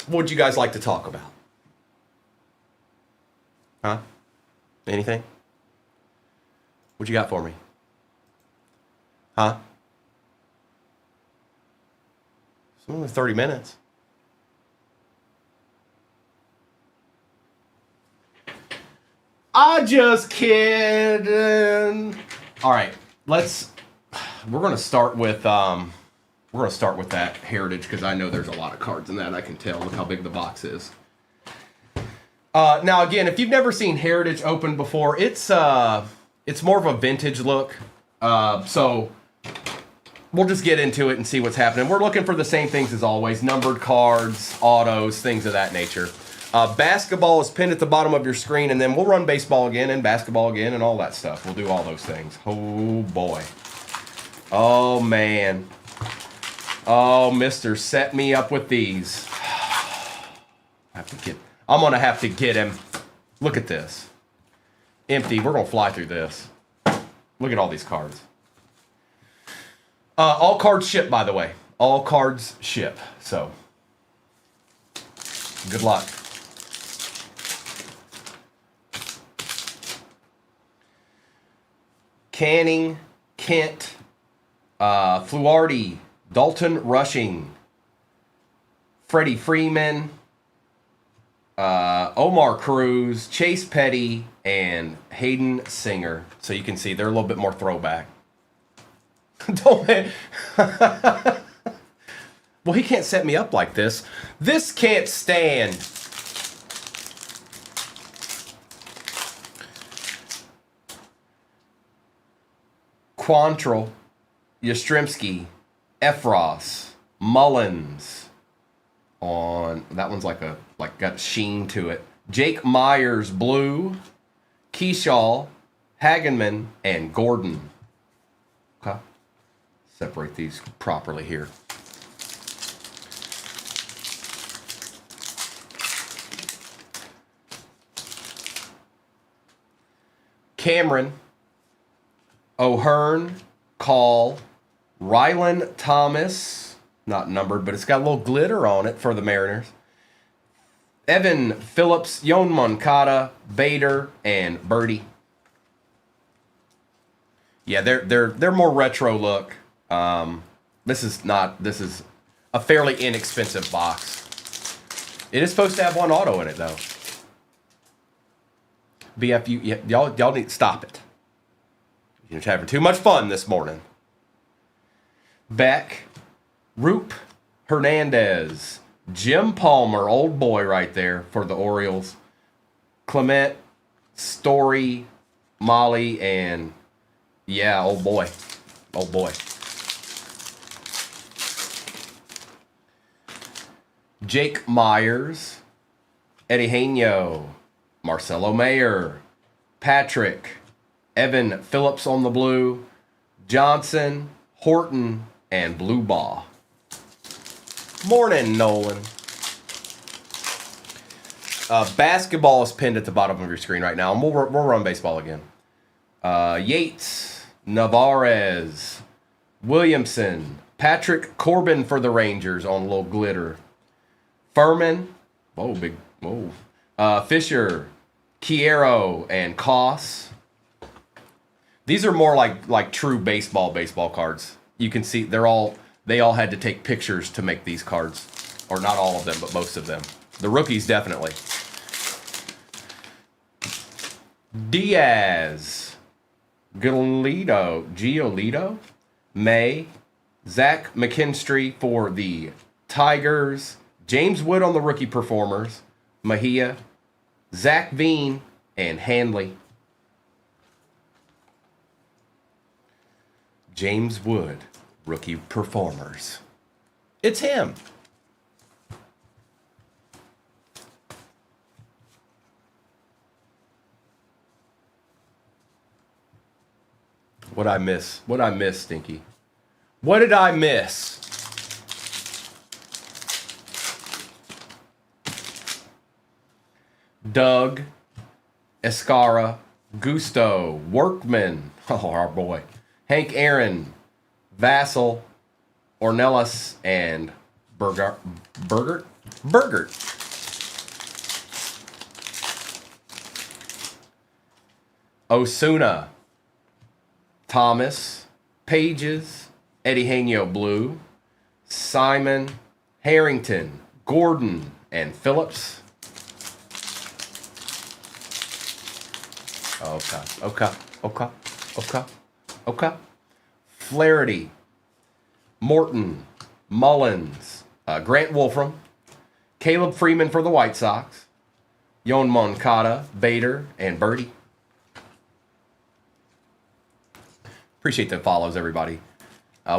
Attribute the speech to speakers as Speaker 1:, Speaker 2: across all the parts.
Speaker 1: What would you guys like to talk about? Huh? Anything? What you got for me? Huh? It's only 30 minutes. I just kidding. All right, we're gonna start with that Heritage because I know there's a lot of cards in that. I can tell. Look how big the box is. Now again, if you've never seen Heritage open before, it's more of a vintage look. So we'll just get into it and see what's happening. We're looking for the same things as always: numbered cards, autos, things of that nature. Basketball is pinned at the bottom of your screen, and then we'll run baseball again and basketball again and all that stuff. We'll do all those things. Oh, boy. Oh, man. Oh, mister, set me up with these. I'm going to have to get him. Look at this. Empty. We're going to fly through this. Look at all these cards. All cards ship, by the way. All cards ship. So, good luck. Canning, Kent, Fluharty, Dalton Rushing, Freddie Freeman, Omar Cruz, Chase Petty, and Hayden Singer. So you can see they're a little bit more throwback. Don't. Well, he can't set me up like this. This can't stand. Quantrill, Yastrzemski, Efros, Mullins. On that one's got sheen to it. Jake Myers, blue, Keyshaw, Hagenman, and Gordon. Okay, separate these properly here. Cameron, O'Hearn, Call, Rylan Thomas, not numbered, but it's got a little glitter on it for the Mariners. Evan Phillips, Yon Moncada, Bader, and Birdie. Yeah, they're more retro look. This is a fairly inexpensive box. It is supposed to have one auto in it though. BF, y'all need to stop it. You're having too much fun this morning. Beck, Roop, Hernandez, Jim Palmer, old boy right there for the Orioles. Clement, Story, Molly, and yeah, old boy. Old boy. Jake Myers, Eddie Haino, Marcelo Mayer, Patrick, Evan Phillips on the blue, Johnson, Horton, and Blue Ball. Morning, Nolan. Basketball is pinned at the bottom of your screen right now, and we'll run baseball again. Yates, Navarez, Williamson, Patrick Corbin for the Rangers on a little glitter. Furman, Fisher, Chiero, and Koss. These are more like true baseball cards. You can see they all had to take pictures to make these cards. Or not all of them, but most of them. The rookies definitely. Diaz, Giolito, May, Zach McKinstry for the Tigers, James Wood on the rookie performers, Mejia, Zach Veen, and Hanley. James Wood, rookie performers. It's him. What'd I miss? What'd I miss, Stinky? What did I miss? Doug, Escara, Gusto, Workman, oh, our boy, Hank Aaron, Vassell, Ornelas, and Burgert. Burgert. Osuna. Thomas. Pages. Eddie Hangio Blue. Simon. Harrington. Gordon. And Phillips. Okay. Flaherty. Morton. Mullins. Grant Wolfram. Caleb Freeman for the White Sox. Yon Moncada, Bader, and Birdie. Appreciate the follows, everybody.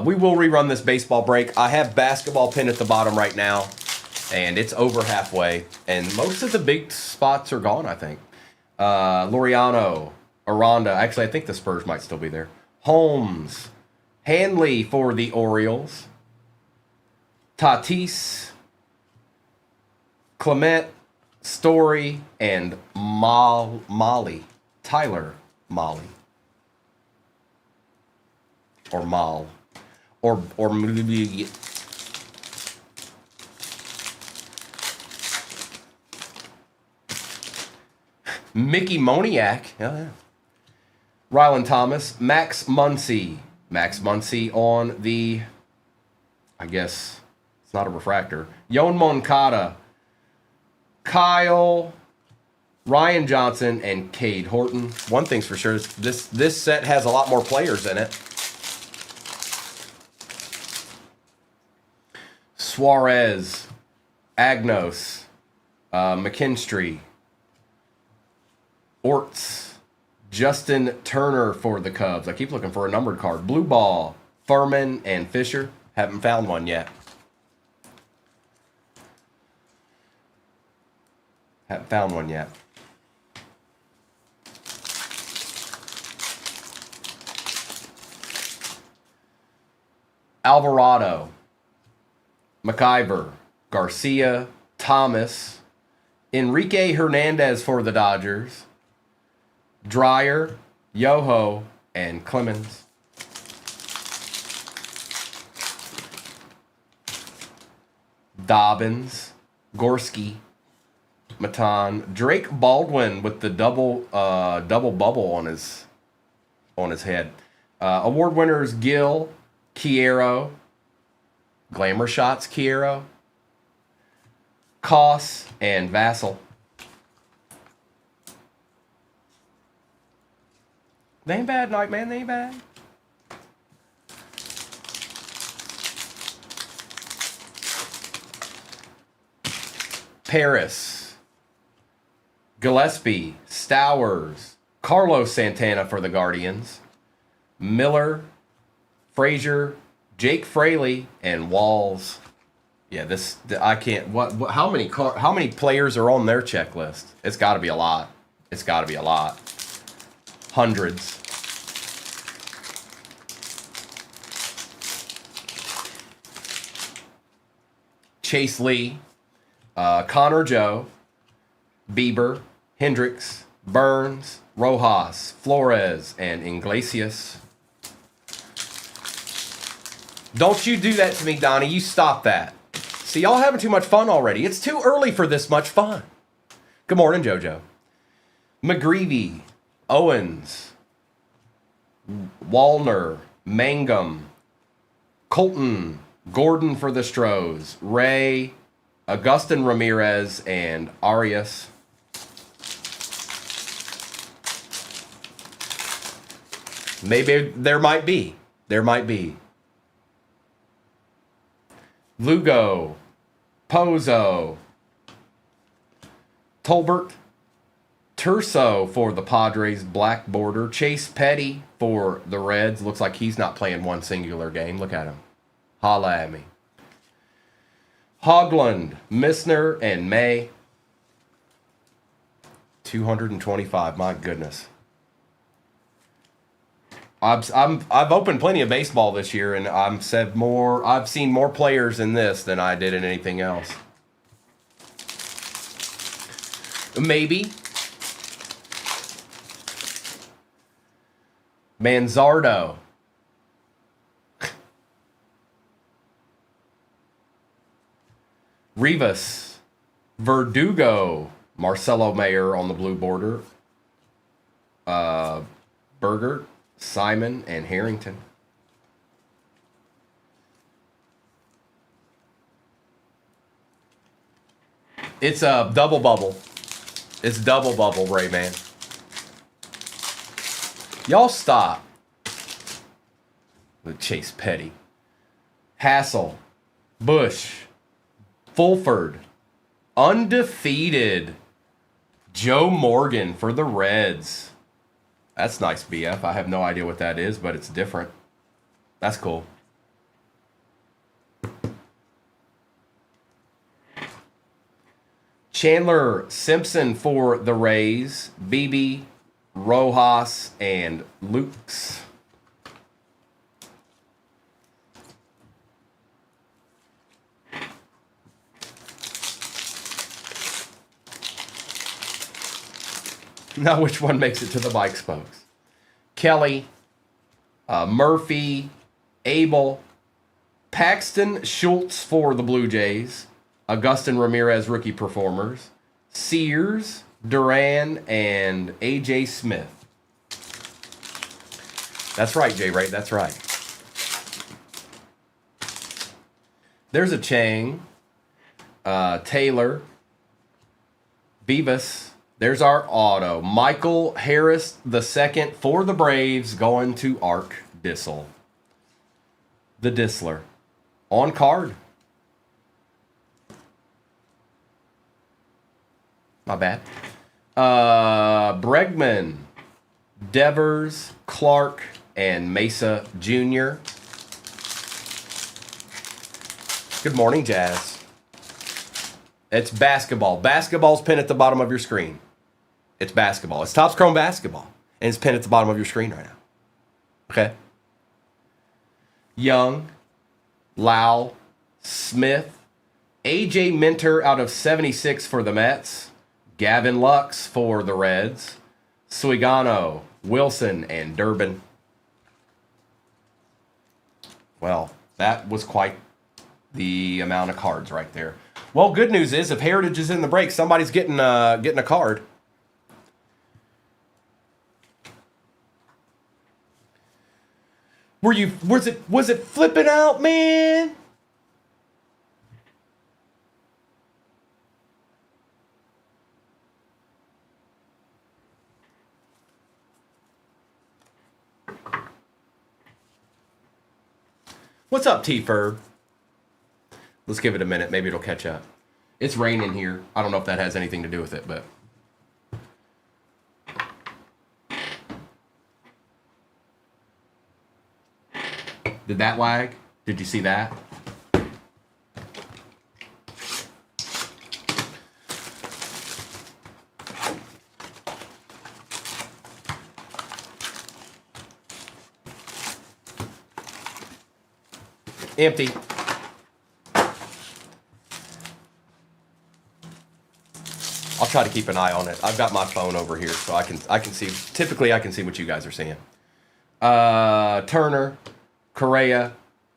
Speaker 1: We will rerun this baseball break. I have basketball pinned at the bottom right now, and it's over halfway. And most of the big spots are gone, I think. Laureano, Aranda. Actually, I think the Spurs might still be there. Holmes. Hanley for the Orioles. Tatis. Clement. Story. And Molly. Tyler Molly. Or Mal. Or Mickey Moniak. Oh, yeah. Rylan Thomas. Max Muncy. Max Muncy on the, I guess it's not a refractor. Yon Moncada. Kyle. Ryan Johnson and Cade Horton. One thing's for sure, this set has a lot more players in it. Suarez, Agnos, McKinstry, Orts, Justin Turner for the Cubs. I keep looking for a numbered card. Blue Ball, Furman, and Fisher. Haven't found one yet. Haven't found one yet. Alvarado, McIver, Garcia, Thomas, Enrique Hernandez for the Dodgers, Dreyer, Yoho, and Clemens. Dobbins, Gorski, Matan, Drake Baldwin with the double bubble on his head. Award winners Gill, Kiero, Glamour Shots, Kiero, Koss, and Vassell. They ain't bad, Night Man. They ain't bad. Paris, Gillespie, Stowers, Carlos Santana for the Guardians, Miller, Frazier, Jake Fraley, and Walls. Yeah, this I can't. What? How many players are on their checklist? It's got to be a lot. It's got to be a lot. Hundreds. Chase Lee, Connor Joe, Bieber, Hendricks, Burns, Rojas, Flores, and Iglesias. Don't you do that to me, Donnie. You stop that. See, y'all having too much fun already. It's too early for this much fun. Good morning, JoJo. McGreevy, Owens, Wallner, Mangum, Colton, Gordon for the Stros, Ray, Augustin Ramirez, and Arias. Maybe there might be. There might be. Lugo, Pozo, Tolbert, Turso for the Padres, black border. Chase Petty for the Reds. Looks like he's not playing one singular game. Look at him. Holla at me. Hogland, Missner, and May. 225. My goodness. I've opened plenty of baseball this year, and I've seen more players in this than I did in anything else. Maybe. Manzardo. Rivas. Verdugo, Marcelo Mayer on the blue border. Berger, Simon, and Harrington. It's a double bubble. It's double bubble, Rayman. Y'all stop. Chase Petty. Hassel. Bush. Fulford. Undefeated. Joe Morgan for the Reds. That's nice, BF. I have no idea what that is, but it's different. That's cool. Chandler Simpson for the Rays. BB, Rojas, and Lukes. Now, which one makes it to the bike spokes? Kelly, Murphy, Abel, Paxton Schultz for the Blue Jays, Augustin Ramirez rookie performers, Sears, Duran, and AJ Smith. That's right, Jay Ray, that's right. There's a Chang, Taylor, Beavis. There's our auto. Michael Harris II for the Braves going to Ark Dissel. The Dissler. On card. My bad. Bregman, Devers, Clark, and Mesa Jr. Good morning, Jazz. It's basketball. Basketball's pinned at the bottom of your screen. It's basketball. It's Topps Chrome basketball. And it's pinned at the bottom of your screen right now. Okay? Young, Lau, Smith, AJ Minter out of 76 for the Mets, Gavin Lux for the Reds, Suigano, Wilson, and Durbin. Well, that was quite the amount of cards right there. Well, good news is if Heritage is in the break, somebody's getting a card. Was it flipping out, man? What's up, T-Ferb? Let's give it a minute. Maybe it'll catch up. It's raining here. I don't know if that has anything to do with it, but... Did that lag? Did you see that? Empty. I'll try to keep an eye on it. I've got my phone over here, so I can see. Typically, I can see what you guys are seeing. Turner, Correa,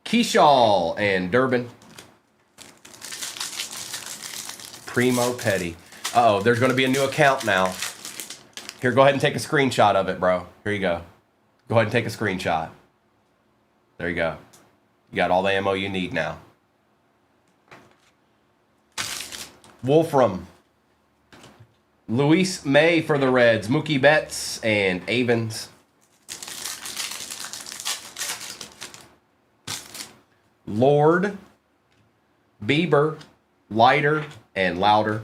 Speaker 1: Keyshaw, and Durbin. Primo Petty. Uh-oh, there's going to be a new account now. Here, go ahead and take a screenshot of it, bro. Here you go. Go ahead and take a screenshot. There you go. You got all the ammo you need now. Wolfram. Luis May for the Reds. Mookie Betts and Avens. Lord. Bieber. Leiter and Louder.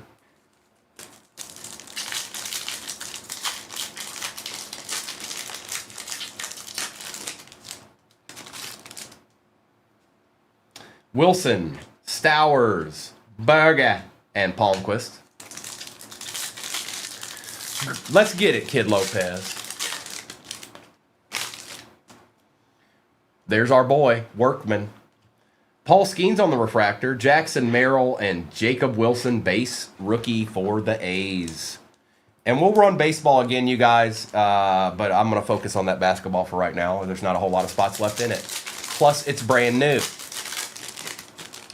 Speaker 1: Wilson, Stowers, Berger, and Palmquist. Let's get it, Kid Lopez. There's our boy, Workman. Paul Skeens on the refractor. Jackson Merrill and Jacob Wilson, base rookie for the A's. And we'll run baseball again, you guys. But I'm going to focus on that basketball for right now. There's not a whole lot of spots left in it. Plus, it's brand new.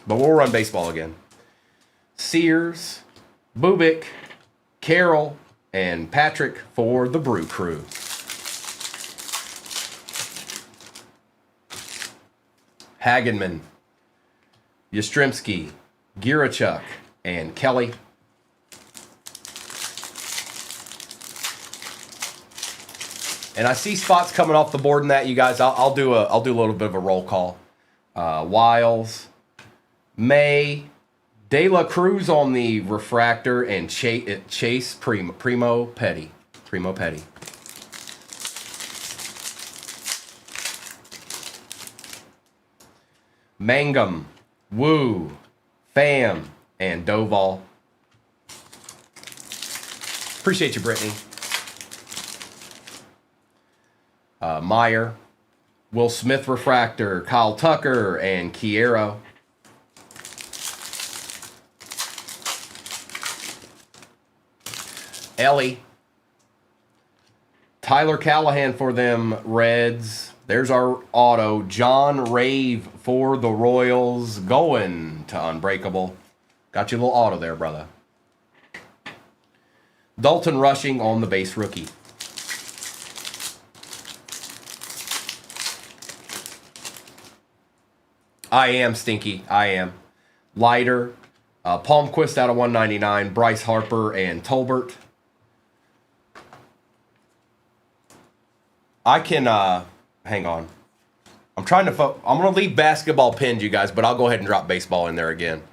Speaker 1: But we'll run baseball again. Sears, Bubik, Carroll, and Patrick for the Brew Crew. Hagenman, Yastrzemski, Girachuk, and Kelly. And I see spots coming off the board in that, you guys. I'll do a little bit of a roll call. Wiles, May, De La Cruz on the refractor, and Chase Primo Petty. Mangum, Wu, Pham, and Doval. Appreciate you, Brittany. Meyer, Will Smith refractor, Kyle Tucker, and Kiero. Ellie, Tyler Callahan for them Reds. There's our auto. John Rave for the Royals, going to Unbreakable. Got you a little auto there, brother. Dalton Rushing on the base rookie. I am Stinky. I am. Leiter, Palmquist out of 199, Bryce Harper, and Tolbert. I can, hang on. I'm trying to, I'm going to leave basketball pinned, you guys, but I'll go ahead and drop baseball in there again.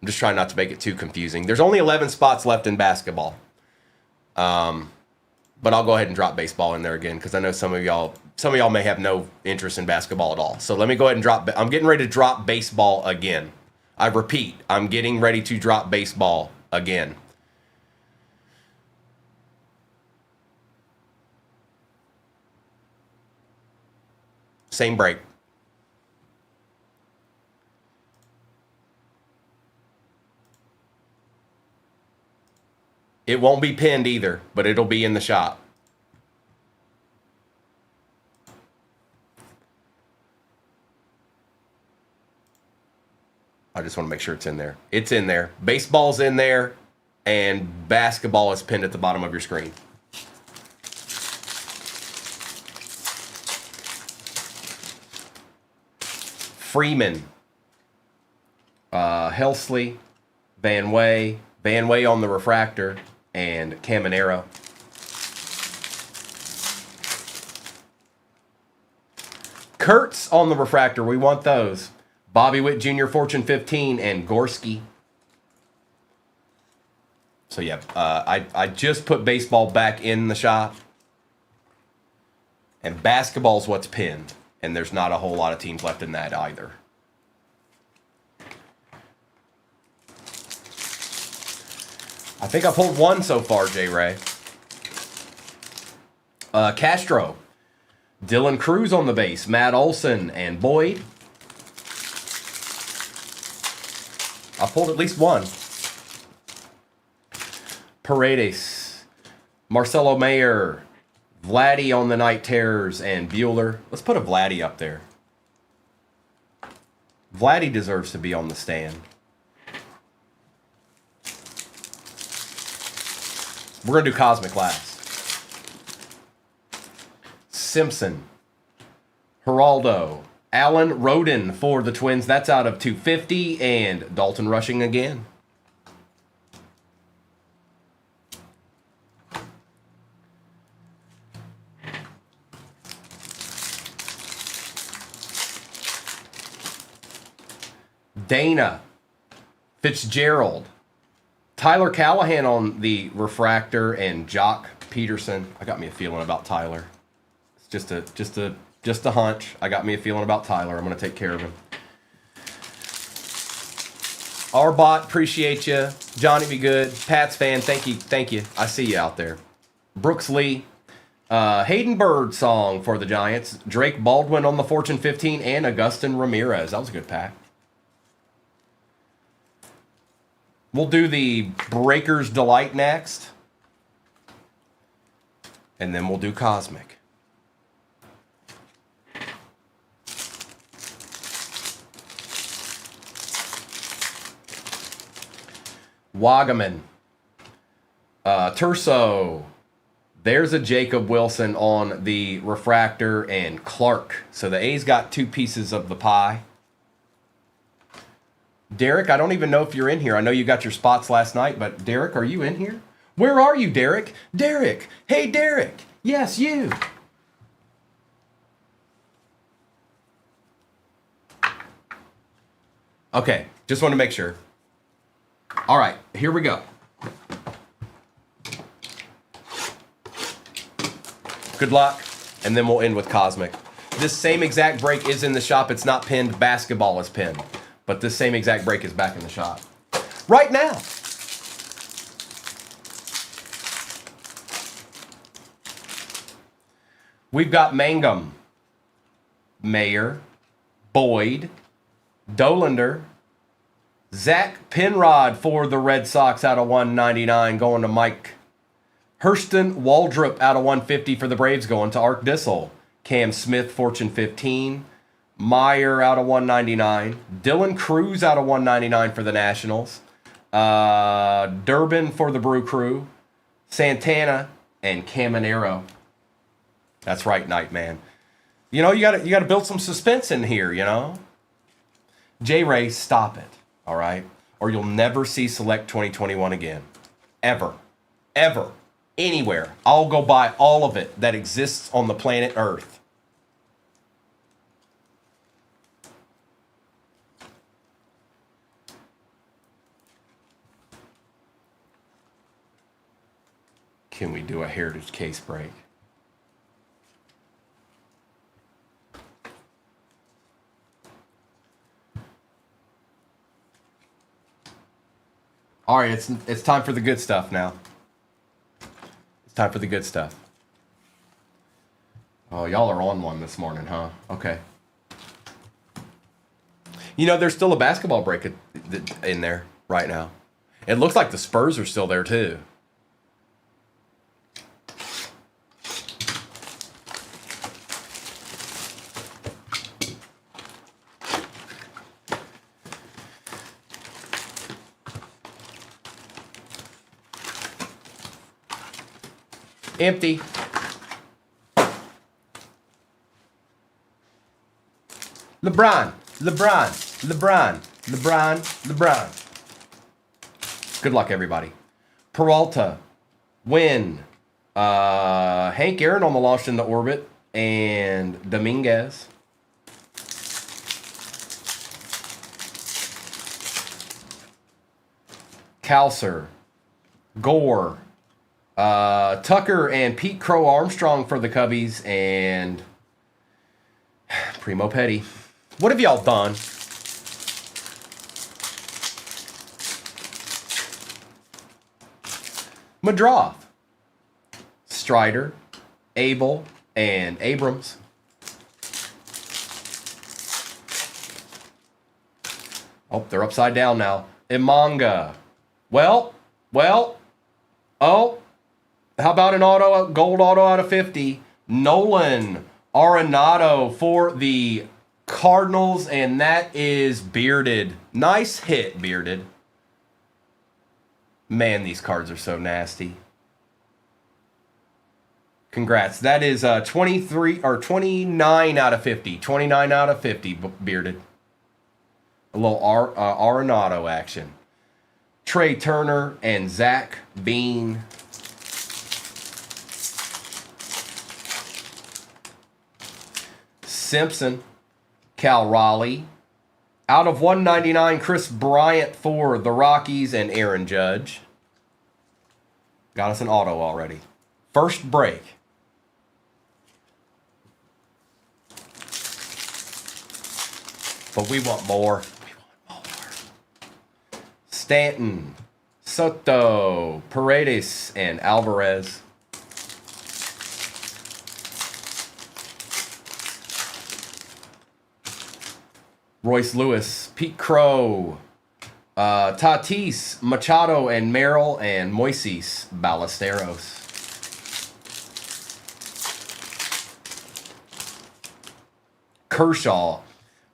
Speaker 1: I'm just trying not to make it too confusing. There's only 11 spots left in basketball. But I'll go ahead and drop baseball in there again because I know some of y'all may have no interest in basketball at all. So let me go ahead and drop. I'm getting ready to drop baseball again. I repeat, I'm getting ready to drop baseball again. Same break. It won't be pinned either, but it'll be in the shop. I just want to make sure it's in there. It's in there. Baseball's in there, and basketball is pinned at the bottom of your screen. Freeman, Helsley, Van Way on the refractor, and Caminero. Kurtz on the refractor. We want those. Bobby Witt Jr., Fortune 15, and Gorski. So, yeah, I just put baseball back in the shop. And basketball's what's pinned. And there's not a whole lot of teams left in that either. I think I pulled one so far, J-Ray. Castro. Dylan Cruz on the base. Matt Olson and Boyd. I pulled at least one. Paredes. Marcelo Mayer. Vladdy on the night terrors and Bueller. Let's put a Vladdy up there. Vladdy deserves to be on the stand. We're going to do Cosmic last. Simpson. Geraldo. Allen Roden for the Twins. That's out of 250. And Dalton Rushing again. Dana. Fitzgerald. Tyler Callahan on the refractor and Jock Peterson. I got me a feeling about Tyler. It's just a hunch. I got me a feeling about Tyler. I'm going to take care of him. Arbot, appreciate you. Johnny Be Good. Pats fan, thank you. I see you out there. Brooks Lee. Hayden Bird song for the Giants. Drake Baldwin on the Fortune 15 and Augustin Ramirez. That was a good pack. We'll do the Breakers Delight next. And then we'll do Cosmic. Wagaman. Terso. There's a Jacob Wilson on the refractor and Clark. So the A's got 2 pieces of the pie. Derek, I don't even know if you're in here. I know you got your spots last night, but Derek, are you in here? Where are you, Derek? Derek! Hey, Derek! Yes, you! Okay, just want to make sure. All right, here we go. Good luck, and then we'll end with Cosmic. This same exact break is in the shop. It's not pinned. Basketball is pinned. But this same exact break is back in the shop. Right now. We've got Mangum, Mayer, Boyd, Dolander, Zach Penrod for the Red Sox out of 199 going to Mike. Hurston Waldrop out of 150 for the Braves going to Ark Dissel. Cam Smith, Fortune 15. Meyer out of 199. Dylan Cruz out of 199 for the Nationals. Durbin for the Brew Crew. Santana and Caminero. That's right, Nightman. You know, you gotta build some suspense in here, you know? J-Ray, stop it, all right? Or you'll never see Select 2021 again. Ever. Ever. Anywhere. I'll go buy all of it that exists on the planet Earth. Can we do a Heritage case break? All right, it's time for the good stuff now. It's time for the good stuff. Oh, y'all are on one this morning, huh? Okay. You know, there's still a basketball break in there right now. It looks like the Spurs are still there, too. Empty. LeBron. Good luck, everybody. Peralta. Win. Hank Aaron on the Launched in the Orbit. And Dominguez. Calcer. Gore. Tucker and Pete Crow Armstrong for the Cubbies, and Primo Petty. What have y'all done? Madroff, Strider, Abel, and Abrams. Oh, they're upside down now. Imanga. Well. Oh. How about an auto, gold auto out of 50? Nolan Arenado for the Cardinals, and that is Bearded. Nice hit, Bearded. Man, these cards are so nasty. Congrats. That is 23 or 29 out of 50. 29 out of 50, Bearded. A little Arenado action. Trey Turner and Zach Bean. Simpson, Cal Raleigh. Out of 199, Chris Bryant for the Rockies and Aaron Judge. Got us an auto already. First break. But we want more. Stanton, Soto, Paredes, and Alvarez. Royce Lewis, Pete Crow, Tatis, Machado, and Merrill, and Moises Ballesteros. Kershaw,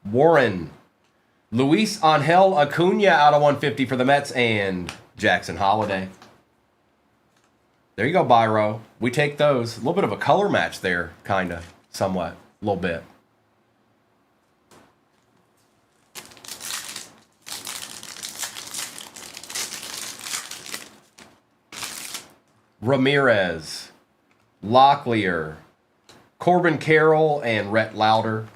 Speaker 1: Warren, Luis Angel Acuna out of 150 for the Mets, and Jackson Holiday. There you go, Byro. We take those. A little bit of a color match there, kind of, somewhat, a little bit. Ramirez, Locklear, Corbin Carroll, and Rhett Lauder.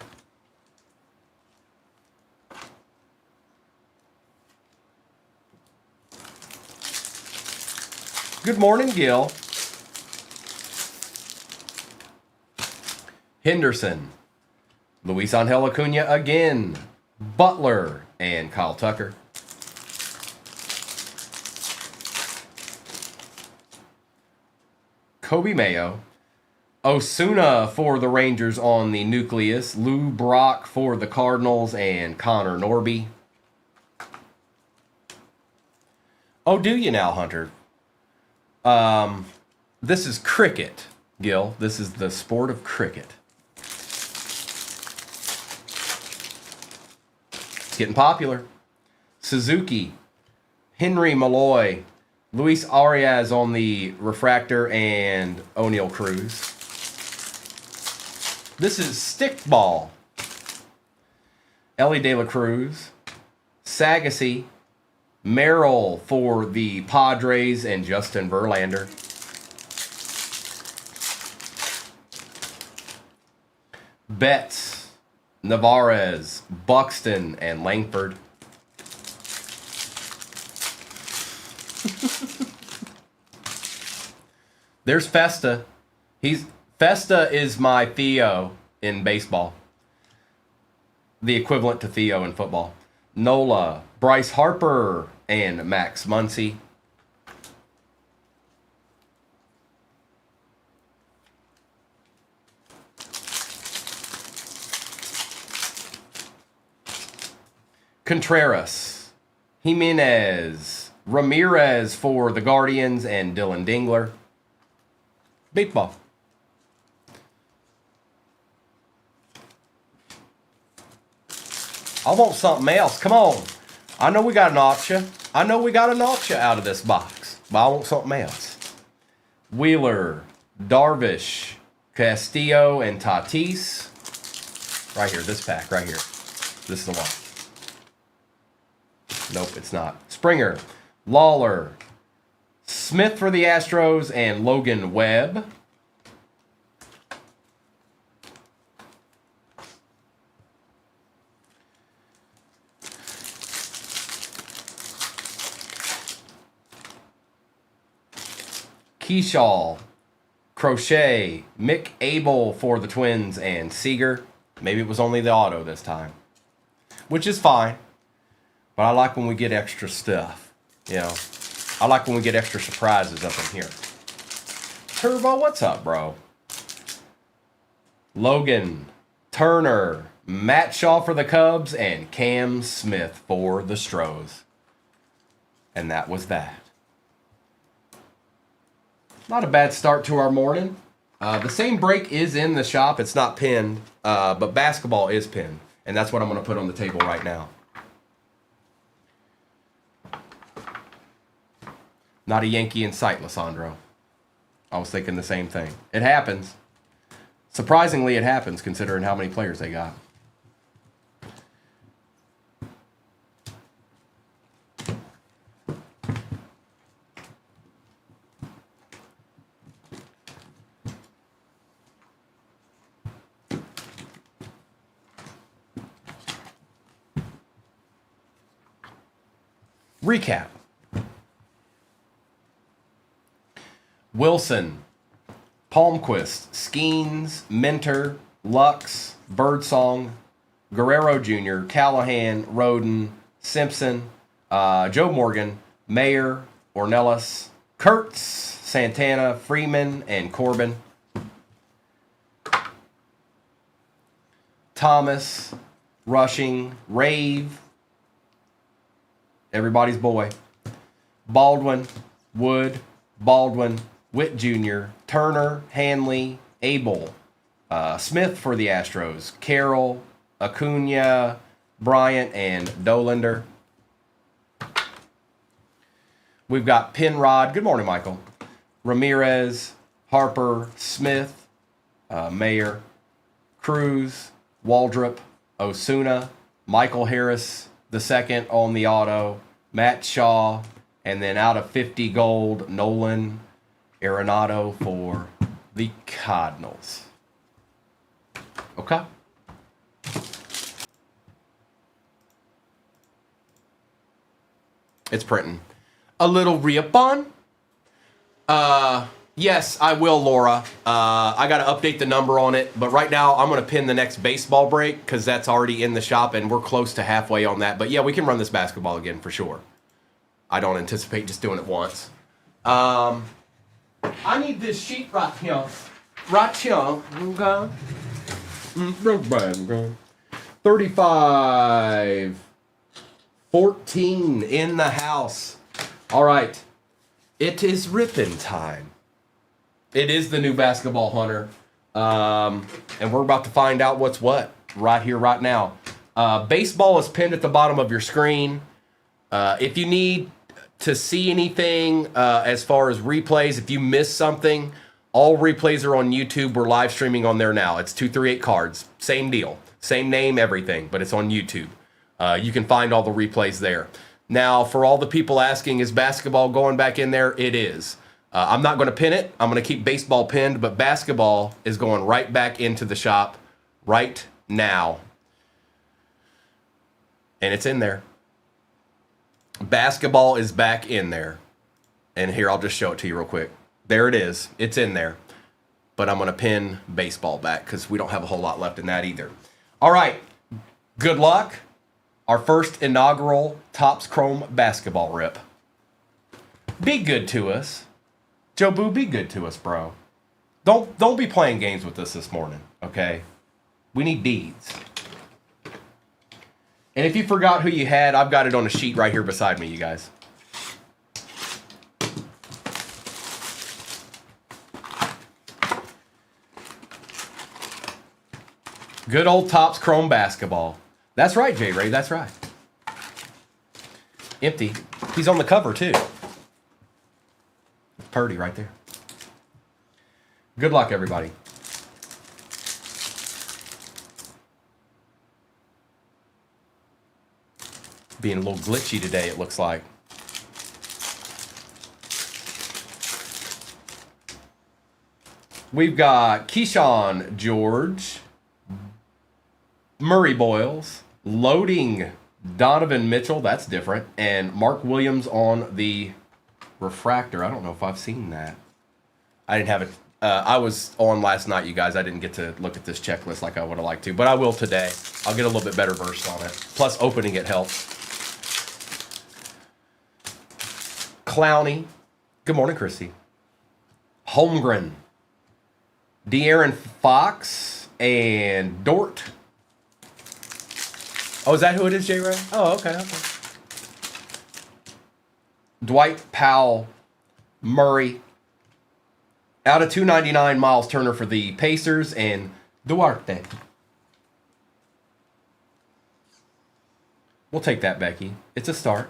Speaker 1: Good morning, Gil. Henderson, Luis Angel Acuna again, Butler, and Kyle Tucker. Kobe Mayo, Osuna for the Rangers on the nucleus, Lou Brock for the Cardinals, and Connor Norby. Oh, do you now, Hunter? This is cricket, Gil. This is the sport of cricket. It's getting popular. Suzuki, Henry Malloy, Luis Arias on the refractor, and O'Neal Cruz. This is stickball. Ellie De La Cruz, Sagasy, Merrill for the Padres, and Justin Verlander. Betts, Navarez, Buxton, and Langford. There's Festa. Festa is my Theo in baseball. The equivalent to Theo in football. Nola, Bryce Harper, and Max Muncy. Contreras, Jimenez, Ramirez for the Guardians, and Dylan Dingler. Big ball. I want something else. Come on. I know we got an option. I know we got an option out of this box. But I want something else. Wheeler, Darvish, Castillo, and Tatis. Right here. This pack right here. This is the one. Nope, it's not. Springer, Lawler, Smith for the Astros, and Logan Webb. Keyshaw, Crochet, Mick Abel for the Twins, and Seager. Maybe it was only the auto this time, which is fine. But I like when we get extra stuff. You know, I like when we get extra surprises up in here. Turbo, what's up, bro? Logan, Turner, Matt Shaw for the Cubs, and Cam Smith for the Stros. And that was that. Not a bad start to our morning. The same break is in the shop. It's not pinned, but basketball is pinned. And that's what I'm going to put on the table right now. Not a Yankee in sight, Lissandro. I was thinking the same thing. It happens. Surprisingly, it happens considering how many players they got. Recap. Wilson, Palmquist, Skeens, Minter, Lux, Birdsong, Guerrero Jr., Callahan, Roden, Simpson, Joe Morgan, Mayer, Ornelas, Kurtz, Santana, Freeman, and Corbin. Thomas, Rushing, Rave, everybody's boy, Baldwin, Wood, Baldwin, Witt Jr., Turner, Hanley, Abel, Smith for the Astros, Carroll, Acuna, Bryant, and Dolander. We've got Penrod. Good morning, Michael. Ramirez, Harper, Smith, Mayer, Cruz, Waldrop, Osuna, Michael Harris II on the auto, Matt Shaw, and then out of 50 gold, Nolan Arenado for the Cardinals. Okay. It's printing. A little re-up-on. Yes, I will, Laura. I got to update the number on it, but right now I'm going to pin the next baseball break because that's already in the shop and we're close to halfway on that. But yeah, we can run this basketball again for sure. I don't anticipate just doing it once. I need this sheet right here. Right here. Okay. 35. 14 in the house. All right. It is ripping time. It is the new basketball hunter. And we're about to find out what's what right here, right now. Baseball is pinned at the bottom of your screen. If you need to see anything as far as replays, if you miss something, all replays are on YouTube. We're live streaming on there now. It's 238 Cards. Same deal. Same name, everything, but it's on YouTube. You can find all the replays there. Now, for all the people asking, is basketball going back in there? It is. I'm not going to pin it. I'm going to keep baseball pinned, but basketball is going right back into the shop right now. And it's in there. Basketball is back in there. And here, I'll just show it to you real quick. There it is. It's in there. But I'm going to pin baseball back because we don't have a whole lot left in that either. All right. Good luck. Our first inaugural Topps Chrome basketball rip. Be good to us. Joe Boo, be good to us, bro. Don't be playing games with us this morning, okay? We need deeds. And if you forgot who you had, I've got it on a sheet right here beside me, you guys. Good old Topps Chrome basketball. That's right, J. Ray, that's right. Empty. He's on the cover, too. Purdy right there. Good luck, everybody. Being a little glitchy today, it looks like. We've got Keyshawn George, Murray Boyles, loading Donovan Mitchell, that's different, and Mark Williams on the refractor. I don't know if I've seen that. I didn't have it. I was on last night, you guys. I didn't get to look at this checklist like I would have liked to, but I will today. I'll get a little bit better verse on it. Plus, opening it helps. Clowney. Good morning, Chrissy. Holmgren. De'Aaron Fox and Dort. Oh, is that who it is, J. Ray? Oh, okay. Dwight Powell, Murray. Out of 299, Miles Turner for the Pacers, and Duarte. We'll take that, Becky. It's a start.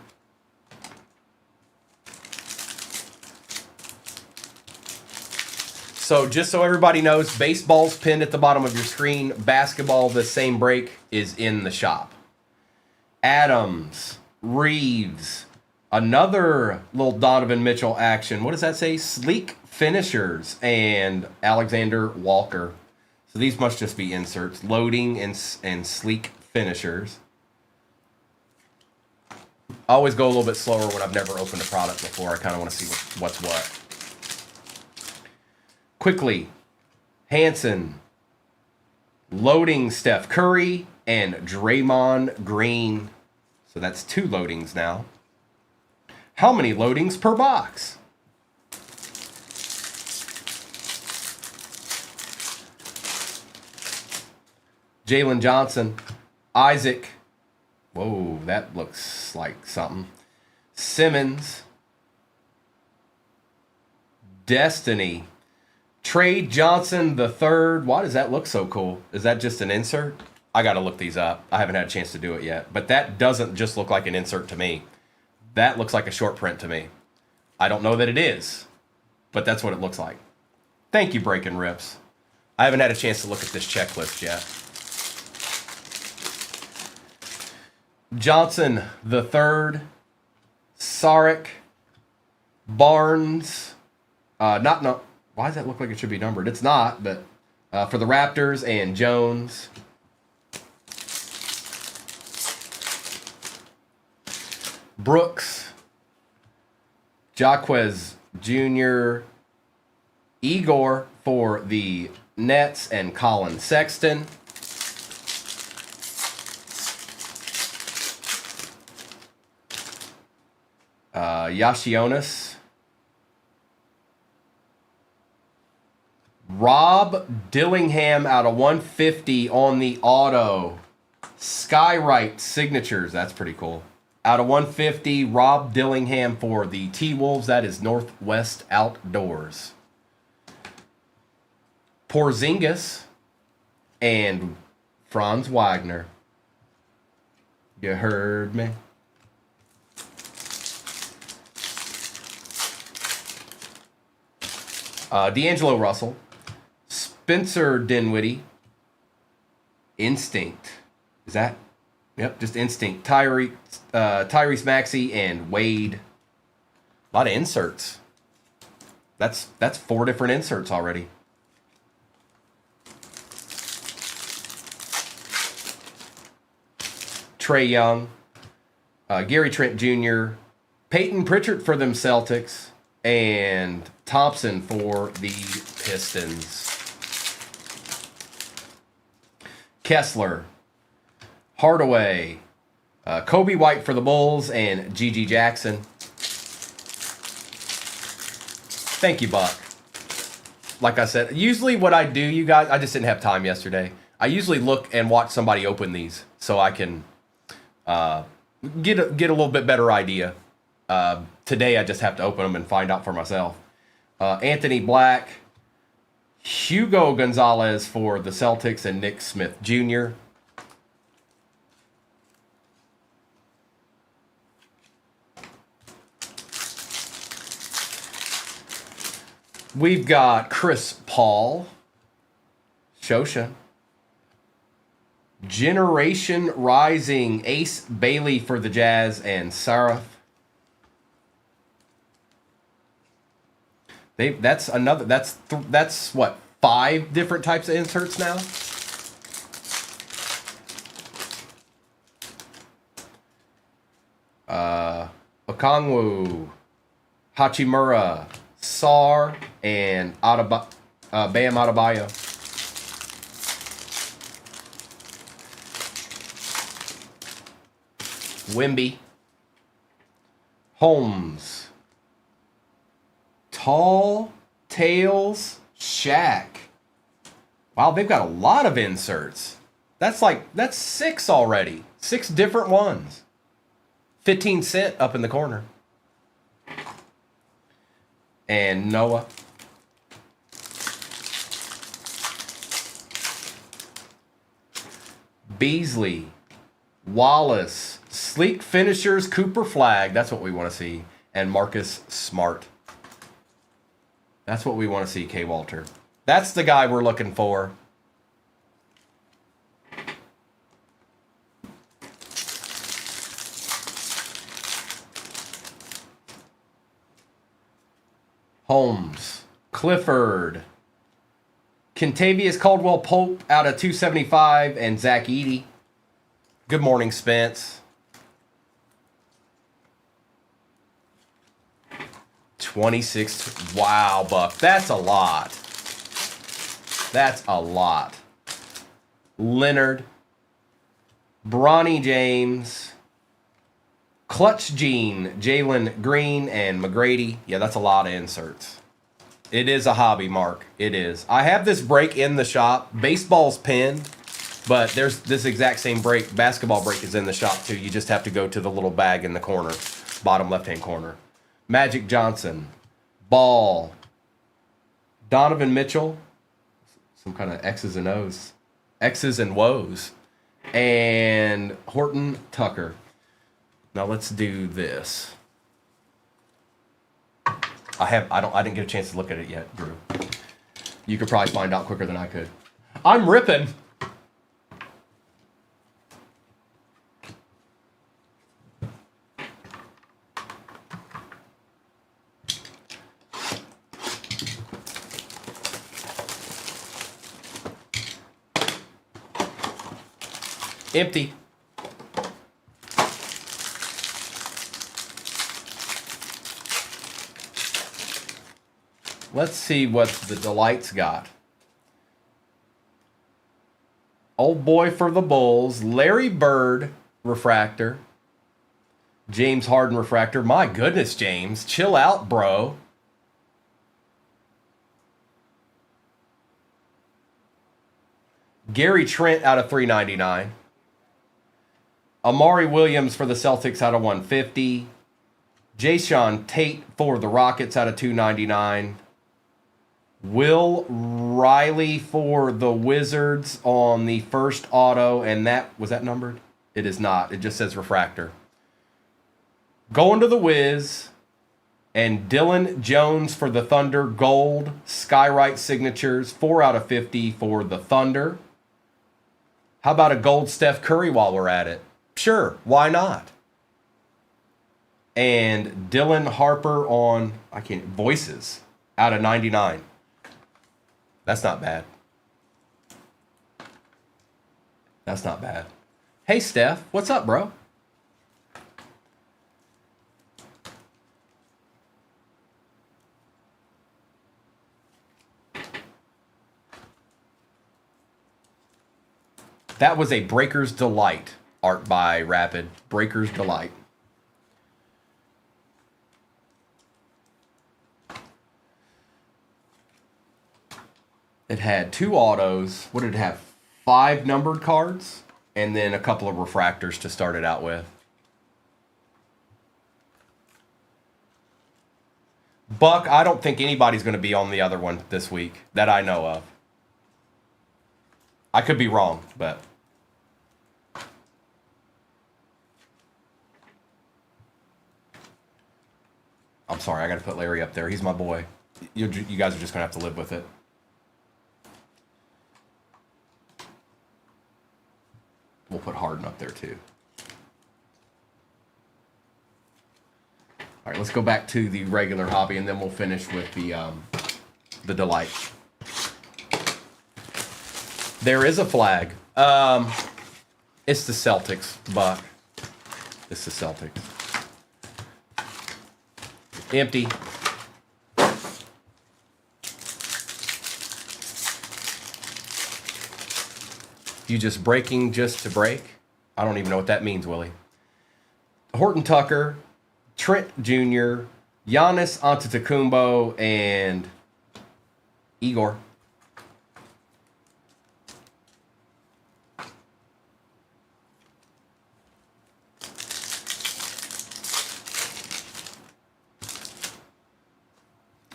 Speaker 1: So just so everybody knows, baseball's pinned at the bottom of your screen. Basketball, the same break, is in the shop. Adams, Reeves, another little Donovan Mitchell action. What does that say? Sleek finishers and Alexander Walker. So these must just be inserts. Loading and sleek finishers. I always go a little bit slower when I've never opened a product before. I kind of want to see what's what. Quickly, Hansen, loading Steph Curry, and Draymond Green. So that's 2 loadings now. How many loadings per box? Jalen Johnson, Isaac. Whoa, that looks like something. Simmons, Destiny. Trey Johnson III. Why does that look so cool? Is that just an insert? I got to look these up. I haven't had a chance to do it yet. But that doesn't just look like an insert to me. That looks like a short print to me. I don't know that it is. but that's what it looks like. Thank you, Breaking Rips. I haven't had a chance to look at this checklist yet. Johnson the third, Sarek, Barnes, why does that look like it should be numbered? It's not, but for the Raptors, and Jones. Brooks, Jaquez Jr., Igor for the Nets, and Colin Sexton. Yashionis. Rob Dillingham out of 150 on the auto. Skywrite signatures. That's pretty cool. Out of 150, Rob Dillingham for the T-Wolves. That is Northwest Outdoors. Porzingis and Franz Wagner. You heard me? D'Angelo Russell, Spencer Dinwiddie, Instinct. Is that? Yep, just Instinct. Tyrese Maxey and Wade. A lot of inserts. That's 4 different inserts already. Trae Young, Gary Trent Jr., Peyton Pritchard for them Celtics, and Thompson for the Pistons. Kessler, Hardaway, Kobe White for the Bulls, and Gigi Jackson. Thank you, Buck. Like I said, usually what I do, you guys, I just didn't have time yesterday. I usually look and watch somebody open these so I can get a little bit better idea. Today I just have to open them and find out for myself. Anthony Black, Hugo Gonzalez for the Celtics, and Nick Smith Jr. We've got Chris Paul, Shosha, Generation Rising, Ace Bailey for the Jazz, and Sarah. That's what, 5 different types of inserts now? Okongwu, Hachimura, Sar, and Bam Adebayo. Wimby, Holmes, Tall Tales, Shaq. Wow, they've got a lot of inserts. That's 6 already. 6 different ones. 15 Cent up in the corner. And Noah. Beasley, Wallace, Sleek Finishers, Cooper Flag. That's what we want to see. And Marcus Smart. That's what we want to see, K. Walter. That's the guy we're looking for. Holmes, Clifford, Kentavious Caldwell Pope out of 275, and Zach Edey. Good morning, Spence. 26. Wow, Buck. That's a lot. That's a lot. Leonard, Bronny James, Clutch Gene, Jalen Green, and McGrady. Yeah, that's a lot of inserts. It is a hobby, Mark. It is. I have this break in the shop. Baseball's pinned, but there's this exact same break. Basketball break is in the shop, too. You just have to go to the little bag in the corner, bottom left-hand corner. Magic Johnson, Ball, Donovan Mitchell, some kind of X's and O's, X's and woes, and Horton Tucker. Now let's do this. I didn't get a chance to look at it yet, Drew. You could probably find out quicker than I could. I'm ripping. Empty. Let's see what the Delight's got. Old boy for the Bulls. Larry Bird refractor. James Harden refractor. My goodness, James. Chill out, bro. Gary Trent out of 399. Amari Williams for the Celtics out of 150. Jayshawn Tate for the Rockets out of 299. Will Riley for the Wizards on the first auto, and was that numbered? It is not. It just says refractor. Going to the Wiz, and Dylan Jones for the Thunder gold Skywrite signatures 4 out of 50 for the Thunder. How about a gold Steph Curry while we're at it? Sure, why not? And Dylan Harper on Voices out of 99. That's not bad. That's not bad. Hey, Steph, what's up, bro? That was a Breaker's Delight art by Rapid. Breaker's Delight. It had 2 autos. What did it have? 5 numbered cards, and then a couple of refractors to start it out with. Buck, I don't think anybody's going to be on the other one this week that I know of. I could be wrong, but... I'm sorry, I got to put Larry up there. He's my boy. You guys are just going to have to live with it. We'll put Harden up there too. All right, let's go back to the regular hobby, and then we'll finish with the Delight. There is a flag. It's the Celtics, Buck. It's the Celtics. Empty. You just breaking just to break? I don't even know what that means, Willie. Horton Tucker, Trent Jr., Giannis Antetokounmpo, and Igor.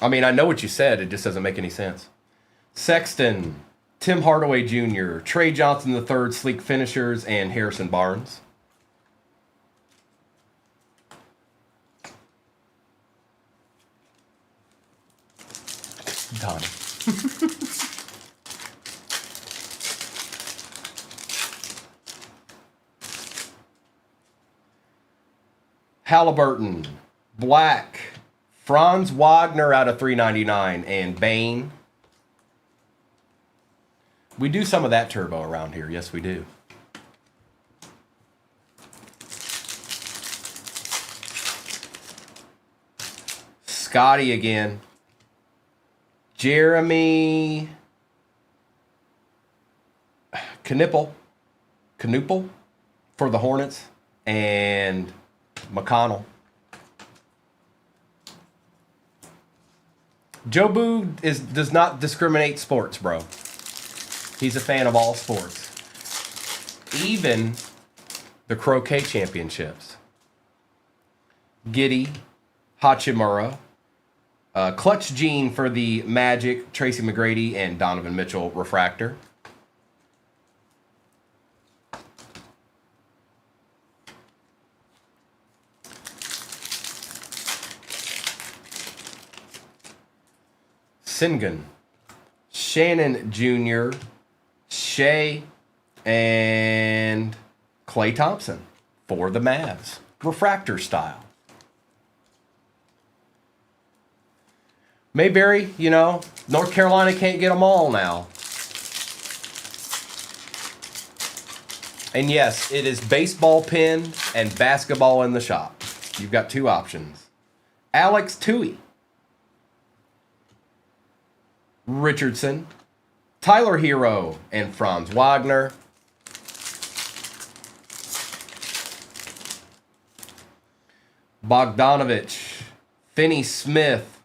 Speaker 1: I mean, I know what you said. It just doesn't make any sense. Sexton, Tim Hardaway Jr., Trey Johnson III, Sleek Finishers, and Harrison Barnes. Done. Halliburton, Black, Franz Wagner out of 399, and Bane. We do some of that turbo around here. Yes, we do. Scotty again. Jeremy Knuppel for the Hornets, and McConnell. Jobu does not discriminate sports, bro. He's a fan of all sports. Even the croquet championships. Giddy, Hachimura, Clutch Gene for the Magic, Tracy McGrady, and Donovan Mitchell refractor. Singun, Shannon Jr., Shea, and Klay Thompson for the Mavs. Refractor style. Mayberry, you know, North Carolina can't get them all now. And yes, it is baseball pin and basketball in the shop. You've got two options. Alex Tui, Richardson, Tyler Hero, and Franz Wagner. Bogdanovich, Finney Smith,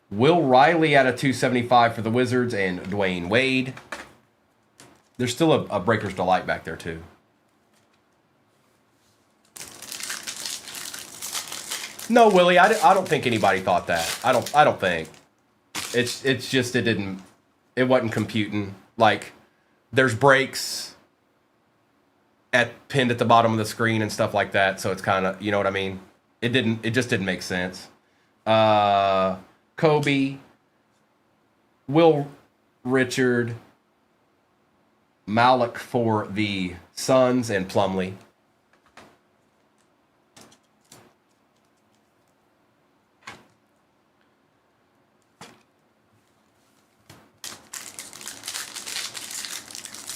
Speaker 1: Will Riley out of 275 for the Wizards, and Dwayne Wade. There's still a Breaker's Delight back there too. No, Willie, I don't think anybody thought that. I don't think. It's just it wasn't computing. Like, there's breaks pinned at the bottom of the screen and stuff like that, so it's kind of, you know what I mean? It just didn't make sense. Kobe, Will Richard, Malik for the Suns, and Plumlee.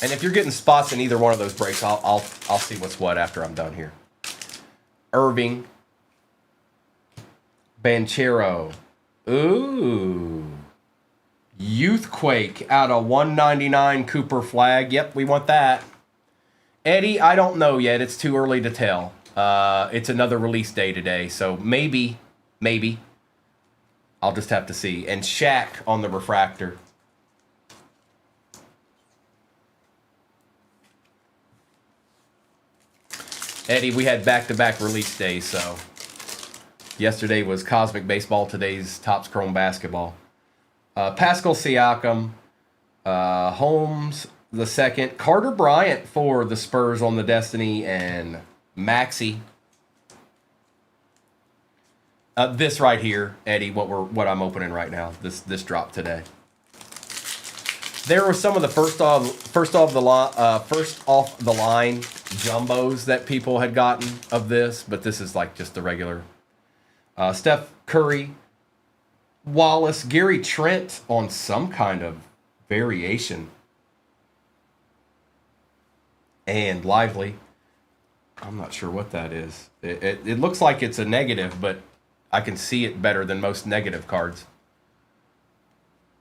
Speaker 1: And if you're getting spots in either one of those breaks, I'll see what's what after I'm done here. Irving, Banchero, ooh, Youthquake out of 199 Cooper Flag. Yep, we want that. Eddie, I don't know yet. It's too early to tell. It's another release day today, so maybe. I'll just have to see. And Shaq on the refractor. Eddie, we had back-to-back release days, so yesterday was Cosmic Baseball, today's Topps Chrome Basketball. Pascal Siakam, Holmes the second, Carter Bryant for the Spurs on the Destiny, and Maxey. This right here, Eddie, what I'm opening right now, this drop today. There were some of the first off the line jumbos that people had gotten of this, but this is like just the regular. Steph Curry, Wallace, Gary Trent on some kind of variation, and Lively. I'm not sure what that is. It looks like it's a negative, but I can see it better than most negative cards.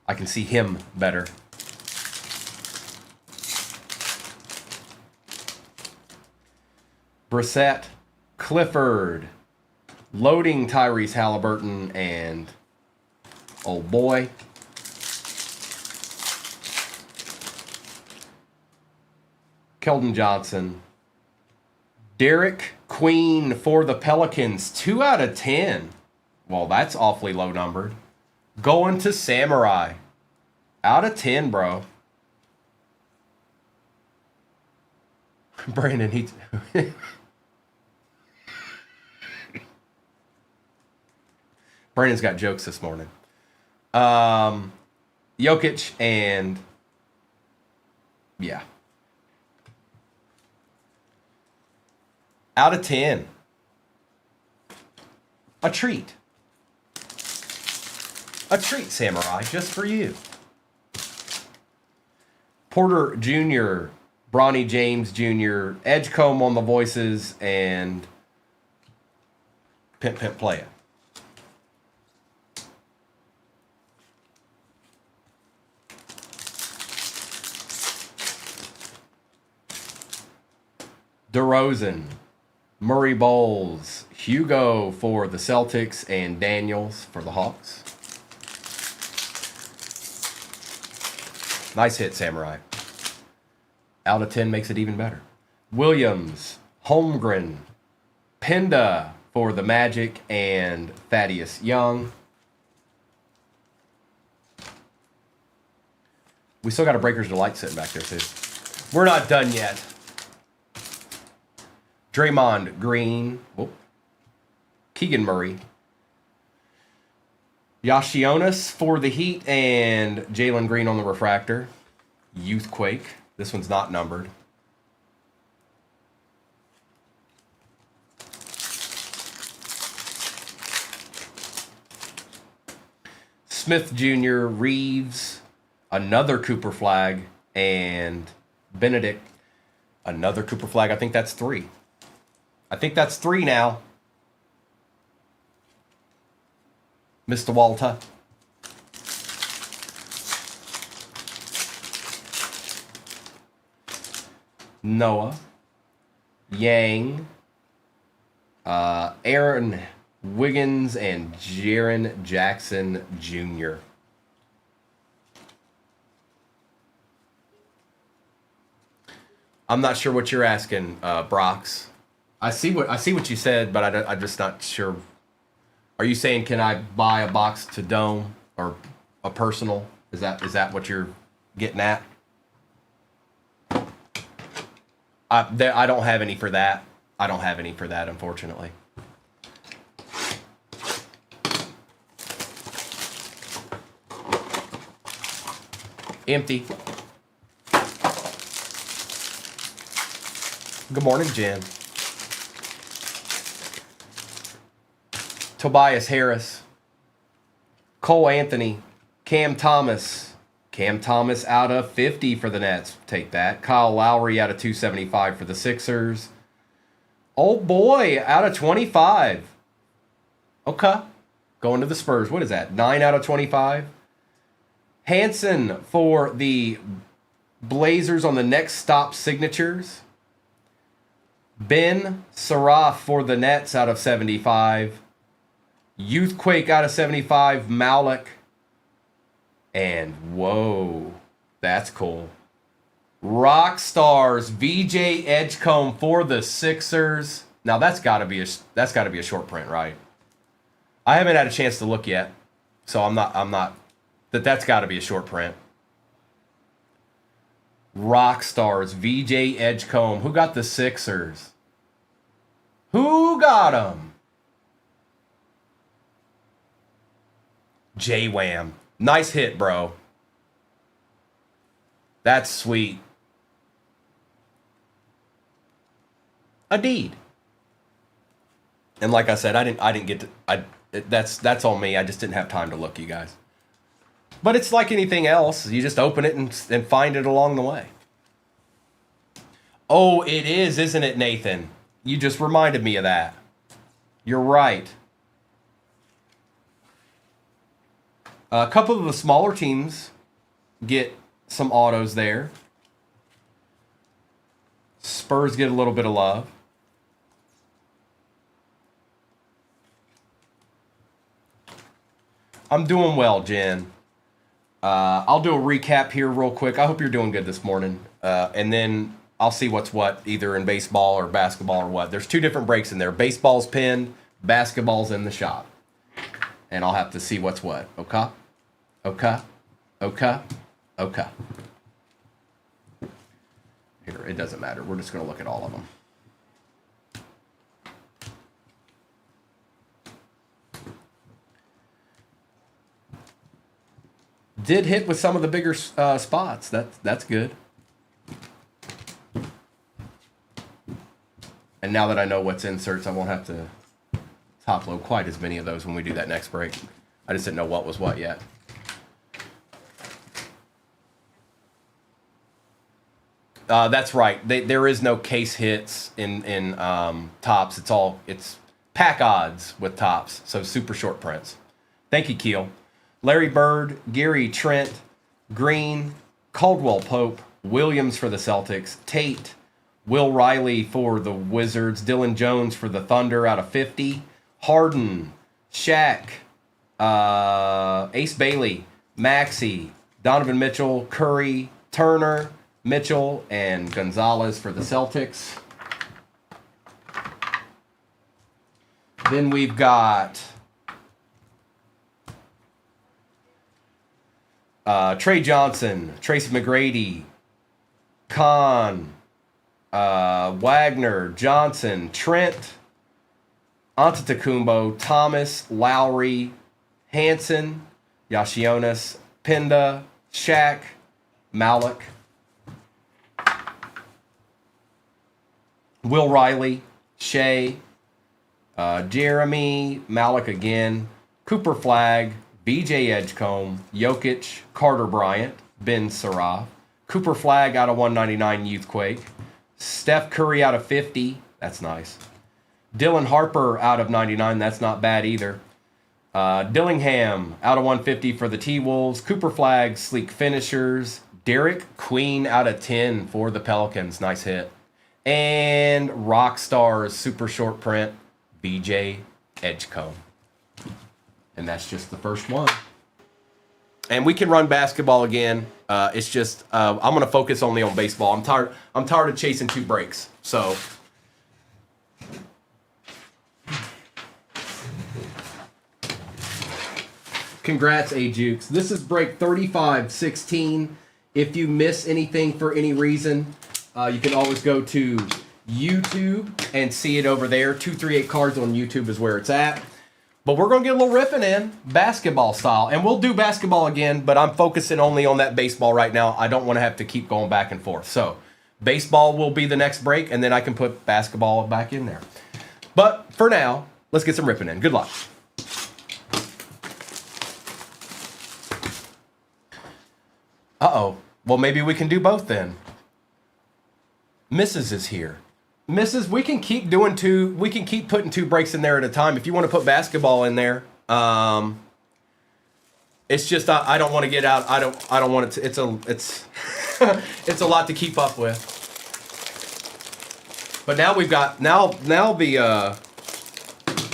Speaker 1: I can see him better. Brissett, Clifford, loading Tyrese Halliburton, and old boy. Keldon Johnson. Derek Queen for the Pelicans, 2 out of 10. Well, that's awfully low numbered. Going to Samurai. Out of 10, bro. Brandon, he... Brandon's got jokes this morning. Jokic and... yeah. Out of 10. A treat. A treat, Samurai, just for you. Porter Jr., Bronny James Jr., Edgecombe on the voices, and Pimp Playa. DeRozan, Murray Bowles, Hugo for the Celtics, and Daniels for the Hawks. Nice hit, Samurai. Out of 10 makes it even better. Williams, Holmgren, Penda for the Magic, and Thaddeus Young. We still got a Breaker's Delight sitting back there, too. We're not done yet. Draymond Green, Keegan Murray, Yashionis for the Heat and Jalen Green on the refractor. Youthquake. This one's not numbered. Smith Jr., Reeves, another Cooper flag, and Benedict, another Cooper flag. I think that's 3. I think that's 3 now. Mr. Walter. Noah. Yang. Aaron Wiggins and Jaren Jackson Jr. I'm not sure what you're asking, Brox. I see what you said, but I'm just not sure. Are you saying can I buy a box to Dome or a personal? Is that what you're getting at? I don't have any for that. I don't have any for that, unfortunately. Empty. Good morning, Jen. Tobias Harris. Cole Anthony. Cam Thomas. Cam Thomas out of 50 for the Nets. Take that. Kyle Lowry out of 275 for the Sixers. Oh boy, out of 25. Okay. Going to the Spurs. What is that? 9 out of 25. Hansen for the Blazers on the next stop signatures. Ben Saraf for the Nets out of 75. Youthquake out of 75. Malik. And whoa, that's cool. Rockstars VJ Edgecombe for the Sixers. Now that's got to be a short print, right? I haven't had a chance to look yet, so I'm not. That's got to be a short print. Rockstars VJ Edgecombe. Who got the Sixers? Who got them? J-Wham. Nice hit, bro. That's sweet. A deed. And like I said, I didn't get to. That's on me. I just didn't have time to look, you guys. But it's like anything else. You just open it and find it along the way. Oh, it is, isn't it, Nathan? You just reminded me of that. You're right. A couple of the smaller teams get some autos there. Spurs get a little bit of love. I'm doing well, Jen. I'll do a recap here real quick. I hope you're doing good this morning. And then I'll see what's what, either in baseball or basketball or what. There's 2 different breaks in there. Baseball's pinned, basketball's in the shop. And I'll have to see what's what. Okay? Okay? Okay? Okay. Here, it doesn't matter. We're just going to look at all of them. Did hit with some of the bigger spots. That's good. And now that I know what's inserts, I won't have to top load quite as many of those when we do that next break. I just didn't know what was what yet. That's right. There is no case hits in tops. It's pack odds with tops. So super short prints. Thank you, Keel. Larry Bird, Gary Trent, Green, Caldwell Pope, Williams for the Celtics, Tate, Will Riley for the Wizards, Dylan Jones for the Thunder out of 50, Harden, Shaq, Ace Bailey, Maxey, Donovan Mitchell, Curry, Turner, Mitchell, and Gonzalez for the Celtics. Then we've got Trey Johnson, Tracy McGrady, Kahn, Wagner, Johnson, Trent, Antetokounmpo, Thomas, Lowry, Hanson, Yashionis, Pinda, Shaq, Malik, Will Riley, Shea, Jeremy, Malik again, Cooper Flagg, BJ Edgecombe, Jokic, Carter Bryant, Ben Saraf, Cooper Flagg out of 199 Youthquake, Steph Curry out of 50, that's nice. Dylan Harper out of 99, that's not bad either. Dillingham out of 150 for the T-Wolves, Cooper Flagg, Sleek Finishers, Derek Queen out of 10 for the Pelicans, nice hit. And Rockstars super short print, BJ Edgecombe. And that's just the first one. And we can run basketball again. It's just I'm going to focus only on baseball. I'm tired of chasing 2 breaks. So congrats, A-Jukes. This is break 3516. If you miss anything for any reason, you can always go to YouTube and see it over there. 238 Cards on YouTube is where it's at. But we're going to get a little ripping in, basketball style. And we'll do basketball again, but I'm focusing only on that baseball right now. I don't want to have to keep going back and forth. So baseball will be the next break, and then I can put basketball back in there. But for now, let's get some ripping in. Good luck. Uh-oh. Well, maybe we can do both then. Mrs. is here. Mrs., we can keep doing 2. We can keep putting 2 breaks in there at a time. If you want to put basketball in there, it's just I don't want to get out. I don't want it to. It's it's a lot to keep up with. But now we've got now the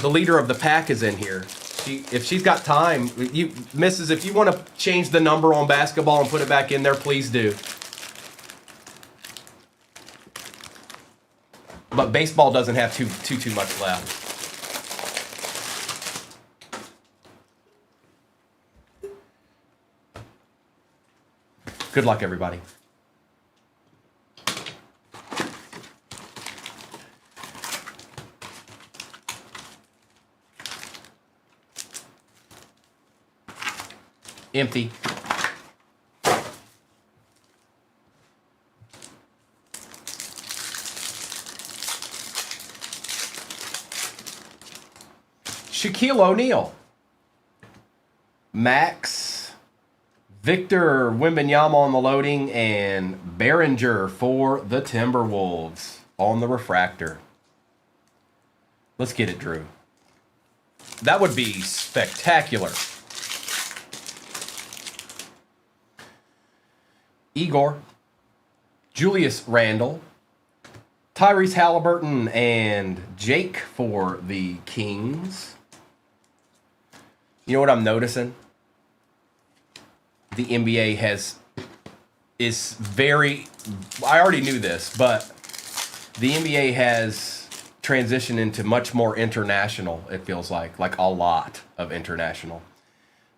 Speaker 1: leader of the pack is in here. If she's got time, Mrs., if you want to change the number on basketball and put it back in there, please do. But baseball doesn't have too much left. Good luck, everybody. Empty. Shaquille O'Neal, Max, Victor Wembanyama on the loading, and Behringer for the Timberwolves on the refractor. Let's get it, Drew. That would be spectacular. Igor, Julius Randle, Tyrese Halliburton, and Jake for the Kings. You know what I'm noticing? The NBA is very, I already knew this, but the NBA has transitioned into much more international, it feels like a lot of international.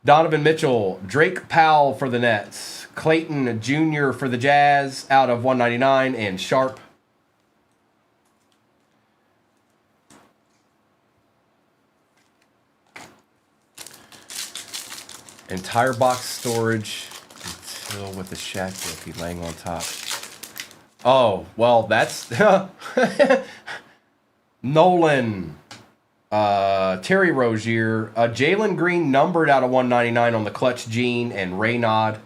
Speaker 1: Donovan Mitchell, Drake Powell for the Nets, Clayton Jr. for the Jazz out of 199, and Sharp. Entire box storage until with the Shaq rookie laying on top. Oh, well, that's Nolan, Terry Rozier, Jalen Green numbered out of 199 on the Clutch Gene, and Raynaud.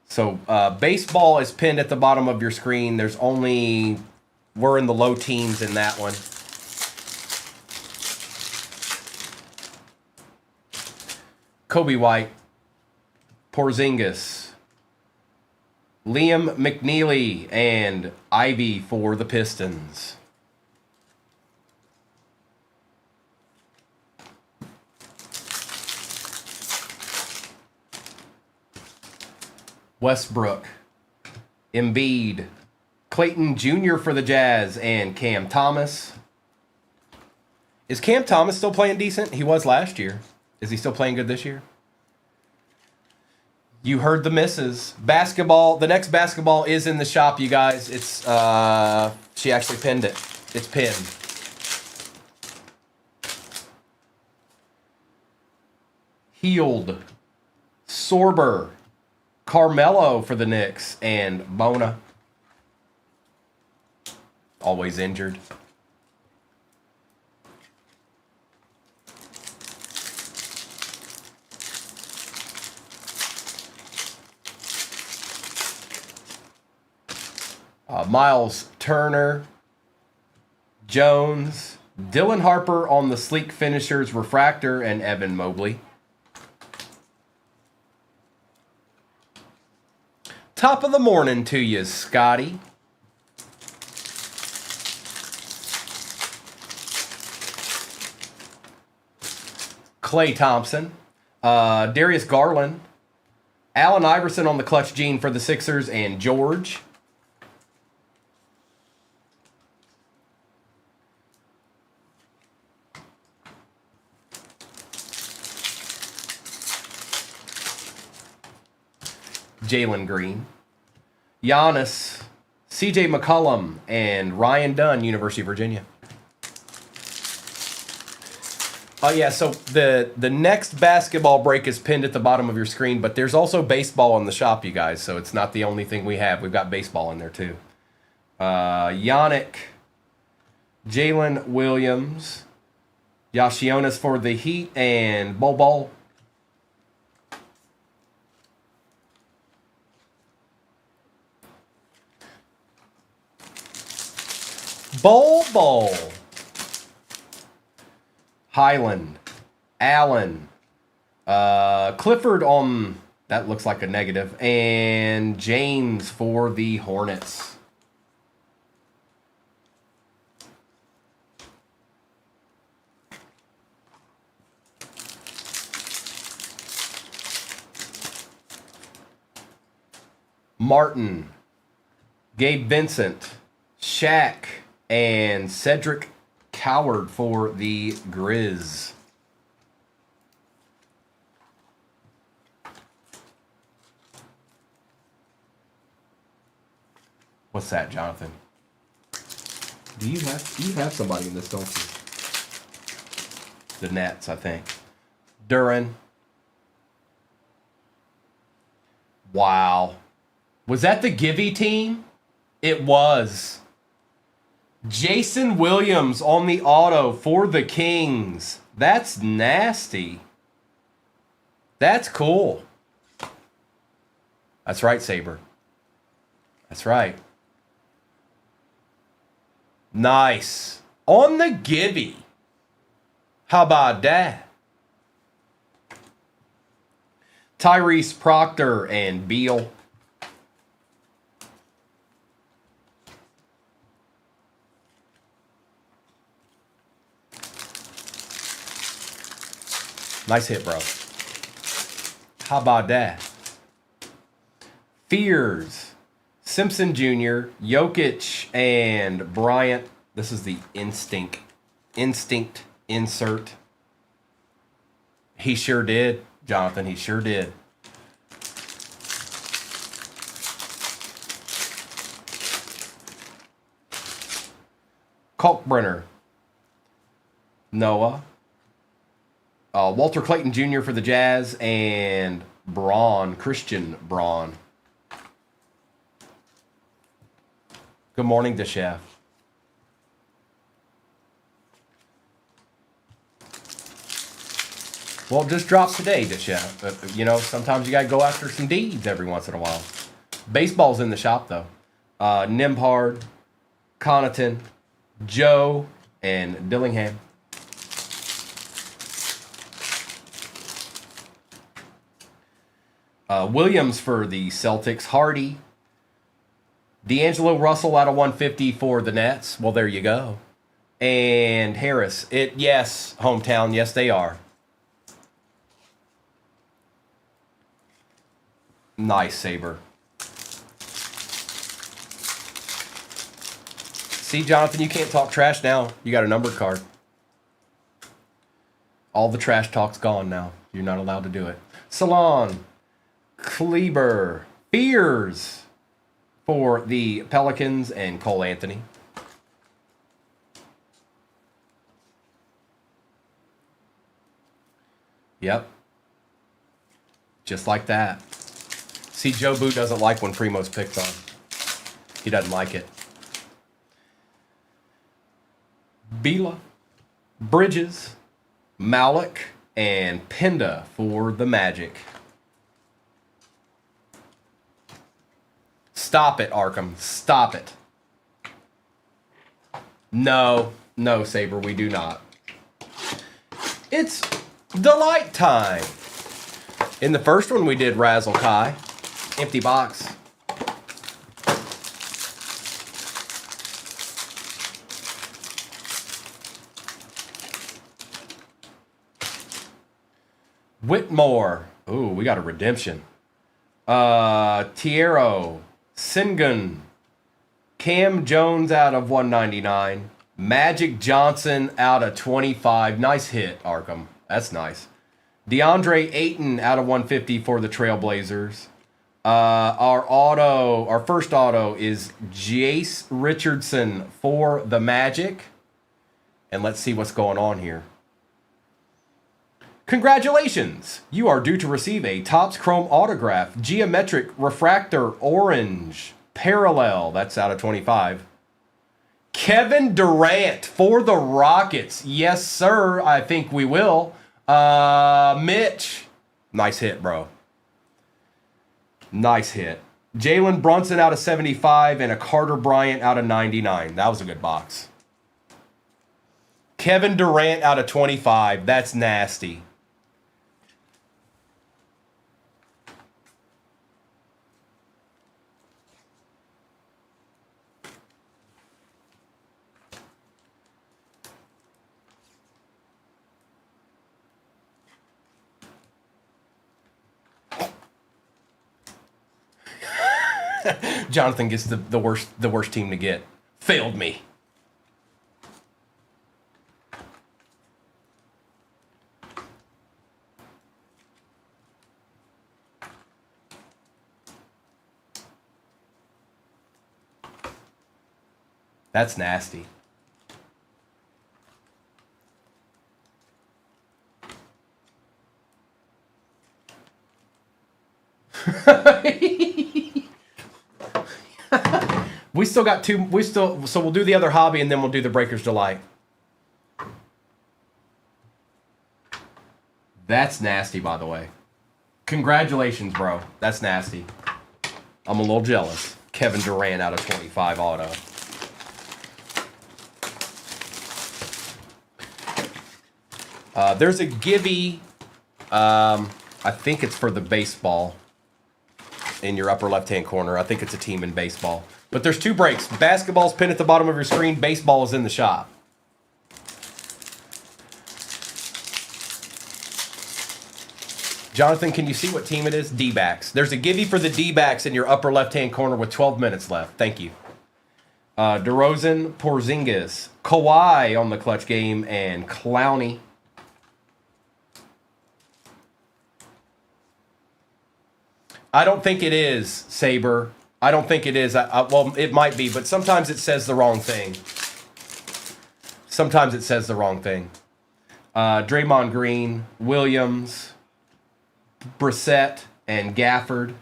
Speaker 1: So baseball is pinned at the bottom of your screen. We're in the low teens in that one. Kobe White, Porzingis, Liam McNeely, and Ivy for the Pistons. Westbrook, Embiid, Clayton Jr. for the Jazz, and Cam Thomas. Is Cam Thomas still playing decent? He was last year. Is he still playing good this year? You heard the misses. Basketball. The next basketball is in the shop, you guys. It's she actually pinned it. It's pinned. Healed, Sorber, Carmelo for the Knicks, and Bona. Always injured. Miles Turner, Jones, Dylan Harper on the Sleek Finishers Refractor, and Evan Mobley. Top of the morning to you, Scotty. Klay Thompson, Darius Garland, Allen Iverson on the clutch gene for the Sixers, and George. Jalen Green, Giannis, CJ McCollum, and Ryan Dunn, University of Virginia. Oh yeah, so the next basketball break is pinned at the bottom of your screen, but there's also baseball in the shop, you guys, so it's not the only thing we have. We've got baseball in there too. Yannick, Jalen Williams, Yashionis for the Heat, and Bol. Bol. Highland, Allen, Clifford on, that looks like a negative, and James for the Hornets. Martin, Gabe Vincent, Shaq, and Cedric Coward for the Grizz. What's that, Jonathan? You have somebody in this, don't you? The Nets, I think. Duran. Wow. Was that the Givey team? It was. Jason Williams on the auto for the Kings. That's nasty. That's cool. That's right, Saber. That's right. Nice. On the Givey. How about that? Tyrese Proctor and Beal. Nice hit, bro. How about that? Fears, Simpson Jr., Jokic, and Bryant. This is the instinct insert. He sure did, Jonathan. He sure did. Kalkbrenner, Noah. Walter Clayton Jr. for the Jazz, and Christian Braun. Good morning, the chef. Well, just drop today, the chef. But, you know, sometimes you got to go after some deeds every once in a while. Baseball's in the shop, though. Nimhard, Connaughton, Joe, and Dillingham. Williams for the Celtics. Hardy. D'Angelo Russell out of 150 for the Nets. Well, there you go. And Harris. Yes, hometown. Yes, they are. Nice, Saber. See, Jonathan, you can't talk trash now. You got a numbered card. All the trash talk's gone now. You're not allowed to do it. Salon. Kleber, Fears for the Pelicans, and Cole Anthony. Yep. Just like that. See, Joe Boo doesn't like when Primo's picked on. He doesn't like it. Bila, Bridges, Malik, and Pinda for the Magic. Stop it, Arkham. Stop it. No, Saber, we do not. It's delight time. In the first one, we did Razzle Kai. Empty box. Whitmore. Ooh, we got a redemption. Tiero. Singun. Cam Jones out of 199. Magic Johnson out of 25. Nice hit, Arkham. That's nice. DeAndre Ayton out of 150 for the Trailblazers. Our first auto is Jace Richardson for the Magic. And let's see what's going on here. Congratulations! You are due to receive a Topps Chrome autograph, Geometric Refractor Orange, Parallel, that's out of 25. Kevin Durant for the Rockets. Yes, sir, I think we will. Mitch. Nice hit, bro. Nice hit. Jalen Brunson out of 75 and a Carter Bryant out of 99. That was a good box. Kevin Durant out of 25. That's nasty. Jonathan gets the worst team to get. Failed me. That's nasty. We still got two. So we'll do the other hobby and then we'll do the Breaker's Delight. That's nasty, by the way. Congratulations, bro. That's nasty. I'm a little jealous. Kevin Durant out of 25 auto. There's a Gibby. I think it's for the baseball in your upper left-hand corner. I think it's a team in baseball. But there's two breaks. Basketball's pinned at the bottom of your screen. Baseball is in the shop. Jonathan, can you see what team it is? D-backs. There's a Gibby for the D-backs in your upper left-hand corner with 12 minutes left. Thank you. DeRozan, Porzingis, Kawhi on the clutch game, and Clowney. I don't think it is, Saber. I don't think it is. Well, it might be, but sometimes it says the wrong thing. Sometimes it says the wrong thing. Draymond Green, Williams, Brissett, and Gafford.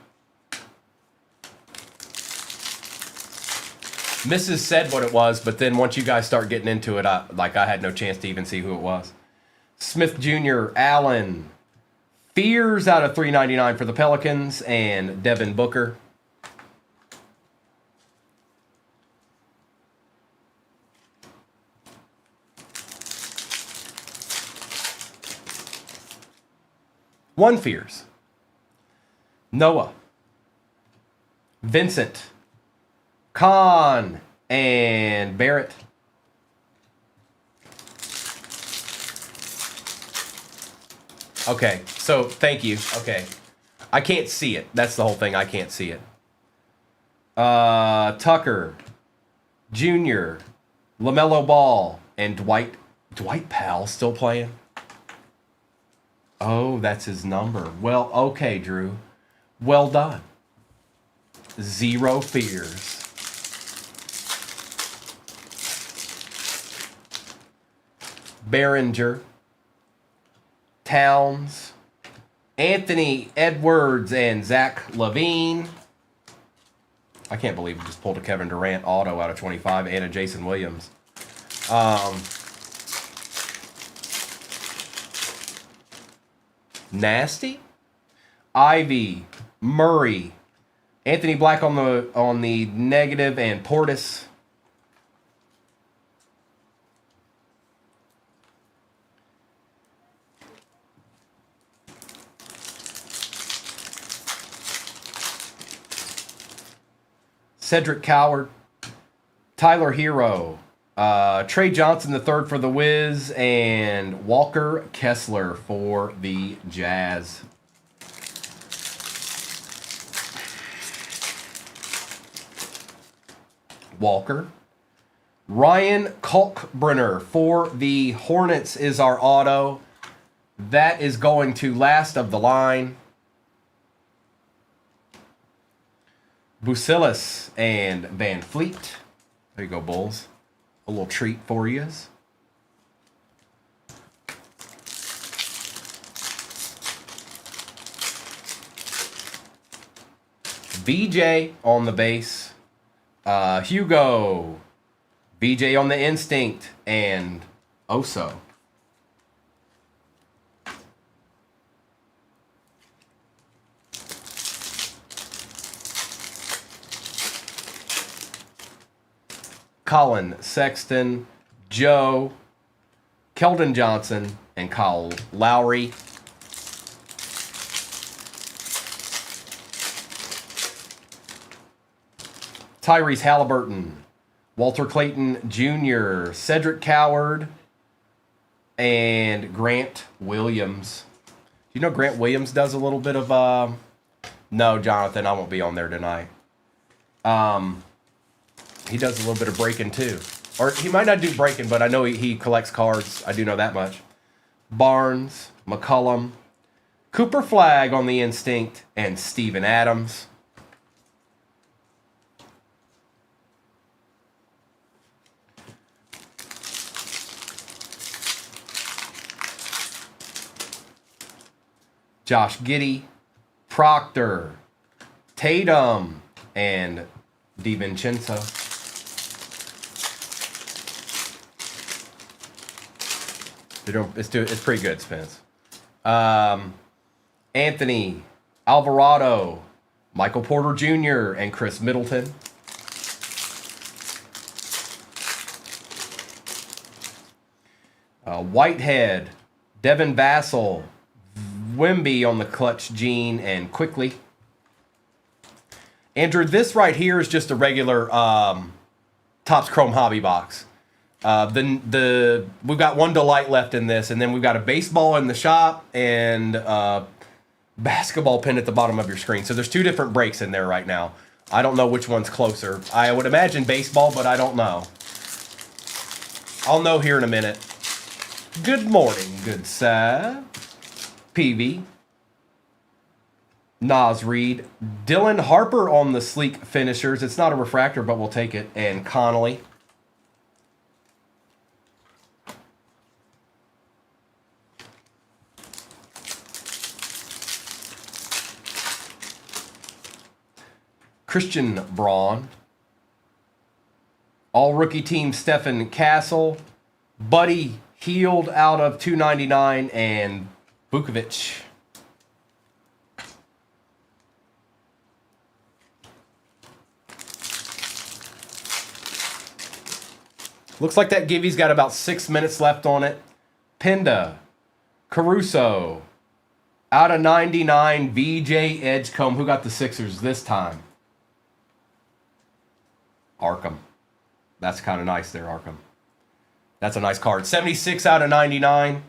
Speaker 1: Mrs. said what it was, but then once you guys start getting into it, I had no chance to even see who it was. Smith Jr., Allen, Fears out of 399 for the Pelicans, and Devin Booker. One Fears. Noah. Vincent. Khan. And Barrett. Okay, so thank you. Okay. I can't see it. That's the whole thing. I can't see it. Tucker. Junior. LaMelo Ball. And Dwight. Dwight Powell still playing? Oh, that's his number. Well, okay, Drew. Well done. Zero Fears. Behringer. Towns. Anthony Edwards and Zach LaVine. I can't believe we just pulled a Kevin Durant auto out of 25 and a Jason Williams. Nasty. Ivy, Murray, Anthony Black on the negative, and Portis. Cedric Coward, Tyler Hero, Trey Johnson the third for the Wiz, and Walker Kessler for the Jazz. Walker. Ryan Kalkbrenner for the Hornets is our auto. That is going to last of the line. Busilis and Van Fleet. There you go, Bulls. A little treat for you. VJ on the base. Hugo. VJ on the Instinct. And Oso. Colin Sexton, Joe, Keldon Johnson, and Kyle Lowry. Tyrese Halliburton, Walter Clayton Jr., Cedric Coward, and Grant Williams. You know Grant Williams does a little bit of... No, Jonathan, I won't be on there tonight. He does a little bit of breaking too. Or he might not do breaking, but I know he collects cards. I do know that much. Barnes, McCollum, Cooper Flagg on the Instinct, and Steven Adams. Josh Giddey, Proctor, Tatum, and DiVincenzo. It's pretty good, Spence. Anthony, Alvarado, Michael Porter Jr., and Chris Middleton. Whitehead, Devin Vassell, Wemby on the clutch gene, and Quickly. Andrew, this right here is just a regular Topps Chrome Hobby box. We've got one Delight left in this, and then we've got a baseball in the shop and basketball pin at the bottom of your screen. So there's two different breaks in there right now. I don't know which one's closer. I would imagine baseball, but I don't know. I'll know here in a minute. Good morning, good sir. PV. Nas Reed. Dylan Harper on the sleek finishers. It's not a refractor, but we'll take it. And Connolly. Christian Braun. All rookie team Stephen Castle. Buddy Hield out of 299 and Vukovic. Looks like that Gibby's got about 6 minutes left on it. Pinda. Caruso. Out of 99, VJ Edgecombe. Who got the Sixers this time? Arkham. That's kind of nice there, Arkham. That's a nice card. 76 out of 99.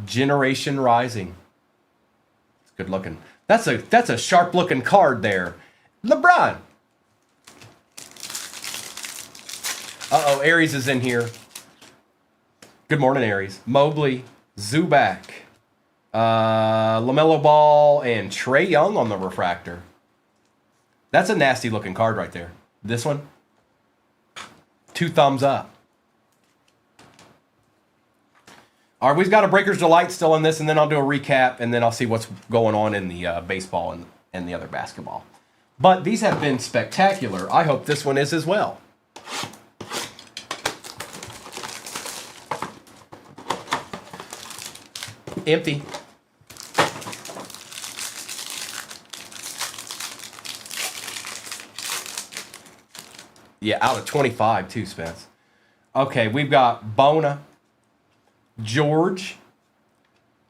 Speaker 1: Generation Rising. It's good looking. That's a sharp looking card there. LeBron. Uh-oh, Aries is in here. Good morning, Aries. Mobley, Zubac, LaMelo Ball, and Trae Young on the refractor. That's a nasty looking card right there. This one, 2 thumbs up. All right, we've got a Breaker's Delight still in this, and then I'll do a recap, and then I'll see what's going on in the baseball and the other basketball. But these have been spectacular. I hope this one is as well. Empty. Yeah, out of 25 too, Spence. Okay, we've got Bona, George,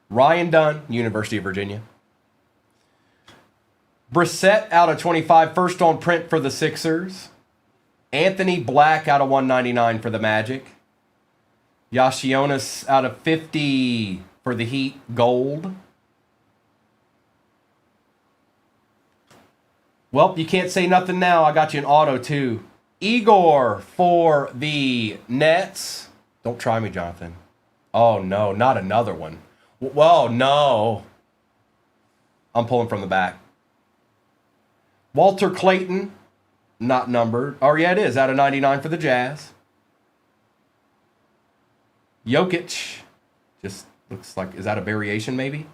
Speaker 1: Ryan Dunn, University of Virginia. Brissett out of 25, first on print for the Sixers. Anthony Black out of 199 for the Magic. Yashionis out of 50 for the Heat, gold. Well, you can't say nothing now. I got you an auto too. Igor for the Nets. Don't try me, Jonathan. Oh, no, not another one. Whoa, no. I'm pulling from the back. Walter Clayton, not numbered. Oh, yeah, it is. Out of 99 for the Jazz. Jokic. Just looks like, is that a variation maybe?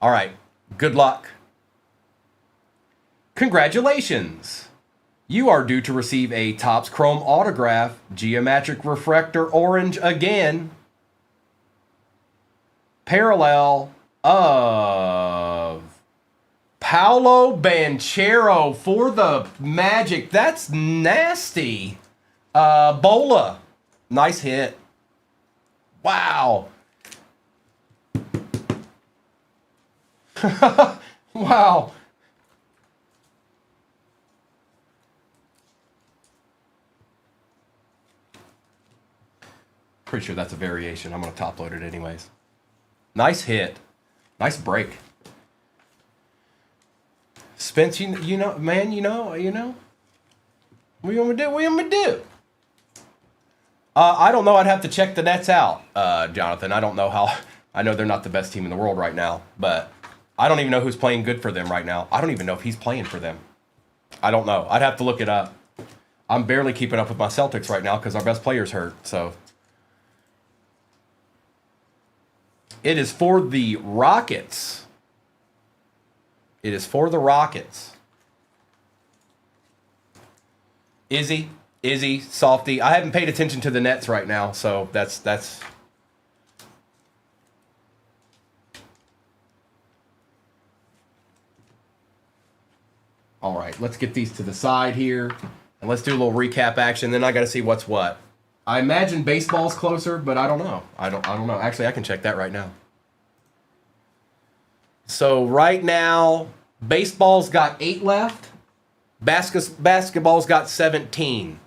Speaker 1: All right. Good luck. Congratulations. You are due to receive a Topps Chrome autograph, Geometric Refractor Orange again. Parallel of Paolo Banchero for the Magic. That's nasty. Bola. Nice hit. Wow. Wow. Pretty sure that's a variation. I'm going to top load it anyways. Nice hit. Nice break. Spence, you know, man, you know. What you want me to do? What you want me to do? I don't know. I'd have to check the Nets out, Jonathan. I don't know how. I know they're not the best team in the world right now, but I don't even know who's playing good for them right now. I don't even know if he's playing for them. I don't know. I'd have to look it up. I'm barely keeping up with my Celtics right now because our best player's hurt, so... It is for the Rockets. It is for the Rockets. Izzy, Softy. I haven't paid attention to the Nets right now, so that's. All right, let's get these to the side here, and let's do a little recap action. Then I got to see what's what. I imagine baseball's closer, but I don't know. I don't know. Actually, I can check that right now. So right now, baseball's got 8 left. Basketball's got 17.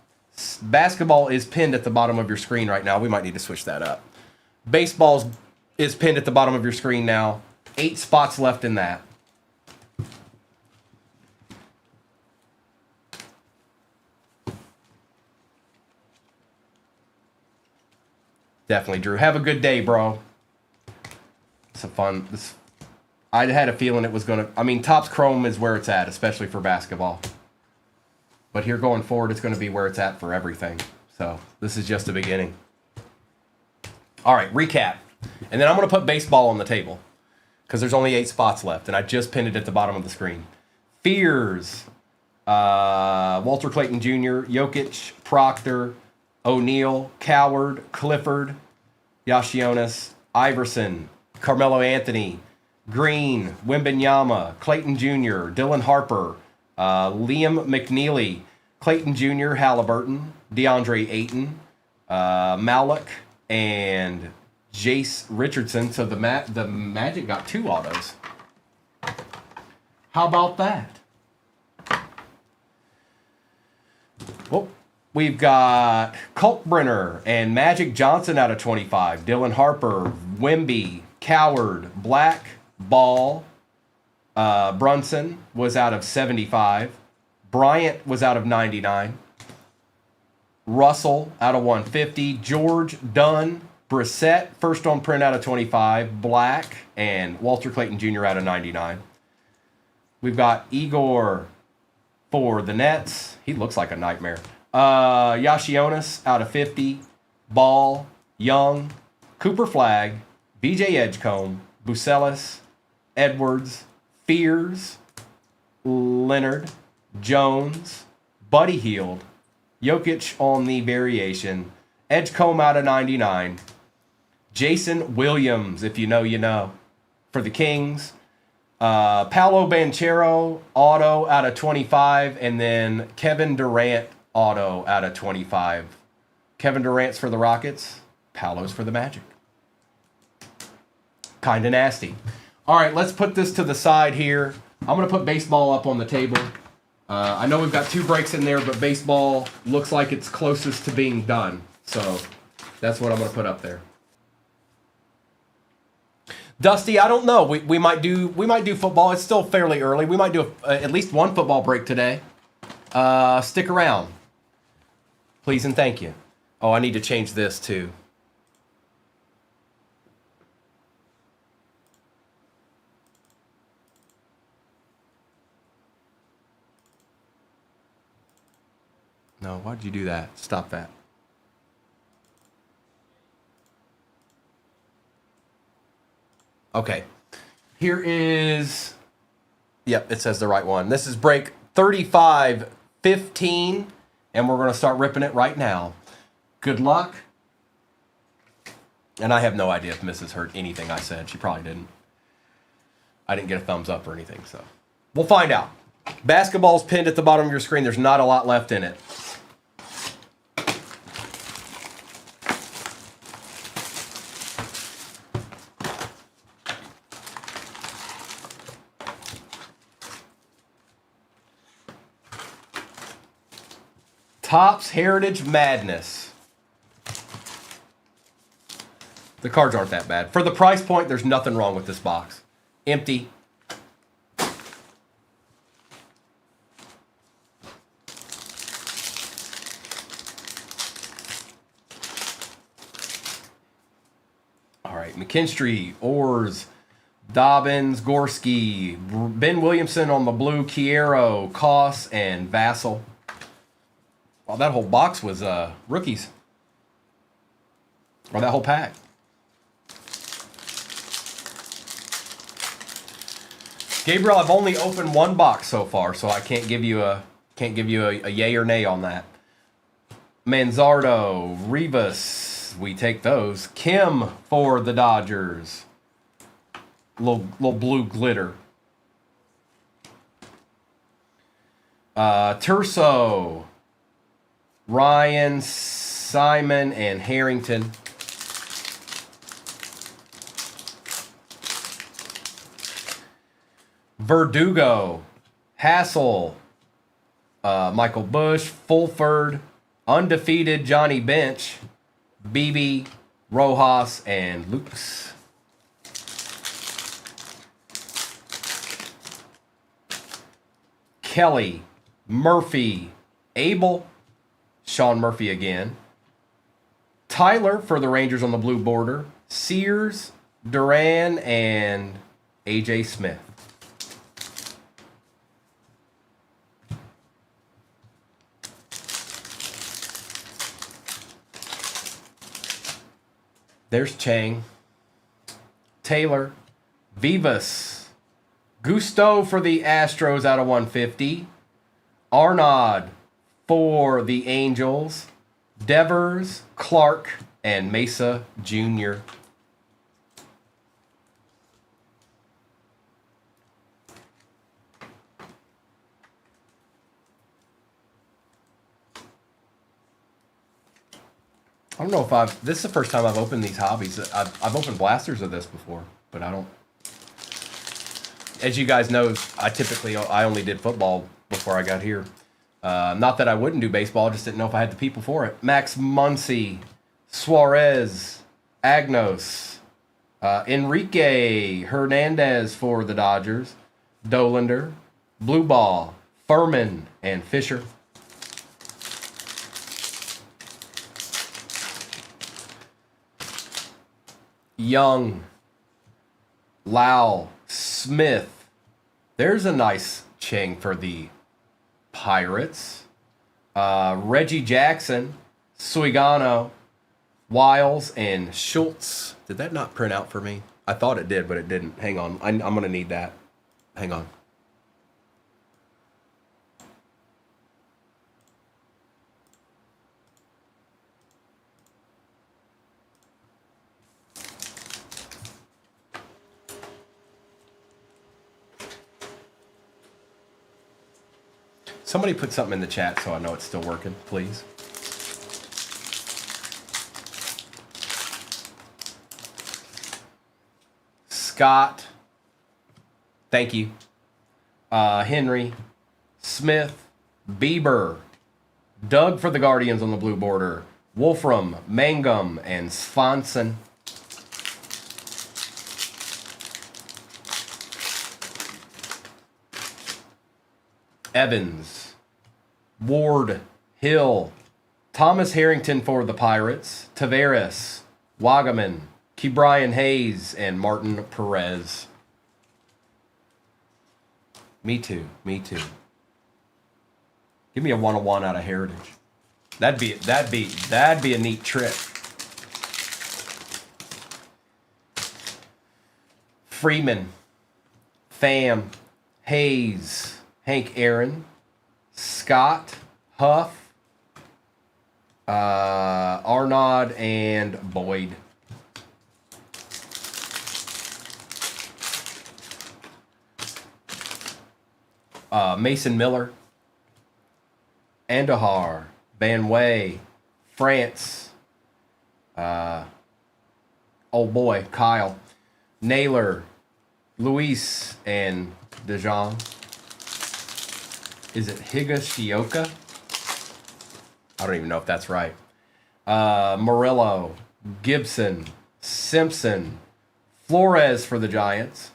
Speaker 1: Basketball is pinned at the bottom of your screen right now. We might need to switch that up. Baseball is pinned at the bottom of your screen now. 8 spots left in that. Definitely, Drew. Have a good day, bro. It's a fun... I had a feeling it was going to... I mean, Topps Chrome is where it's at, especially for basketball. But here going forward, it's going to be where it's at for everything. So this is just the beginning. All right, recap. And then I'm going to put baseball on the table because there's only 8 spots left, and I just pinned it at the bottom of the screen. Fears. Walter Clayton Jr., Jokic, Proctor, O'Neal, Coward, Clifford, Yashionis, Iverson, Carmelo Anthony, Green, Wembanyama, Clayton Jr., Dylan Harper, Liam McNeely, Clayton Jr., Halliburton, DeAndre Ayton, Malik, and Jace Richardson. So the Magic got 2 autos. How about that? Well, we've got Kalkbrenner and Magic Johnson out of 25. Dylan Harper, Wemby, Coward, Black, Ball. Brunson was out of 75. Bryant was out of 99. Russell out of 150. George, Dunn, Brissett, first on print out of 25. Black, and Walter Clayton Jr. out of 99. We've got Igor for the Nets. He looks like a nightmare. Yashionis out of 50. Ball, Young, Cooper Flagg, BJ Edgecombe, Bucelis, Edwards, Fears, Leonard, Jones, Buddy Hield, Jokic on the variation, Edgecombe out of 99, Jason Williams, if you know, you know, for the Kings, Paolo Banchero, auto out of 25, and then Kevin Durant, auto out of 25. Kevin Durant's for the Rockets, Paolo's for the Magic. Kind of nasty. All right, let's put this to the side here. I'm going to put baseball up on the table. I know we've got 2 breaks in there, but baseball looks like it's closest to being done. So that's what I'm going to put up there. Dusty, I don't know. We might do football. It's still fairly early. We might do at least one football break today. Stick around. Please and thank you. Oh, I need to change this too. No, why'd you do that? Stop that. Okay. Here is... Yep, it says the right one. This is break 35-15, and we're going to start ripping it right now. Good luck. And I have no idea if Mrs. heard anything I said. She probably didn't. I didn't get a thumbs up or anything, so... We'll find out. Basketball's pinned at the bottom of your screen. There's not a lot left in it. Topps Heritage Madness. The cards aren't that bad. For the price point, there's nothing wrong with this box. Empty. All right, McKinstry, Orrs, Dobbins, Gorski, Ben Williamson on the blue, Kiero, Koss, and Vassell. Well, that whole box was rookies. Or that whole pack. Gabriel, I've only opened one box so far, so I can't give you a yay or nay on that. Manzardo, Rivas, we take those. Kim for the Dodgers. Little blue glitter. Turso, Ryan, Simon, and Harrington. Verdugo, Hassel, Michael Bush, Fulford, undefeated Johnny Bench, Beebe, Rojas, and Lukes. Kelly, Murphy, Abel, Sean Murphy again. Tyler for the Rangers on the blue border. Sears, Duran, and AJ Smith. There's Chang. Taylor, Vivas, Gusto for the Astros out of 150. Arnaud for the Angels. Devers, Clark, and Mesa Jr. I don't know if this is the first time I've opened these hobbies. I've opened blasters of this before, but I don't. As you guys know, I only did football before I got here. Not that I wouldn't do baseball, I just didn't know if I had the people for it. Max Muncy, Suarez, Agnos, Enrique Hernandez for the Dodgers, Dolander, Blue Ball, Furman, and Fisher. Young, Lau, Smith. There's a nice Chang for the Pirates. Reggie Jackson, Suigano, Wiles and Schultz. Did that not print out for me? I thought it did, but it didn't. Hang on. I'm going to need that. Hang on. Somebody put something in the chat so I know it's still working, please. Scott. Thank you. Henry. Smith. Bieber. Doug for the Guardians on the blue border. Wolfram, Mangum, and Svanson. Evans, Ward, Hill, Thomas Harrington for the Pirates, Tavares, Wagaman, Ke'Bryan Hayes, and Martin Perez. Me too. Give me a 101 out of Heritage. That'd be a neat trick. Freeman, Pham, Hayes, Hank Aaron, Scott, Huff, Arnaud, and Boyd. Mason Miller, Andahar, Van Way, France, old boy, Kyle, Naylor, Luis, and Dejan. Is it Higashioka? I don't even know if that's right. Murillo, Gibson, Simpson, Flores for the Giants,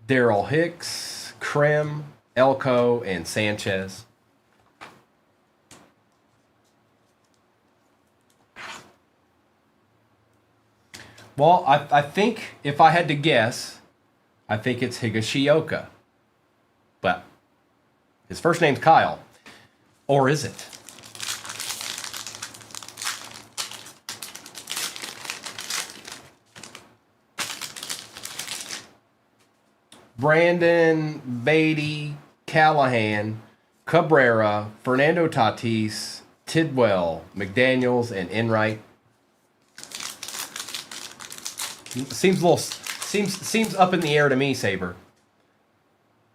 Speaker 1: Daryl Hicks, Krim, Elko, and Sanchez. Well, I think if I had to guess, I think it's Higashioka. But his first name's Kyle. Or is it? Brandon, Beatty, Callahan, Cabrera, Fernando Tatis, Tidwell, McDaniels, and Enright. Seems up in the air to me, Saber.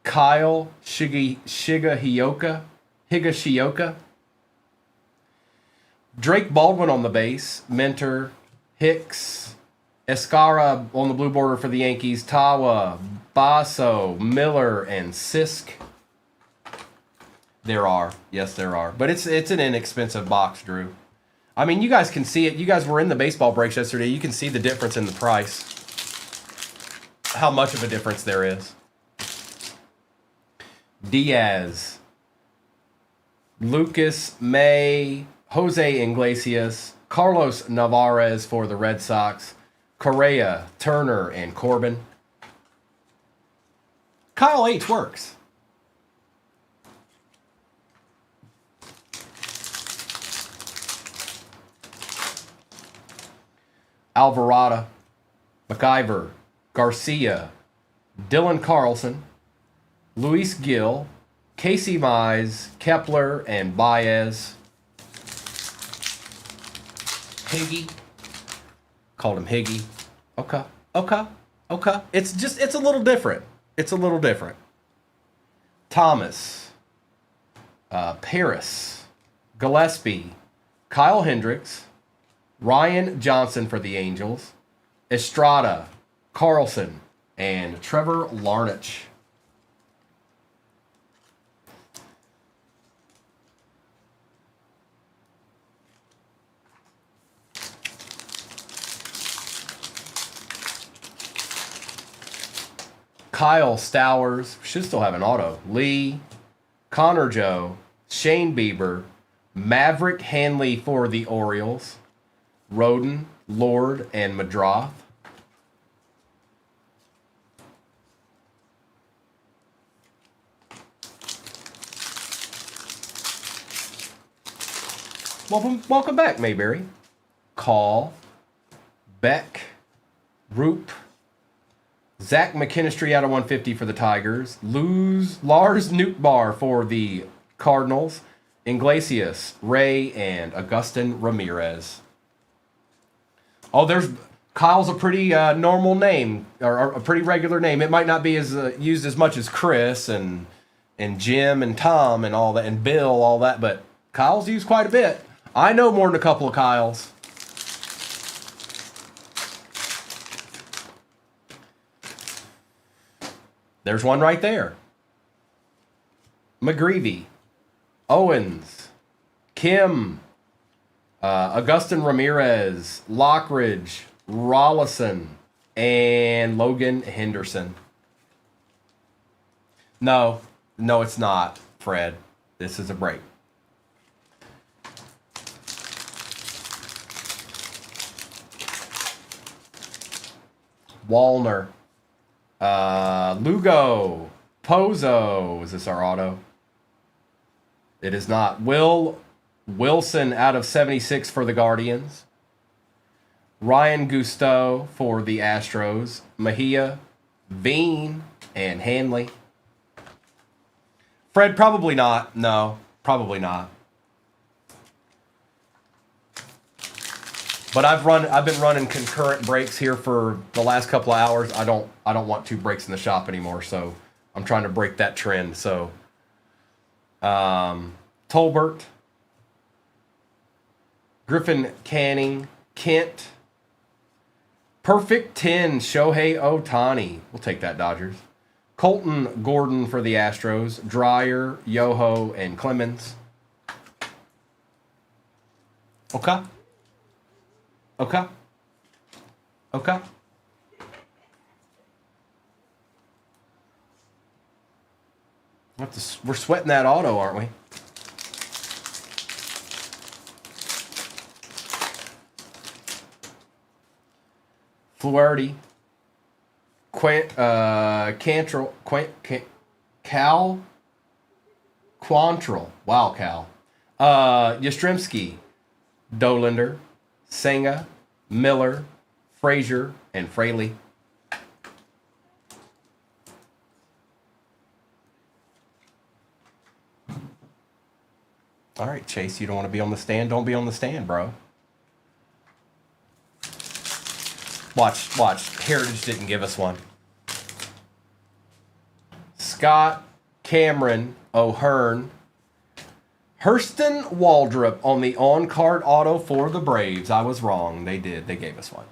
Speaker 1: Kyle Higashioka. Drake Baldwin on the base. Mentor, Hicks, Escara on the blue border for the Yankees. Tawa, Basso, Miller, and Sisk. There are. Yes, there are. But it's an inexpensive box, Drew. I mean, you guys can see it. You guys were in the baseball breaks yesterday. You can see the difference in the price. How much of a difference there is. Diaz, Lucas May, Jose Iglesias, Carlos Navarez for the Red Sox, Correa, Turner, and Corbin. Kyle H. works. Alvarado, McIver, Garcia, Dylan Carlson, Luis Gil, Casey Mize, Kepler, and Baez. Higgy. Called him Higgy. Okay. It's a little different. Thomas, Paris, Gillespie, Kyle Hendricks, Ryan Johnson for the Angels, Estrada, Carlson, and Trevor Larnach. Kyle Stowers, should still have an auto. Lee, Connor Joe, Shane Bieber, Maverick Hanley for the Orioles, Roden, Lord, and Madroth. Welcome back, Mayberry. Call, Beck, Roop, Zach McKinstry out of 150 for the Tigers. Lars Nootbaar for the Cardinals. Iglesias, Ray, and Agustin Ramirez. Oh, Kyle's a pretty normal name, or a pretty regular name. It might not be as used as much as Chris and Jim and Tom and all that, and Bill, all that, but Kyle's used quite a bit. I know more than a couple of Kyles. There's one right there. McGreevy, Owens, Kim, Agustin Ramirez, Lockridge, Rollison, and Logan Henderson. No, it's not, Fred. This is a break. Wallner. Lugo. Pozo. Is this our auto? It is not. Wilson out of 76 for the Guardians. Ryan Gusteau for the Astros. Mejia, Veen, and Hanley. Fred, probably not. No, probably not. But I've been running concurrent breaks here for the last couple of hours. I don't want 2 breaks in the shop anymore, so I'm trying to break that trend. So Tolbert, Griffin Canning, Kent, Perfect 10, Shohei Ohtani. We'll take that, Dodgers. Colton Gordon for the Astros, Dreyer, Yoho, and Clemens. Okay. We're sweating that auto, aren't we? Fluharty, Quantrill. Wow, Cal. Yastrzemski, Dollander, Senga, Miller, Frazier, and Fraley. All right, Chase, you don't want to be on the stand? Don't be on the stand, bro. Watch. Heritage didn't give us one. Scott, Cameron, O'Hearn, Hurston Waldrop on the on-card auto for the Braves. I was wrong. They did. They gave us one.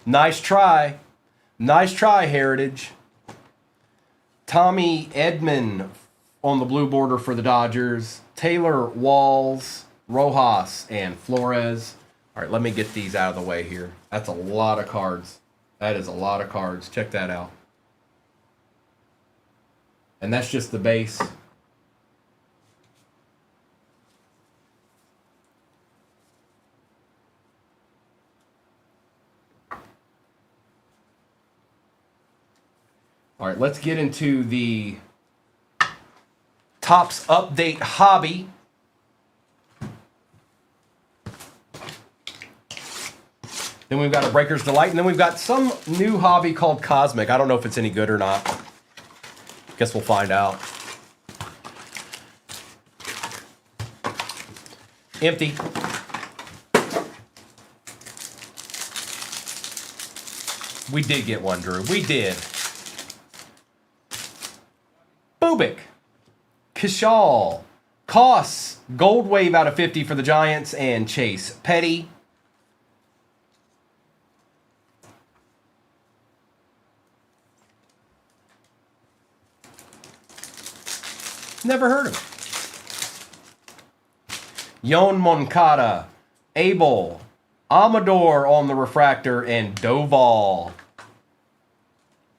Speaker 1: Nice try. Nice try, Heritage. Tommy Edman on the blue border for the Dodgers. Taylor Walls, Rojas, and Flores. All right, let me get these out of the way here. That's a lot of cards. That is a lot of cards. Check that out. And that's just the base. All right, let's get into the Topps Update Hobby. Then we've got a Breaker's Delight, and then we've got some new hobby called Cosmic. I don't know if it's any good or not. Guess we'll find out. Empty. We did get one, Drew. We did. Bubik. Kishal. Koss. Gold Wave out of 50 for the Giants. And Chase Petty. Never heard of him. Yon Moncada. Abel. Amador on the refractor. And Doval.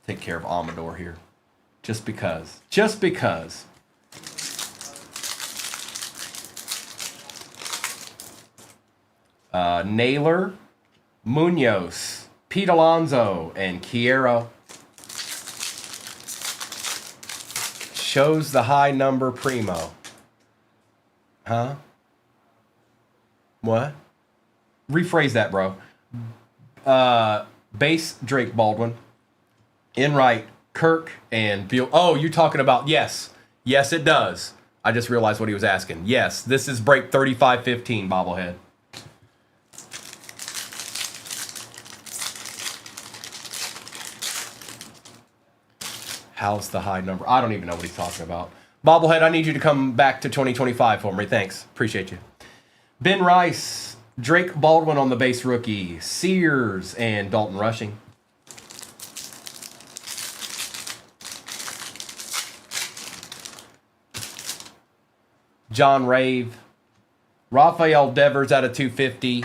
Speaker 1: Take care of Amador here. Just because. Just because. Naylor, Munoz, Pete Alonso, and Kiero. Shows the high number Primo. Huh? What? rephrase that, bro. Base Drake Baldwin. In right, Kirk and Beal. Oh, you talking about, yes. Yes, it does. I just realized what he was asking. Yes, this is break 3515 bobblehead. How's the high number? I don't even know what he's talking about. Bobblehead, I need you to come back to 2025 for me. Thanks. Appreciate you. Ben Rice, Drake Baldwin on the base rookie, Sears, and Dalton Rushing. John Rave, Rafael Devers out of 250.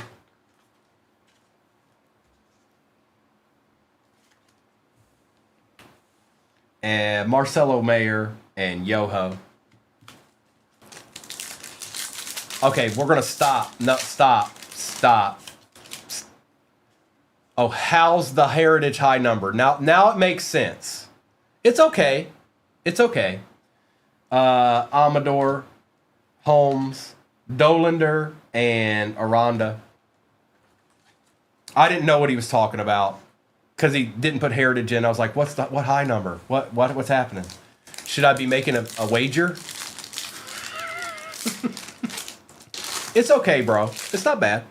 Speaker 1: And Marcelo Mayer and Yoho. Okay, we're going to stop. No, stop. Oh, how's the Heritage high number? Now it makes sense. It's okay. It's okay. Amador, Holmes, Dolander, and Aranda. I didn't know what he was talking about because he didn't put Heritage in. I was like, what high number? What's happening? Should I be making a wager? It's okay, bro. It's not bad.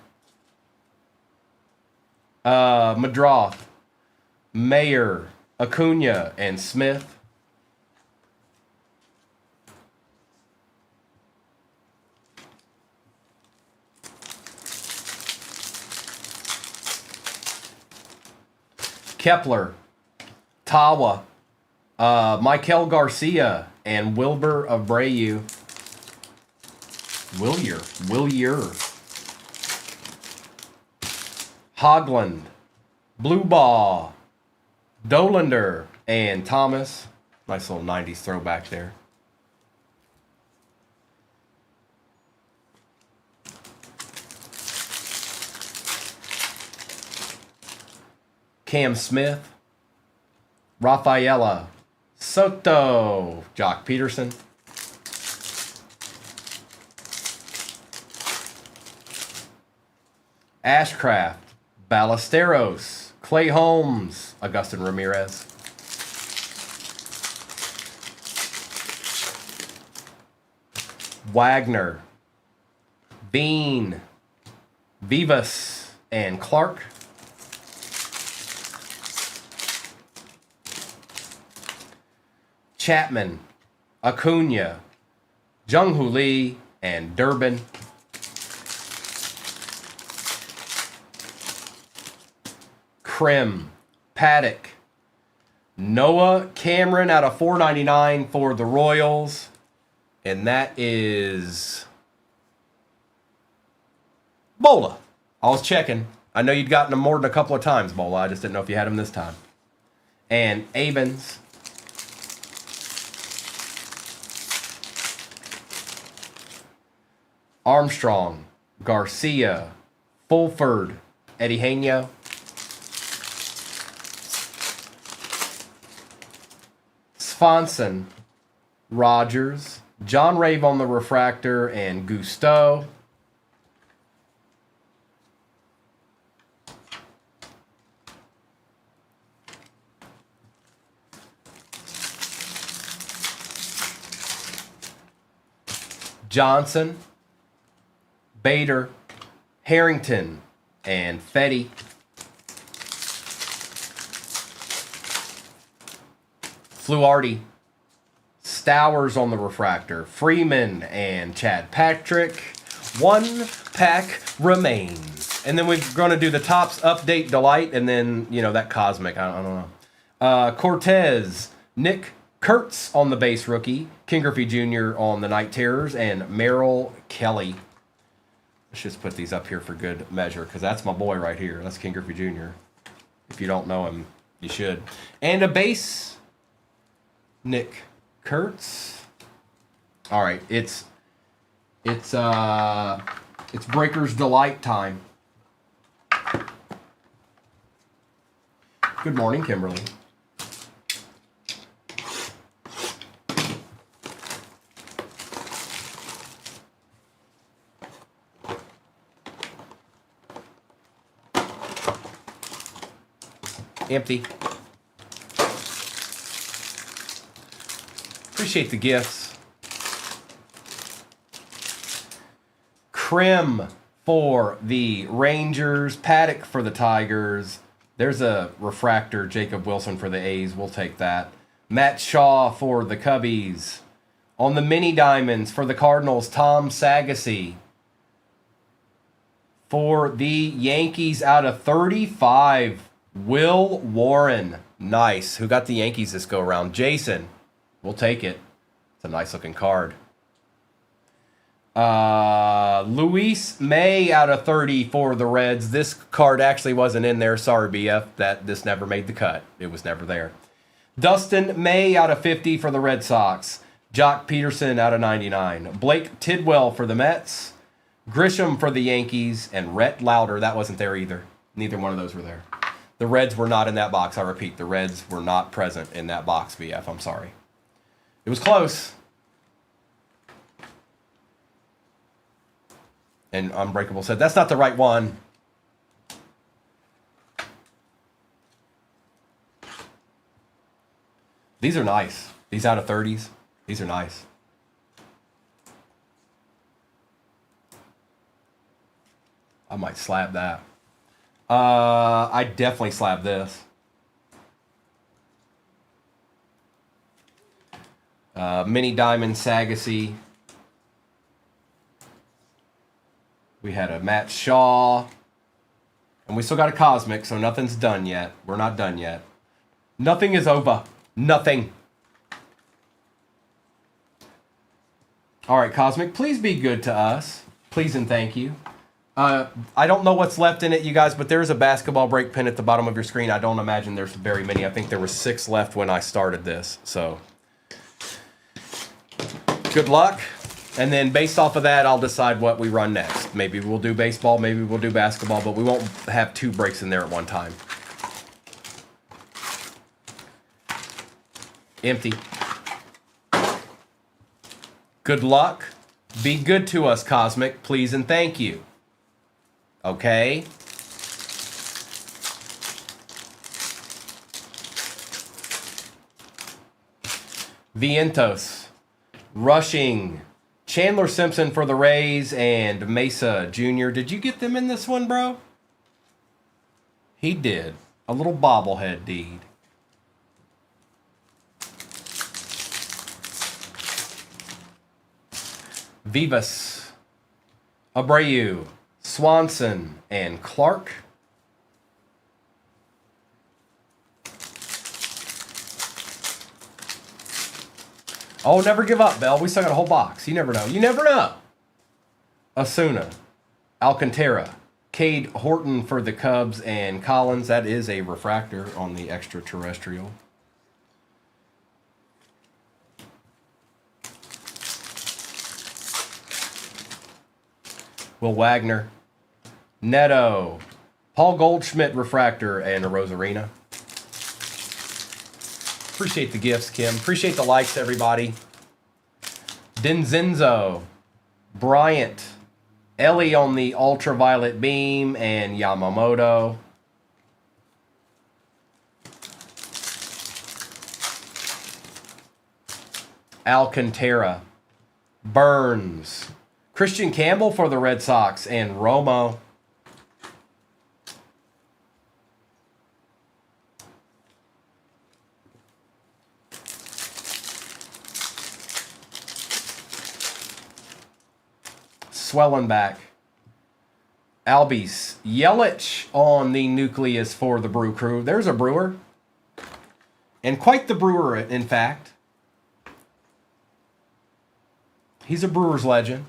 Speaker 1: Madroth, Mayer, Acuna, and Smith. Kepler, Tawa, Michael Garcia, and Wilbur Abreu. Willier. Hogland, Blue Ball, Dolander, and Thomas. Nice little 90s throwback there. Cam Smith, Rafaela, Soto, Jock Peterson. Ashcraft, Ballesteros, Clay Holmes, Augustin Ramirez. Wagner, Bean, Vivas, and Clark. Chapman, Acuna, Jung-Hoo Lee, and Durbin. Krim, Paddock, Noah Cameron out of 499 for the Royals. And that is Bola. I was checking. I know you'd gotten him more than a couple of times, Bola. I just didn't know if you had him this time. And Avens. Armstrong, Garcia, Fulford, Eddie Haino. Swanson, Rogers, John Rave on the refractor, and Gusteau. Johnson, Bader, Harrington, and Fetty. Fluardi, Stowers on the refractor, Freeman, and Chad Patrick. One pack remains. And then we're going to do the Topps Update Delight, and then, that Cosmic. I don't know. Cortez, Nick Kurtz on the base rookie, King Griffey Jr. on the Night Terrors, and Merrill Kelly. Let's just put these up here for good measure, because that's my boy right here. That's King Griffey Jr. If you don't know him, you should. And a base, Nick Kurtz. All right, it's Breaker's Delight time. Good morning, Kimberly. Empty. Appreciate the gifts. Krim for the Rangers. Paddock for the Tigers. There's a refractor. Jacob Wilson for the A's. We'll take that. Matt Shaw for the Cubbies. On the mini diamonds for the Cardinals, Tom Sagassi. For the Yankees out of 35, Will Warren. Nice. Who got the Yankees this go around? Jason. We'll take it. It's a nice looking card. Luis May out of 30 for the Reds. This card actually wasn't in there. Sorry, BF. This never made the cut. It was never there. Dustin May out of 50 for the Red Sox. Jock Peterson out of 99. Blake Tidwell for the Mets. Grisham for the Yankees. And Rhett Lauder. That wasn't there either. Neither one of those were there. The Reds were not in that box. I repeat, the Reds were not present in that box, BF. I'm sorry. It was close. And Unbreakable said, that's not the right one. These are nice. These out of 30s. These are nice. I might slab that. I definitely slab this. Mini Diamond Sagassi. We had a Matt Shaw. And we still got a Cosmic, so nothing's done yet. We're not done yet. Nothing is over. Nothing. All right, Cosmic, please be good to us. Please and thank you. I don't know what's left in it, you guys, but there's a basketball break pin at the bottom of your screen. I don't imagine there's very many. I think there were 6 left when I started this. So, good luck. And then based off of that, I'll decide what we run next. Maybe we'll do baseball, maybe we'll do basketball, but we won't have 2 breaks in there at one time. Empty. Good luck. Be good to us, Cosmic, please and thank you. Okay? Vientos. Rushing. Chandler Simpson for the Rays and Mesa Jr. Did you get them in this one, bro? He did. A little bobblehead deed. Vivas, Abreu, Swanson, and Clark. Oh, never give up, Bell. We still got a whole box. You never know. You never know. Osuna, Alcantara, Cade Horton for the Cubs, and Collins. That is a refractor on the extraterrestrial. Will Wagner, Neto, Paul Goldschmidt refractor, and a Rosarina. Appreciate the gifts, Kim. Appreciate the likes, everybody. Denzenzo, Bryant, Ellie on the ultraviolet beam, and Yamamoto. Alcantara, Burns, Christian Campbell for the Red Sox, and Romo. Swellenback, Albies, Yelich on the nucleus for the Brew Crew. There's a brewer. And quite the brewer, in fact. He's a Brewers legend.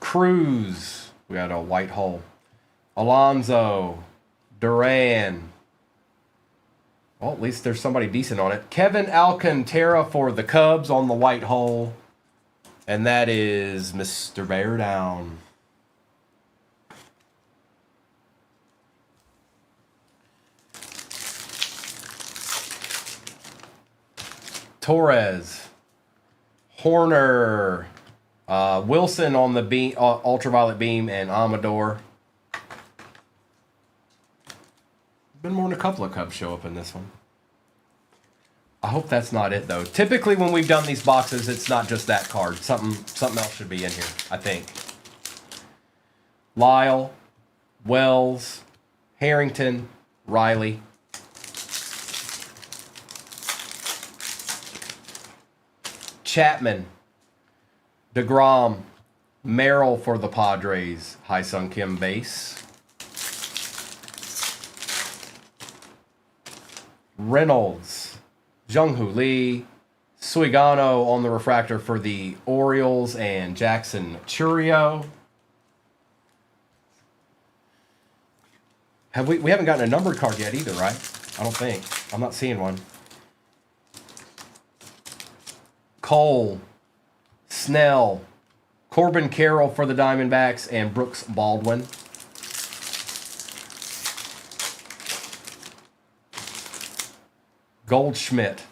Speaker 1: Cruz. We got a white hole. Alonso. Duran. Well, at least there's somebody decent on it. Kevin Alcantara for the Cubs on the white hole. And that is Mr. Bear Down. Torres. Horner. Wilson on the beam, ultraviolet beam, and Amador. Been more than a couple of Cubs show up in this one. I hope that's not it, though. Typically, when we've done these boxes, it's not just that card. Something else should be in here, I think. Lyle, Wells, Harrington, Riley. Chapman, DeGrom, Merrill for the Padres, Hai-Sung Kim base. Reynolds, Jung-Hoo Lee, Suigano on the refractor for the Orioles, and Jackson Churio. We haven't gotten a numbered card yet either, right? I don't think. I'm not seeing one. Cole, Snell, Corbin Carroll for the Diamondbacks, and Brooks Baldwin. Goldschmidt,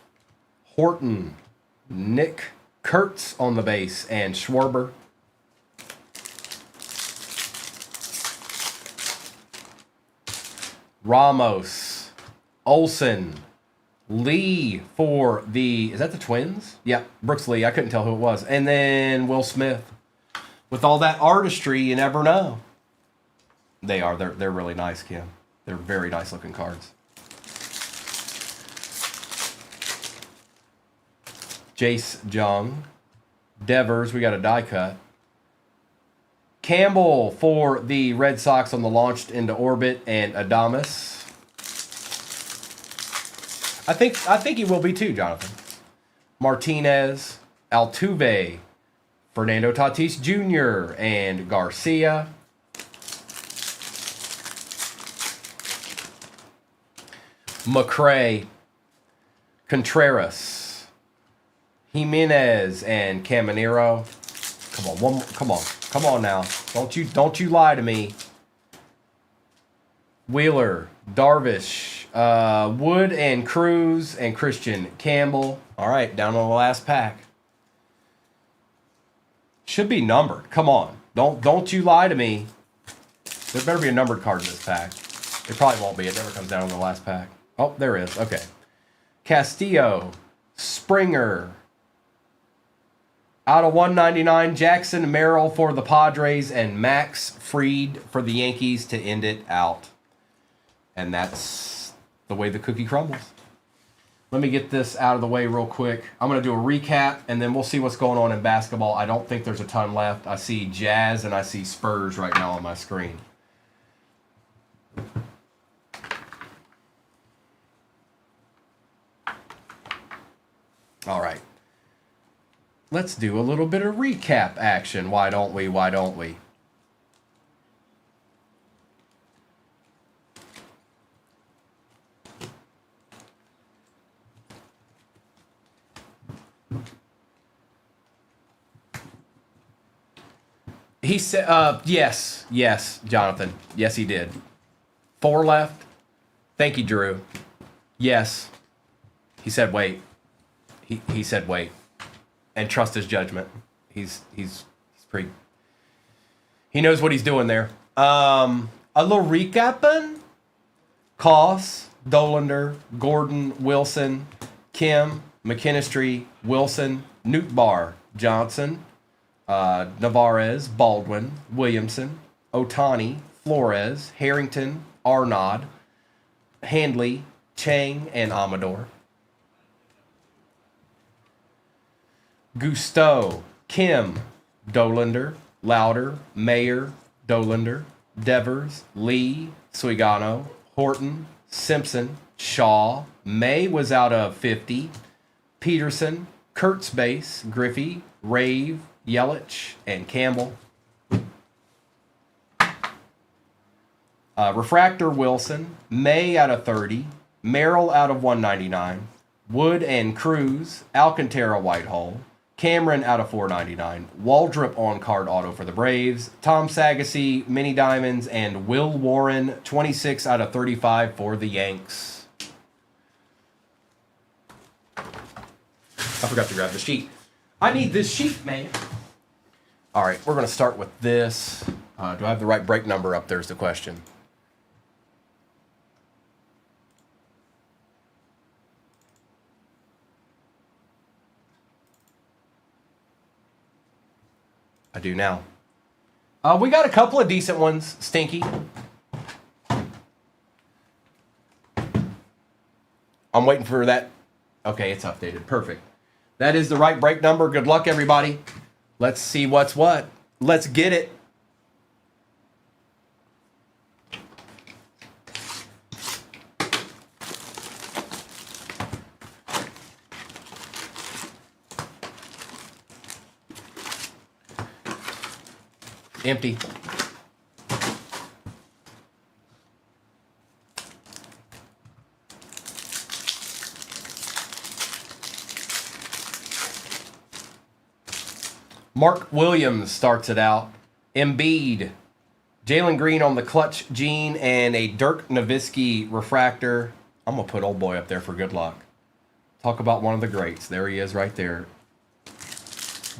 Speaker 1: Horton, Nick Kurtz on the base, and Schwarber. Ramos, Olsen, Lee for the, is that the Twins? Yep, Brooks Lee. I couldn't tell who it was. And then Will Smith. With all that artistry, you never know. They are. They're really nice, Kim. They're very nice looking cards. Jace Jung. Devers, we got a die cut. Campbell for the Red Sox on the launched into orbit, and Adames. I think he will be too, Jonathan. Martinez, Altuve, Fernando Tatis Jr., and Garcia. McRae, Contreras, Jimenez, and Caminero. Come on now. Don't you lie to me. Wheeler, Darvish, Wood and Cruz, and Christian Campbell. All right, down on the last pack. Should be numbered. Come on. Don't you lie to me. There better be a numbered card in this pack. It probably won't be. It never comes down on the last pack. Oh, there is. Okay. Castillo, Springer. Out of 199, Jackson Merrill for the Padres, and Max Fried for the Yankees to end it out. And that's the way the cookie crumbles. Let me get this out of the way real quick. I'm going to do a recap, and then we'll see what's going on in basketball. I don't think there's a ton left. I see Jazz and I see Spurs right now on my screen. All right. Let's do a little bit of recap action. Why don't we? Why don't we? He said, yes, Jonathan. Yes, he did. 4 left. Thank you, Drew. Yes. He said, wait. He said, wait. And trust his judgment. He's pretty. He knows what he's doing there. A little recapping. Koss, Dolander, Gordon, Wilson, Kim, McKinstry, Wilson, Nootbaar, Johnson, Navarez, Baldwin, Williamson, Otani, Flores, Harrington, Arnaud, Handley, Chang, and Amador. Gusteau, Kim, Dolander, Louder, Mayer, Dolander, Devers, Lee, Suigano, Horton, Simpson, Shaw. May was out of 50. Peterson, Kurtz base, Griffey, Rave, Yelich, and Campbell. Refractor Wilson, May out of 30, Merrill out of 199, Wood and Cruz, Alcantara Whitehall, Cameron out of 499, Waldrop on card auto for the Braves, Tom Sagasy, Mini Diamonds, and Will Warren, 26 out of 35 for the Yanks. I forgot to grab the sheet. I need this sheet, man. All right, we're going to start with this. Do I have the right break number up there is the question. I do now. We got a couple of decent ones, Stinky. I'm waiting for that. Okay, it's updated. Perfect. That is the right break number. Good luck, everybody. Let's see what's what. Let's get it. Empty. Mark Williams starts it out. Embiid. Jalen Green on the clutch gene and a Dirk Nowitzki refractor. I'm going to put old boy up there for good luck. Talk about one of the greats. There he is right there.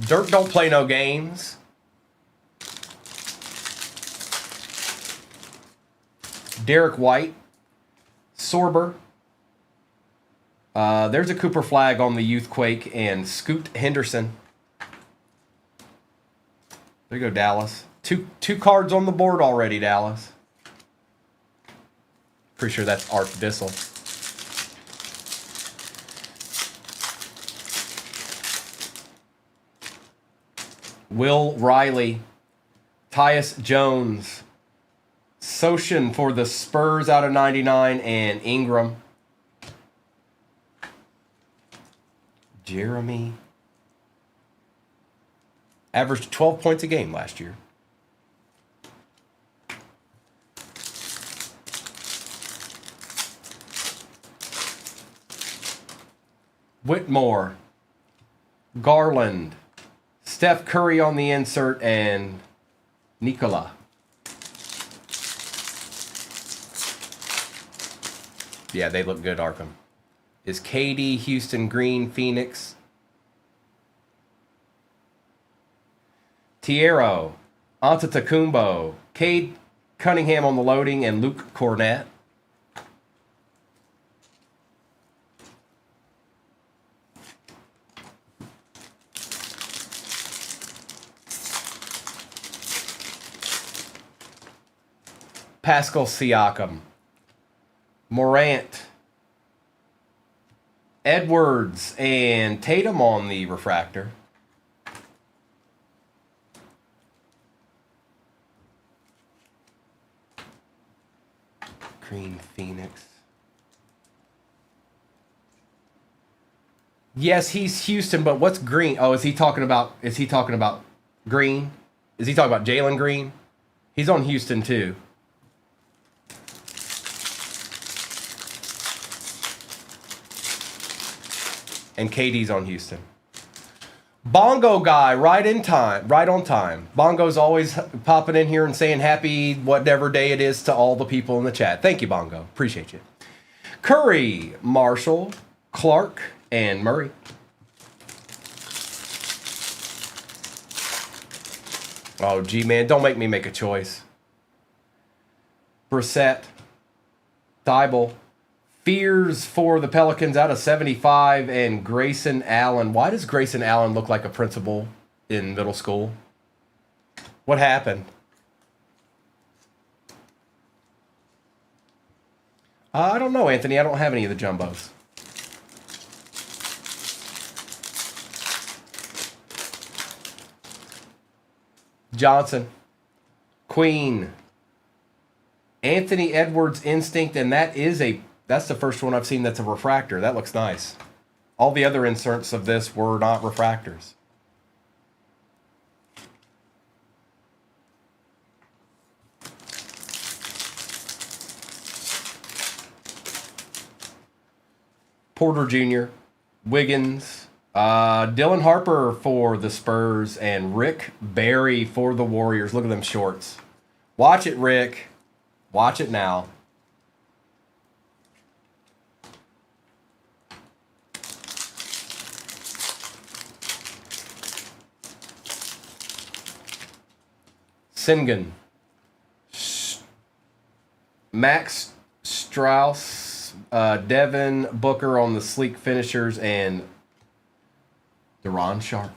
Speaker 1: Dirk don't play no games. Derek White. Sorber. There's a Cooper flag on the Youthquake and Scoot Henderson. There you go, Dallas. Two cards on the board already, Dallas. Pretty sure that's Art Bissell. Will Riley. Tyus Jones. Soshin for the Spurs out of 99 and Ingram. Jeremy. Averaged 12 points a game last year. Whitmore. Garland. Steph Curry on the insert and Nikola. Yeah, they look good, Arkham. Is KD, Houston, Green, Phoenix. Tiero, Antetokounmpo, Cade Cunningham on the loading, and Luke Cornett. Pascal Siakam. Morant. Edwards and Tatum on the refractor. Green Phoenix. Yes, he's Houston, but what's Green? Oh, is he talking about Green? Is he talking about Jalen Green? He's on Houston too. And KD's on Houston. Bongo guy, right on time. Bongo's always popping in here and saying happy whatever day it is to all the people in the chat. Thank you, Bongo. Appreciate you. Curry, Marshall, Clark, and Murray. Oh, gee, man, don't make me make a choice. Brissett, Thibault. Fears for the Pelicans out of 75 and Grayson Allen. Why does Grayson Allen look like a principal in middle school? What happened? I don't know, Anthony. I don't have any of the jumbos. Johnson. Queen. Anthony Edwards Instinct, and that's the first one I've seen that's a refractor. That looks nice. All the other inserts of this were not refractors. Porter Jr., Wiggins, Dylan Harper for the Spurs, and Rick Barry for the Warriors. Look at them shorts. Watch it, Rick. Watch it now. Singen. Max Strauss, Devin Booker on the sleek finishers, and Deron Sharp.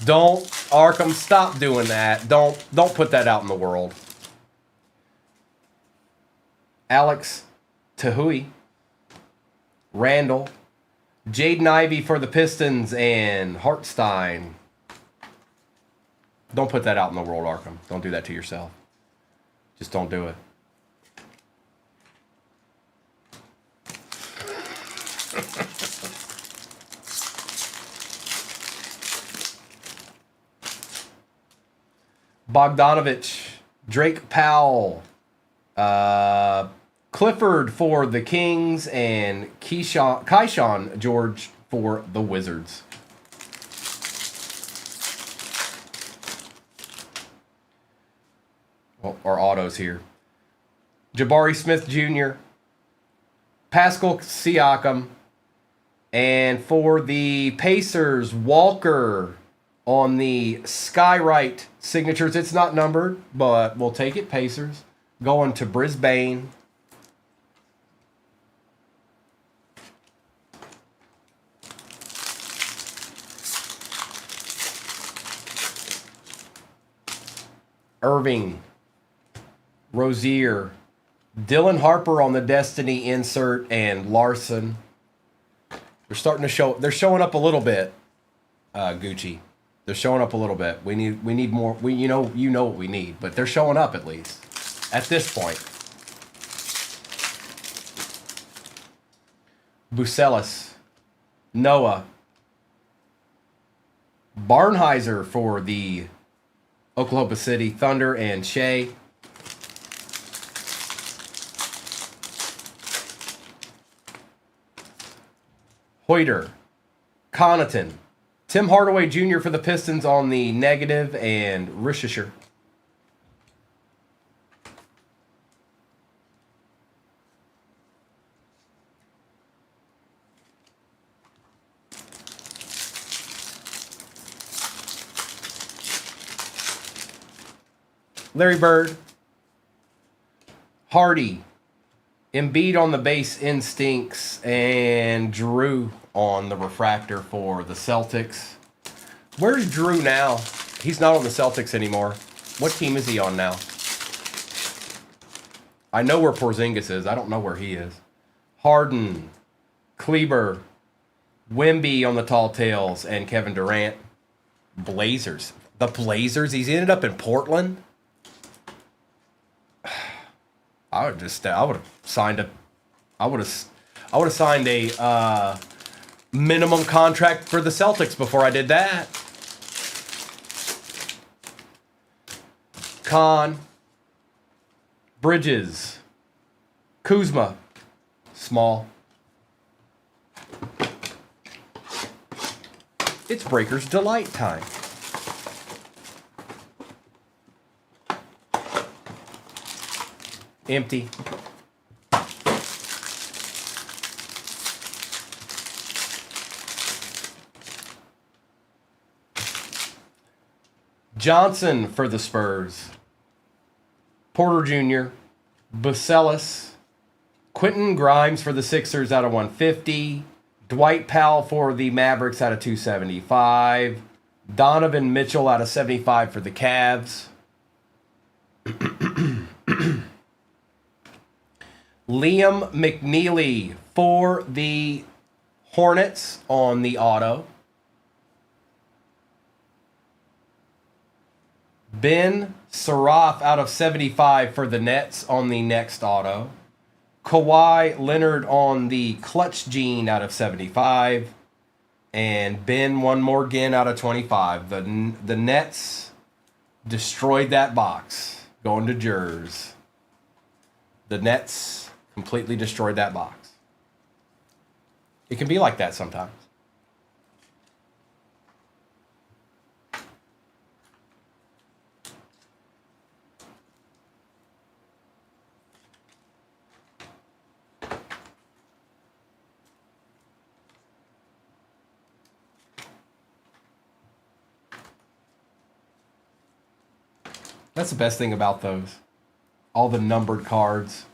Speaker 1: Don't, Arkham, stop doing that. Don't put that out in the world. Alex Tahui, Randall, Jaden Ivey for the Pistons, and Hartstein. Don't put that out in the world, Arkham. Don't do that to yourself. Just don't do it. Bogdanovich, Drake Powell, Clifford for the Kings, and Keyshawn George for the Wizards. Well, our autos here. Jabari Smith Jr., Pascal Siakam, and for the Pacers, Walker on the Skywrite signatures. It's not numbered, but we'll take it. Pacers. Going to Brisbane. Irving. Rozier. Dylan Harper on the Destiny insert, and Larson. They're starting to show. They're showing up a little bit. Gucci. They're showing up a little bit. We need more. You know what we need, but they're showing up at least at this point. Bucelis, Noah, Barnheiser for the Oklahoma City Thunder, and Shea. Hoyter, Connaughton, Tim Hardaway Jr. for the Pistons on the negative, and Rishisher. Larry Bird, Hardy, Embiid on the base instincts, and Drew on the refractor for the Celtics. Where's Drew now? He's not on the Celtics anymore. What team is he on now? I know where Porzingis is. I don't know where he is. Harden, Kleber, Wemby on the Tall Tales, and Kevin Durant. Blazers. The Blazers? He's ended up in Portland? I would have signed a minimum contract for the Celtics before I did that. Khan, Bridges, Kuzma, Small. It's Breakers Delight time. Empty. Johnson for the Spurs. Porter Jr., Bucelis, Quentin Grimes for the Sixers out of 150, Dwight Powell for the Mavericks out of 275, Donovan Mitchell out of 75 for the Cavs. Liam McNeely for the Hornets on the auto. Ben Saraf out of 75 for the Nets on the next auto. Kawhi Leonard on the Clutch Gene out of 75. And Ben one more again out of 25. The Nets destroyed that box. Going to Jers. The Nets completely destroyed that box. It can be like that sometimes. That's the best thing about those. All the numbered cards.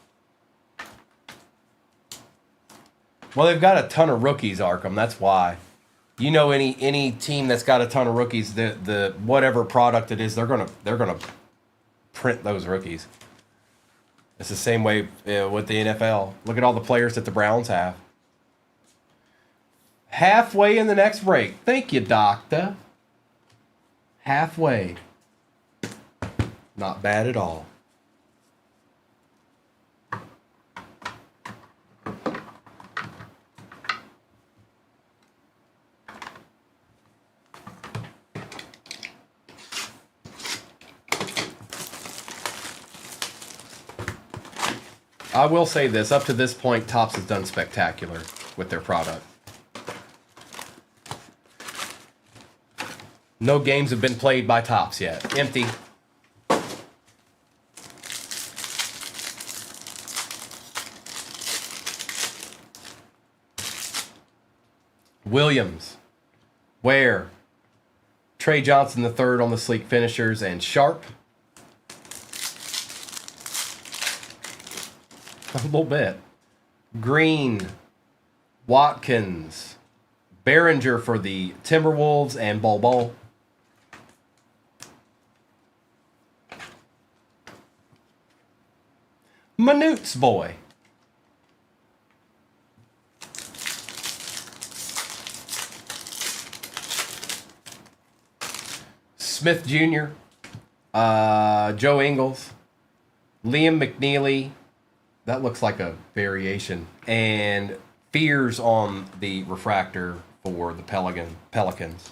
Speaker 1: Well, they've got a ton of rookies, Arkham. That's why. You know, any team that's got a ton of rookies, the whatever product it is, they're gonna print those rookies. It's the same way with the NFL. Look at all the players that the Browns have. Halfway in the next break. Thank you, doctor. Halfway. Not bad at all. I will say this, up to this point, Topps has done spectacular with their product. No games have been played by Topps yet. Empty. Williams, Ware, Trey Johnson the third on the sleek finishers, and Sharp. A little bit. Green, Watkins, Behringer for the Timberwolves, and Bol. Manutes boy. Smith Jr., Joe Ingles, Liam McNeely. That looks like a variation. And Fears on the refractor for the Pelicans.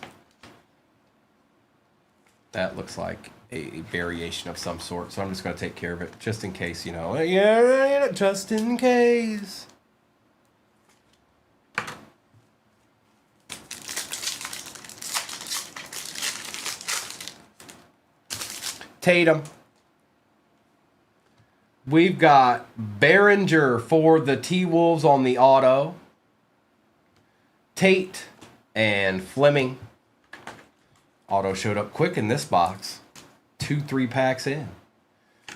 Speaker 1: That looks like a variation of some sort. So I'm just going to take care of it just in case, you know. Yeah, just in case. Tatum. We've got Behringer for the T-Wolves on the auto. Tate and Fleming. Auto showed up quick in this box. 2-3 packs in.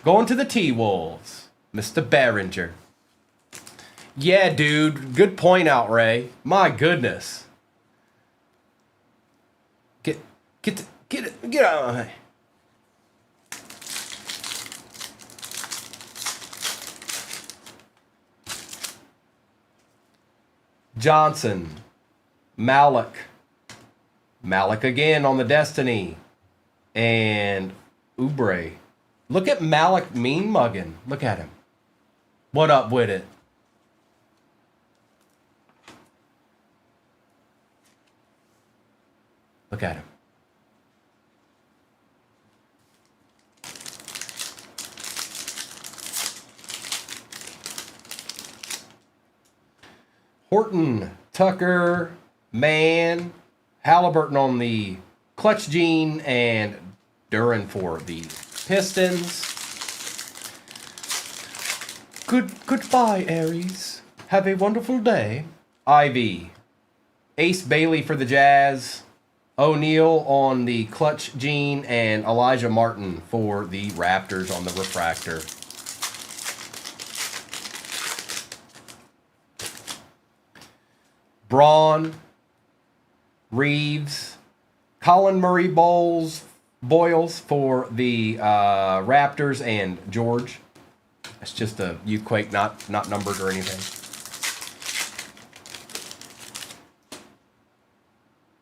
Speaker 1: Going to the T-Wolves. Mr. Behringer. Yeah, dude. Good point out, Ray. My goodness. Get out of my... Johnson, Malik again on the Destiny, and Oubre. Look at Malik mean mugging. Look at him. What up with it? Look at him. Horton, Tucker, Mann, Halliburton on the clutch gene, and Duran for the Pistons. Goodbye, Aries. Have a wonderful day. Ivy, Ace Bailey for the Jazz, O'Neal on the clutch gene, and Elijah Martin for the Raptors on the refractor. Braun, Reeves, Colin Murray Boyles for the Raptors, and George. It's just a U-Quake, not numbered or anything.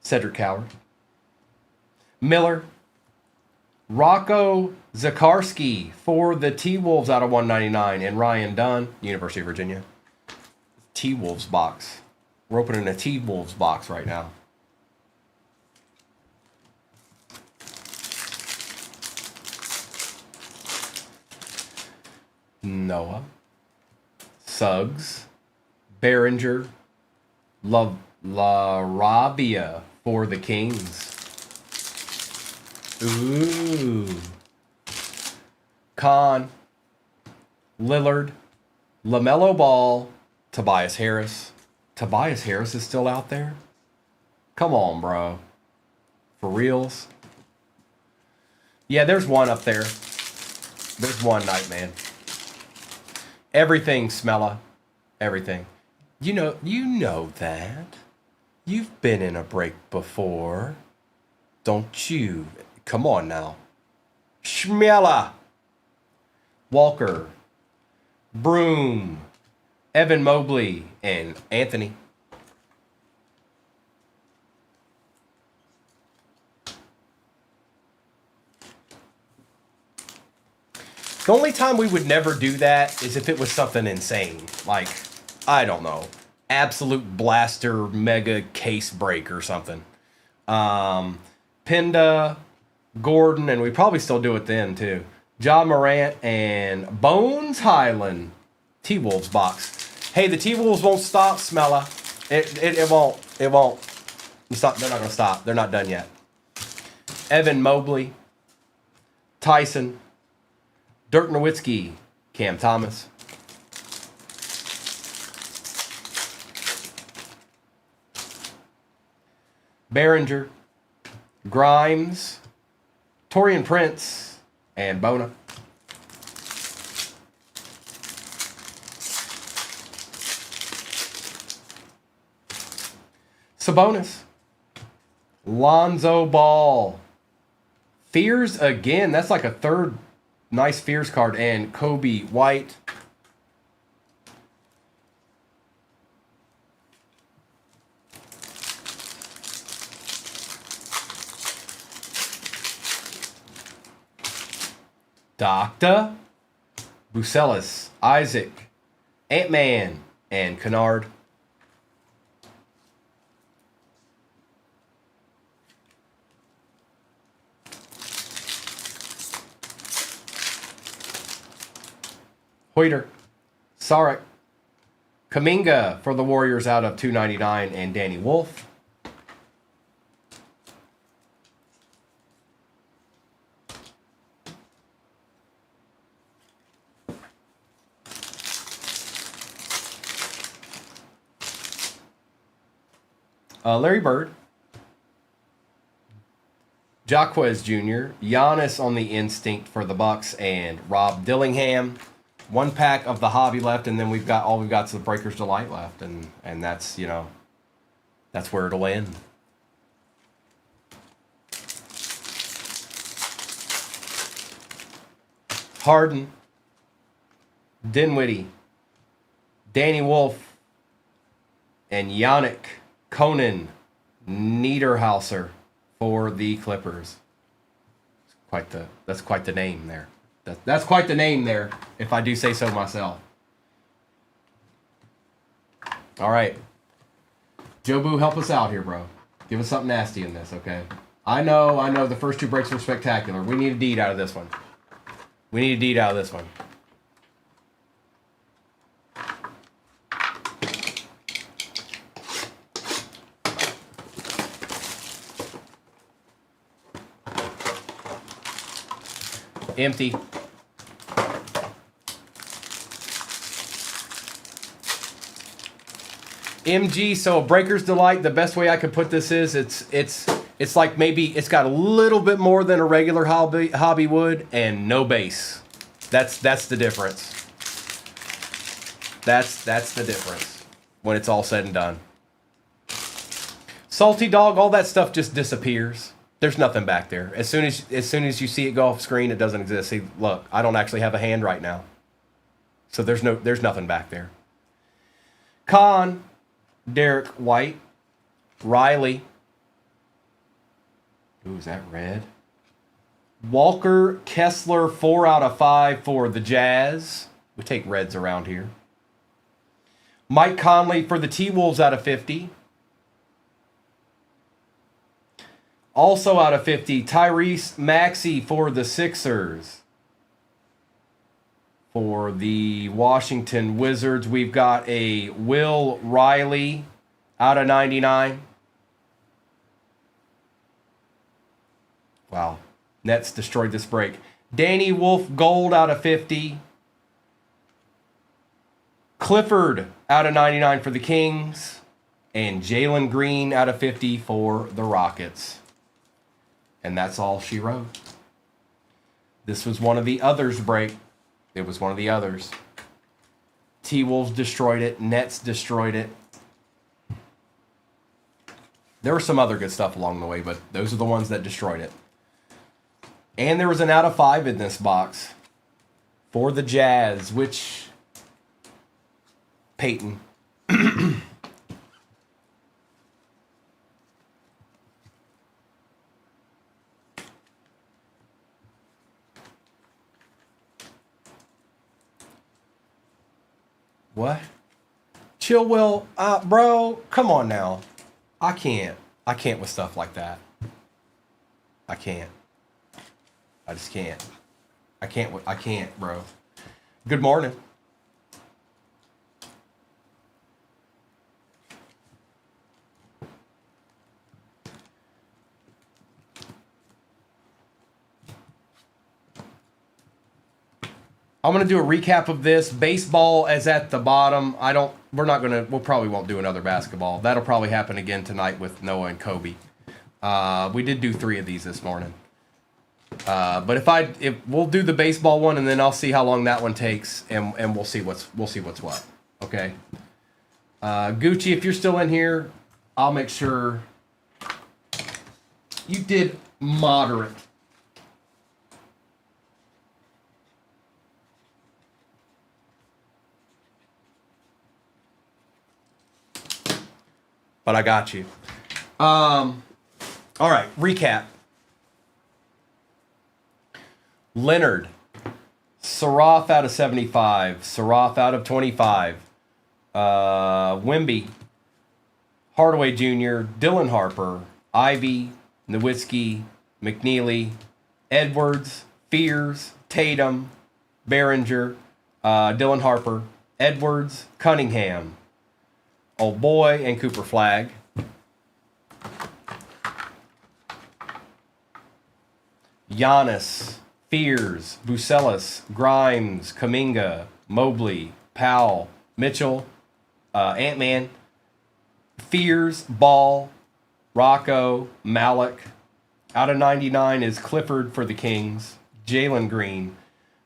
Speaker 1: Cedric Coward. Miller. Rocco Zakarski for the T-Wolves out of 199, and Ryan Dunn, University of Virginia. T-Wolves box. We're opening a T-Wolves box right now. Noah. Suggs. Behringer. LaRabia for the Kings. Ooh. Khan. Lillard. LaMelo Ball. Tobias Harris. Tobias Harris is still out there? Come on, bro. For reals? Yeah, there's one up there. There's one night, man. Everything, Smella. Everything. You know that. You've been in a break before. Don't you? Come on now. Schmella. Walker. Broom. Evan Mobley. And Anthony. The only time we would never do that is if it was something insane. Like, I don't know. Absolute blaster mega case break or something. Pinda, Gordon, and we probably still do it then too. John Morant and Bones Highland. T-Wolves box. Hey, the T-Wolves won't stop, Smella. It won't. It won't. Stop. They're not going to stop. They're not done yet. Evan Mobley. Tyson. Dirk Nowitzki, Cam Thomas. Behringer, Grimes, Torian Prince, and Bona. Sabonis, Lonzo Ball, Fears again. That's like a third nice Fears card. And Kobe White. Doctor. Bucelis. Isaac. Ant-Man. And Kennard. Hoyter, Saric, Kuminga for the Warriors out of 299, and Danny Wolf. Larry Bird, Jaquez Jr., Giannis on the instinct for the Bucks, and Rob Dillingham. One pack of the hobby left, and then we've got the Breakers Delight left, and that's, you know, that's where it'll end. Harden, Dinwiddie, Danny Wolf, and Yannick Conan Niederhauser for the Clippers. That's quite the name there. That's quite the name there, if I do say so myself. All right. Jobu, help us out here, bro. Give us something nasty in this, okay? I know the first two breaks were spectacular. We need a deed out of this one. We need a deed out of this one. Empty. MG, so a Breaker's Delight, the best way I could put this is it's like maybe it's got a little bit more than a regular hobby would and no base. That's the difference. That's the difference when it's all said and done. Salty Dog, all that stuff just disappears. There's nothing back there. As soon as you see it go off screen, it doesn't exist. See, look, I don't actually have a hand right now. So there's nothing back there. Con, Derek White, Riley. Ooh, is that red? Walker Kessler, 4 out of 5 for the Jazz. We take reds around here. Mike Conley for the T-Wolves out of 50. Also out of 50, Tyrese Maxey for the Sixers. For the Washington Wizards, we've got a Will Riley out of 99. Wow. Nets destroyed this break. Danny Wolf Gold out of 50. Clifford out of 99 for the Kings. And Jalen Green out of 50 for the Rockets. And that's all she wrote. This was one of the others break. It was one of the others. T-Wolves destroyed it. Nets destroyed it. There was some other good stuff along the way, but those are the ones that destroyed it. And there was an out of 5 in this box for the Jazz, which Peyton. What? Chill, Will. Bro, come on now. I can't with stuff like that. I can't. I just can't. I can't, bro. Good morning. I'm going to do a recap of this. Baseball is at the bottom. We'll probably won't do another basketball. That'll probably happen again tonight with Noah and Kobe. We did do 3 of these this morning. But if we'll do the baseball one, and then I'll see how long that one takes, and we'll see what's what. Okay. Gucci, if you're still in here, I'll make sure you did moderate. But I got you. All right, recap. Leonard, Saroff out of 75, Saroff out of 25, Wemby, Hardaway Jr., Dylan Harper, Ivy, Nowitzki, McNeely, Edwards, Fears, Tatum, Behringer, Dylan Harper, Edwards, Cunningham, Old Boy, and Cooper Flagg. Giannis, Fears, Bucelis, Grimes, Kuminga, Mobley, Powell, Mitchell, Ant-Man, Fears, Ball, Rocco, Malik. Out of 99 is Clifford for the Kings, Jalen Green,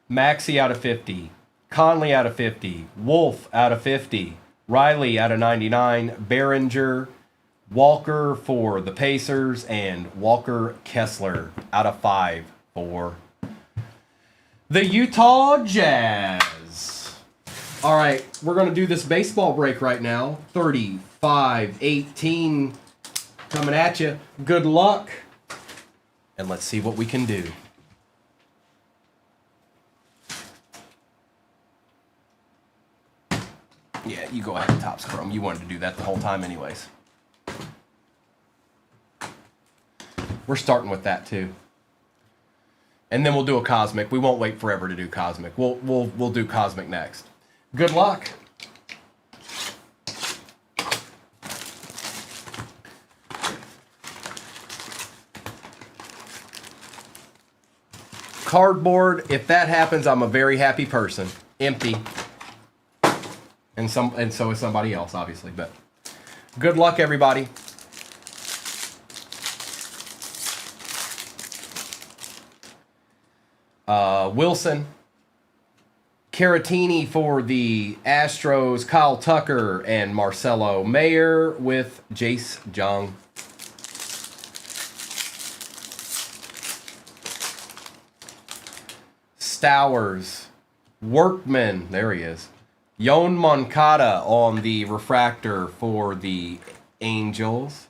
Speaker 1: Maxey out of 50, Conley out of 50, Wolf out of 50, Riley out of 99, Behringer, Walker for the Pacers, and Walker Kessler out of 5 for the Utah Jazz. All right, we're going to do this baseball break right now. 35-18 coming at you. Good luck. And let's see what we can do. Yeah, you go ahead, Topps Chrome. You wanted to do that the whole time anyways. We're starting with that too. And then we'll do a Cosmic. We won't wait forever to do Cosmic. We'll do Cosmic next. Good luck. Cardboard, if that happens, I'm a very happy person. Empty. And so is somebody else, obviously. But good luck, everybody. Wilson. Caratini for the Astros, Kyle Tucker, and Marcelo Mayer with Jace Jung. Stowers. Workman, there he is. Yon Moncada on the refractor for the Angels.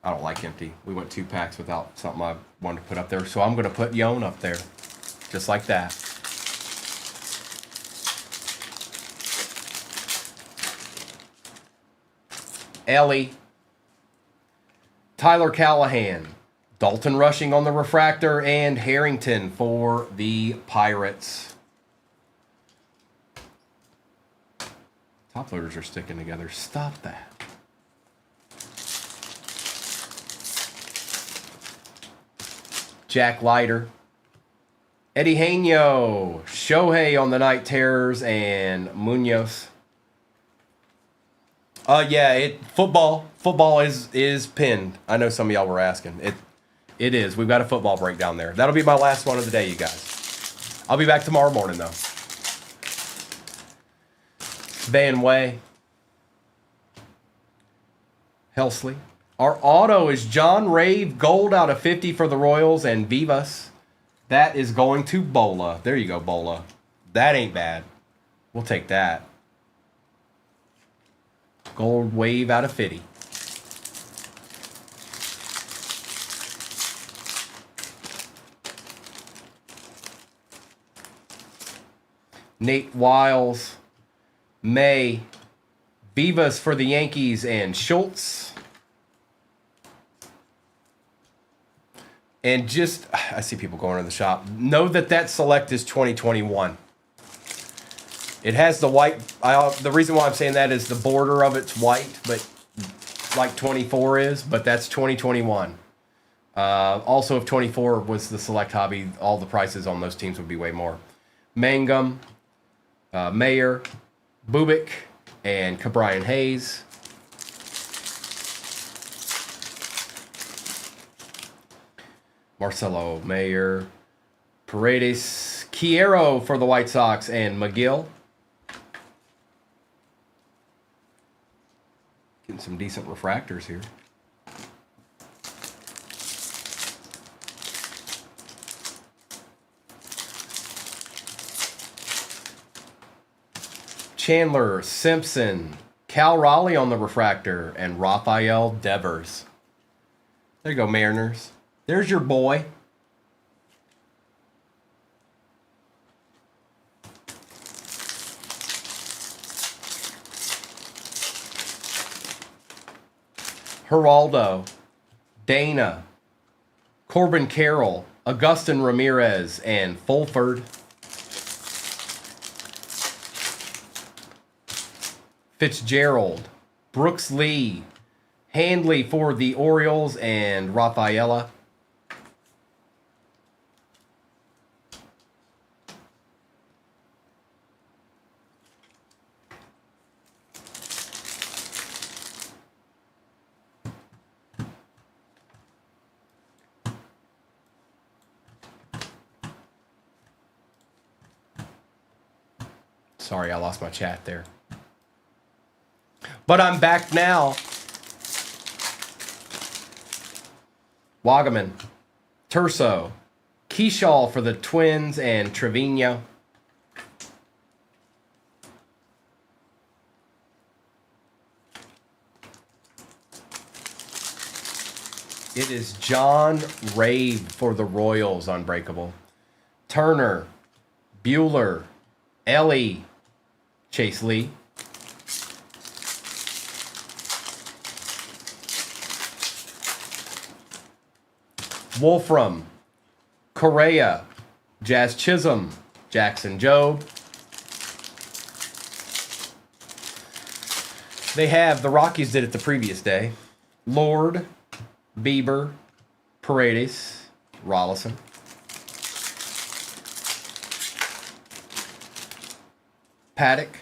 Speaker 1: I don't like empty. We went 2 packs without something I wanted to put up there. So I'm going to put Yon up there. Just like that. Ellie. Tyler Callahan. Dalton Rushing on the refractor. And Harrington for the Pirates. Top loaders are sticking together. Stop that. Jack Leiter. Eddie Haino. Shohei on the Night Terrors. And Munoz. Football is pinned. I know some of y'all were asking. It is. We've got a football break down there. That'll be my last one of the day, you guys. I'll be back tomorrow morning, though. Van Way. Helsley. Our auto is John Rave, gold out of 50 for the Royals, and Vivas. That is going to Bola. There you go, Bola. That ain't bad. We'll take that. Gold wave out of 50. Nate Wiles, May, Vivas for the Yankees, and Schultz. And just, I see people going to the shop. Know that select is 2021. It has the white, the reason why I'm saying that is the border of it's white, but like 24 is, but that's 2021. Also, if 24 was the select hobby, all the prices on those teams would be way more. Mangum, Mayer, Bubik, and Cabrian Hayes. Marcelo Mayer, Paredes, Quiero for the White Sox, and McGill. Getting some decent refractors here. Chandler, Simpson, Cal Raleigh on the refractor, and Rafael Devers. There you go, Mariners. There's your boy. Geraldo, Dana, Corbin Carroll, Augustin Ramirez, and Fulford. Fitzgerald, Brooks Lee, Handley for the Orioles, and Rafaela. Sorry, I lost my chat there. But I'm back now. Wagaman, Turso, Keyshaw for the Twins, and Trevino. It is John Rave for the Royals, Unbreakable. Turner, Bueller, Ellie, Chase Lee. Wolfram, Correa, Jazz Chisholm, Jackson Jobe. They have, the Rockies did it the previous day. Lord, Bieber, Paredes, Rollison. Paddock,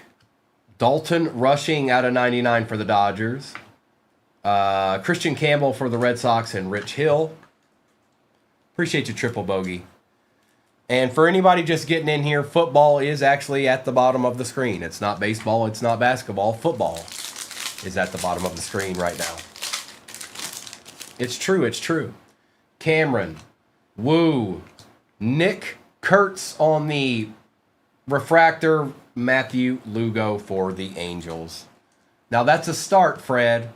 Speaker 1: Dalton Rushing out of 99 for the Dodgers. Christian Campbell for the Red Sox, and Rich Hill. Appreciate you, Triple Bogey. And for anybody just getting in here, football is actually at the bottom of the screen. It's not baseball, it's not basketball. Football is at the bottom of the screen right now. It's true, it's true. Cameron, Woo, Nick Kurtz on the refractor, Matthew Lugo for the Angels. Now that's a start, Fred.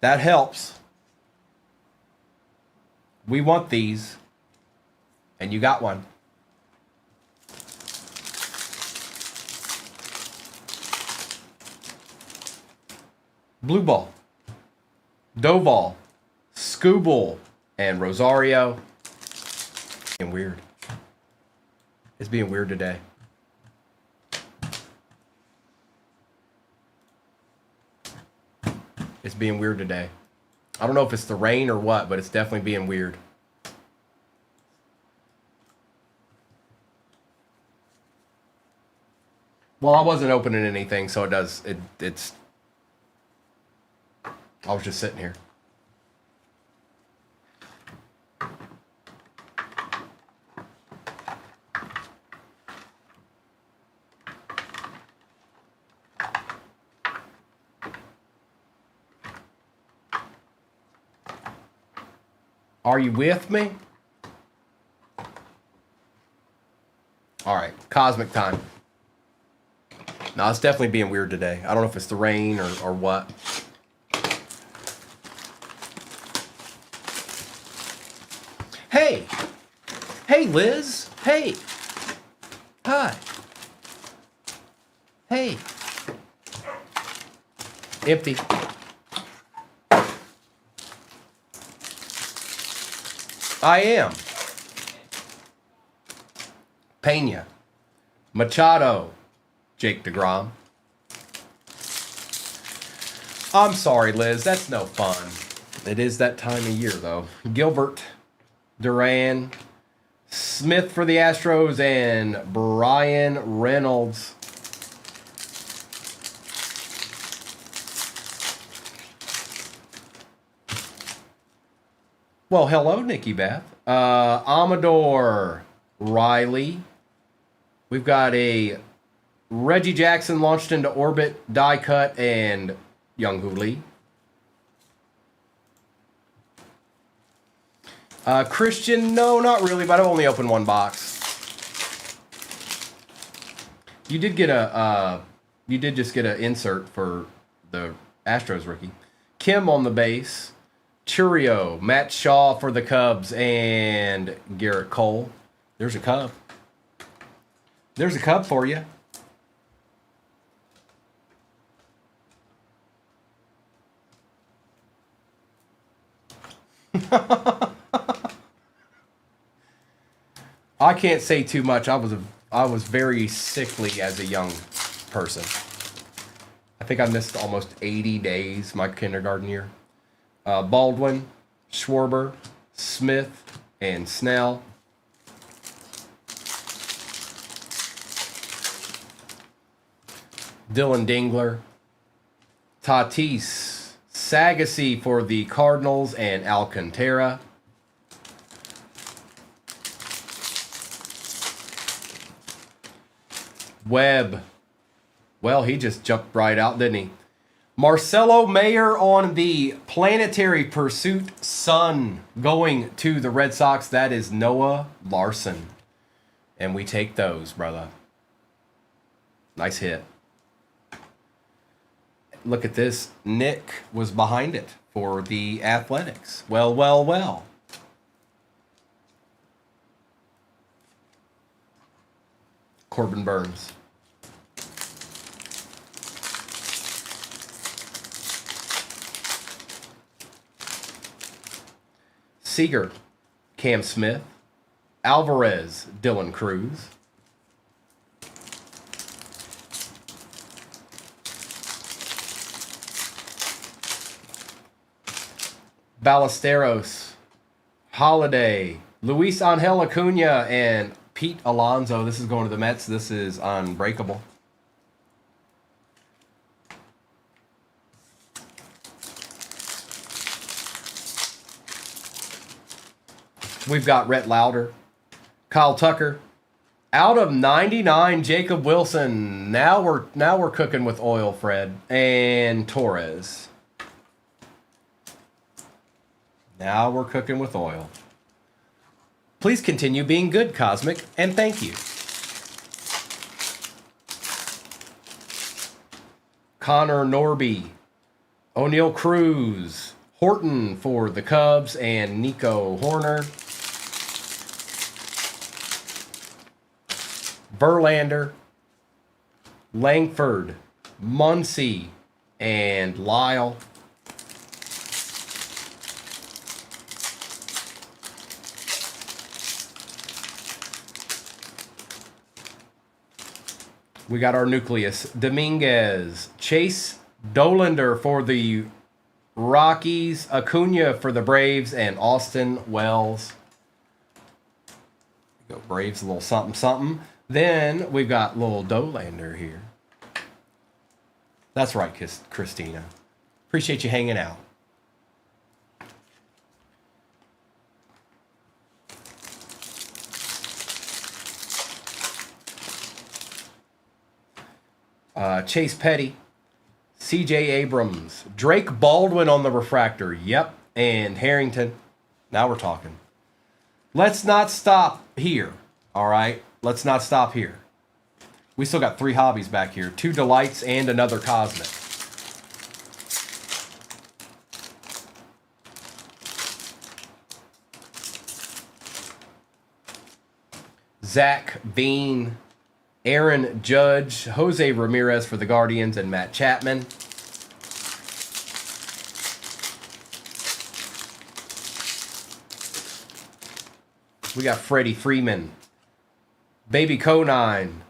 Speaker 1: That helps. We want these, and you got one. Blue Ball, Doval, Scooble, and Rosario. Being weird. It's being weird today. It's being weird today. I don't know if it's the rain or what, but it's definitely being weird. Well, I wasn't opening anything, so it's... I was just sitting here. Are you with me? All right, cosmic time. No, it's definitely being weird today. I don't know if it's the rain or what. Hey! Hey, Liz! Hey! Hi! Hey! Empty. I am. Pena. Machado. Jake DeGrom. I'm sorry, Liz. That's no fun. It is that time of year, though. Gilbert. Duran. Smith for the Astros. And Brian Reynolds. Well, hello, Nikki Beth. Amador Riley. We've got a Reggie Jackson launched into orbit, die cut, and Young-Hoo Lee. Christian, no, not really, but I've only opened one box. You did get you did just get an insert for the Astros rookie. Kim on the base. Churio, Matt Shaw for the Cubs, and Garrett Cole. There's a Cub. There's a Cub for you. I can't say too much. I was very sickly as a young person. I think I missed almost 80 days my kindergarten year. Baldwin, Schwarber, Smith, and Snell. Dylan Dingler. Tatis, Sagassi for the Cardinals, and Alcantara. Webb. Well, he just jumped right out, didn't he? Marcelo Mayer on the Planetary Pursuit Sun going to the Red Sox. That is Noah Larson. And we take those, brother. Nice hit. Look at this. Nick was behind it for the Athletics. Well, well, well. Corbin Burns. Seager, Cam Smith. Alvarez, Dylan Cruz. Ballesteros, Holiday, Luis Angel Acuna, and Pete Alonso. This is going to the Mets. This is unbreakable. We've got Rhett Lauder, Kyle Tucker, out of 99, Jacob Wilson. Now we're cooking with oil, Fred, and Torres. Now we're cooking with oil. Please continue being good, Cosmic, and thank you. Connor Norby, O'Neal Cruz, Horton for the Cubs, and Nico Horner. Verlander, Langford, Muncy, and Lyle. We got our nucleus. Dominguez, Chase Dollander for the Rockies, Acuna for the Braves, and Austin Wells. Go Braves, a little something something. Then we've got little Dollander here. That's right, Christina. Appreciate you hanging out. Chase Petty, C.J. Abrams, Drake Baldwin on the refractor. Yep, and Harrington. Now we're talking. Let's not stop here. All right? Let's not stop here. We still got 3 hobbies back here. 2 delights and another cosmic. Zach Bean, Aaron Judge, Jose Ramirez for the Guardians, and Matt Chapman. We got Freddie Freeman, Baby Conine,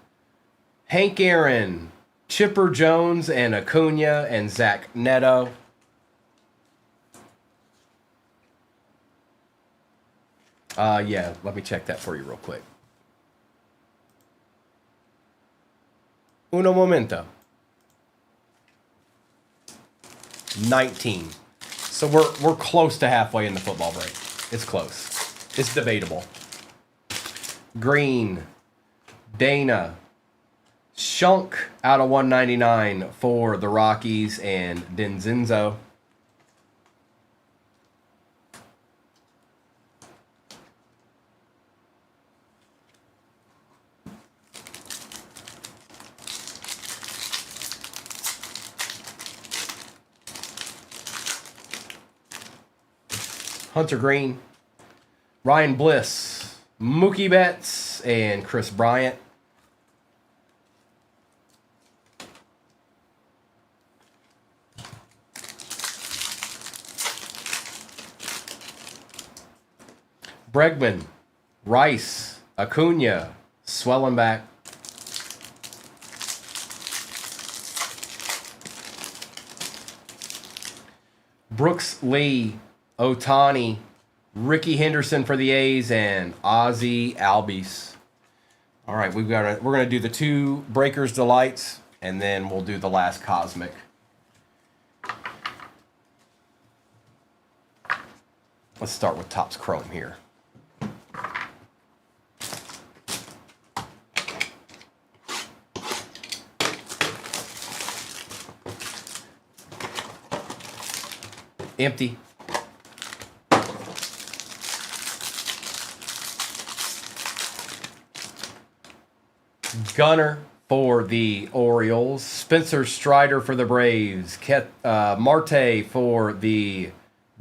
Speaker 1: Hank Aaron, Chipper Jones, and Acuna, and Zach Neto. Yeah, let me check that for you real quick. Uno momento. 19. So we're close to halfway in the football break. It's close. It's debatable. Green, Dana, Shunk out of 199 for the Rockies, and Denzinzo. Hunter Green, Ryan Bliss, Mookie Betts, and Chris Bryant. Bregman, Rice, Acuna, Swellenback. Brooks Lee, Otani, Ricky Henderson for the A's, and Ozzy Albies. All right, we're gonna do the 2 Breakers Delights, and then we'll do the last Cosmic. Let's start with Topps Chrome here. Empty. Gunner for the Orioles. Spencer Strider for the Braves. Marte for the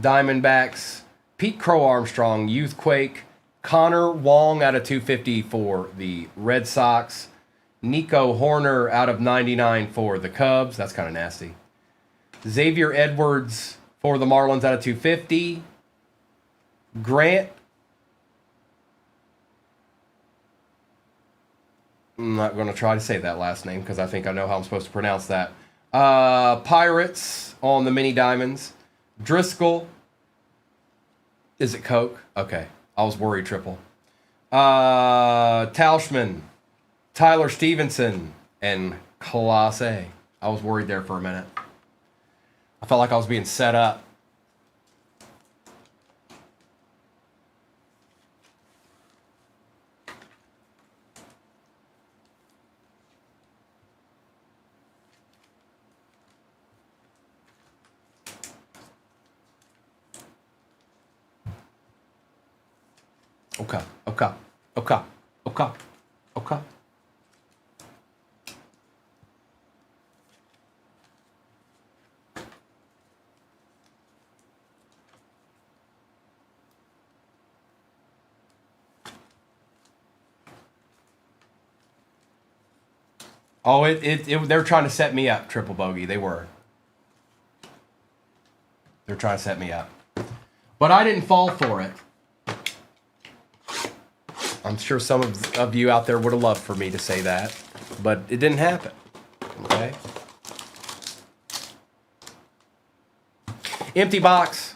Speaker 1: Diamondbacks. Pete Crow Armstrong, Youthquake. Connor Wong out of 250 for the Red Sox. Nico Horner out of 99 for the Cubs. That's kind of nasty. Xavier Edwards for the Marlins out of 250. Grant. I'm not going to try to say that last name because I think I know how I'm supposed to pronounce that. Pirates on the Mini Diamonds. Driscoll. Is it Coke? Okay. I was worried triple. Tauschman. Tyler Stevenson. And Colossae. I was worried there for a minute. I felt like I was being set up. Okay. Oh, they're trying to set me up, Triple Bogey. They were. They're trying to set me up. But I didn't fall for it. I'm sure some of you out there would have loved for me to say that, but it didn't happen. Okay? Empty box.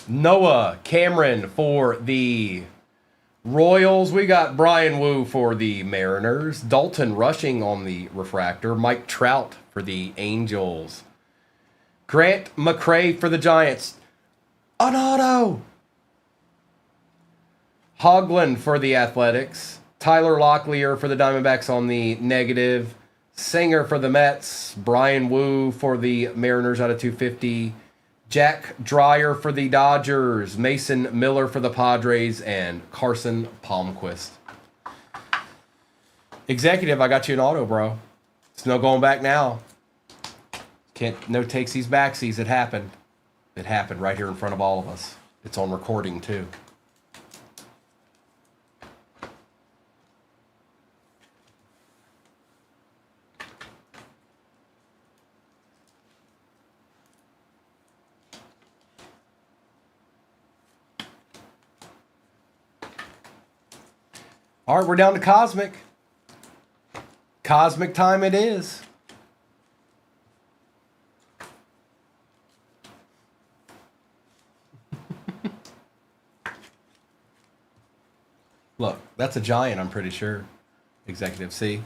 Speaker 1: Noah Cameron for the Royals. We got Brian Wu for the Mariners. Dalton Rushing on the refractor. Mike Trout for the Angels. Grant McCray for the Giants. An auto. Hoagland for the Athletics. Tyler Locklear for the Diamondbacks on the negative. Singer for the Mets. Brian Wu for the Mariners out of 250. Jack Dreyer for the Dodgers. Mason Miller for the Padres. And Carson Palmquist. Executive, I got you an auto, bro. It's no going back now. No takesies, backsies. It happened. It happened right here in front of all of us. It's on recording, too. All right, we're down to Cosmic. Cosmic time it is. Look, that's a giant, I'm pretty sure. Executive C.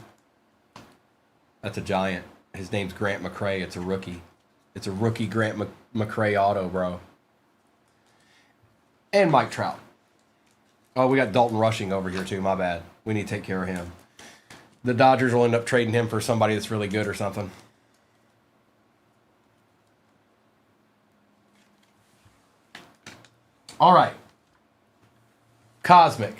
Speaker 1: That's a giant. His name's Grant McCray. It's a rookie. It's a rookie Grant McCray auto, bro. And Mike Trout. Oh, we got Dalton Rushing over here, too. My bad. We need to take care of him. The Dodgers will end up trading him for somebody that's really good or something. All right. Cosmic.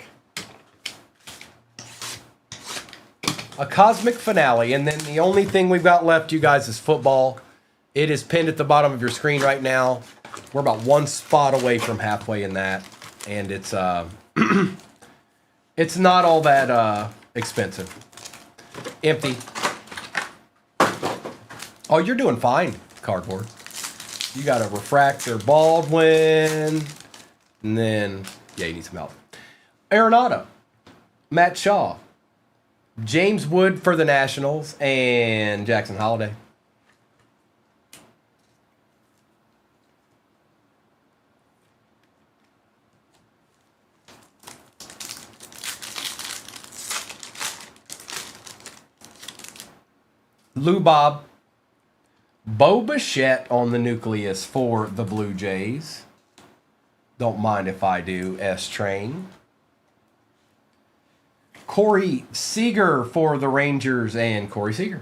Speaker 1: A cosmic finale, and then the only thing we've got left, you guys, is football. It is pinned at the bottom of your screen right now. We're about one spot away from halfway in that, and it's it's not all that expensive. Empty. Oh, you're doing fine, cardboard. You got a refractor, Baldwin, and then yeah, you need some help. Arenado, Matt Shaw. James Wood for the Nationals, and Jackson Holliday. Lou Bob. Bo Bichette on the nucleus for the Blue Jays. Don't mind if I do. S-Train. Corey Seager for the Rangers, and Corey Seager.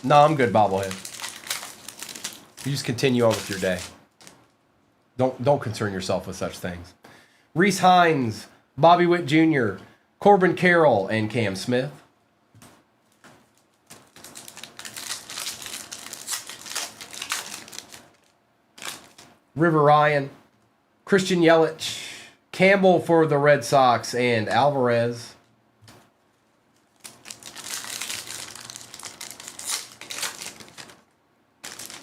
Speaker 1: No, I'm good, bobblehead. You just continue on with your day. Don't concern yourself with such things. Reese Hines, Bobby Witt Jr., Corbin Carroll, and Cam Smith. River Ryan, Christian Yelich, Campbell for the Red Sox, and Alvarez.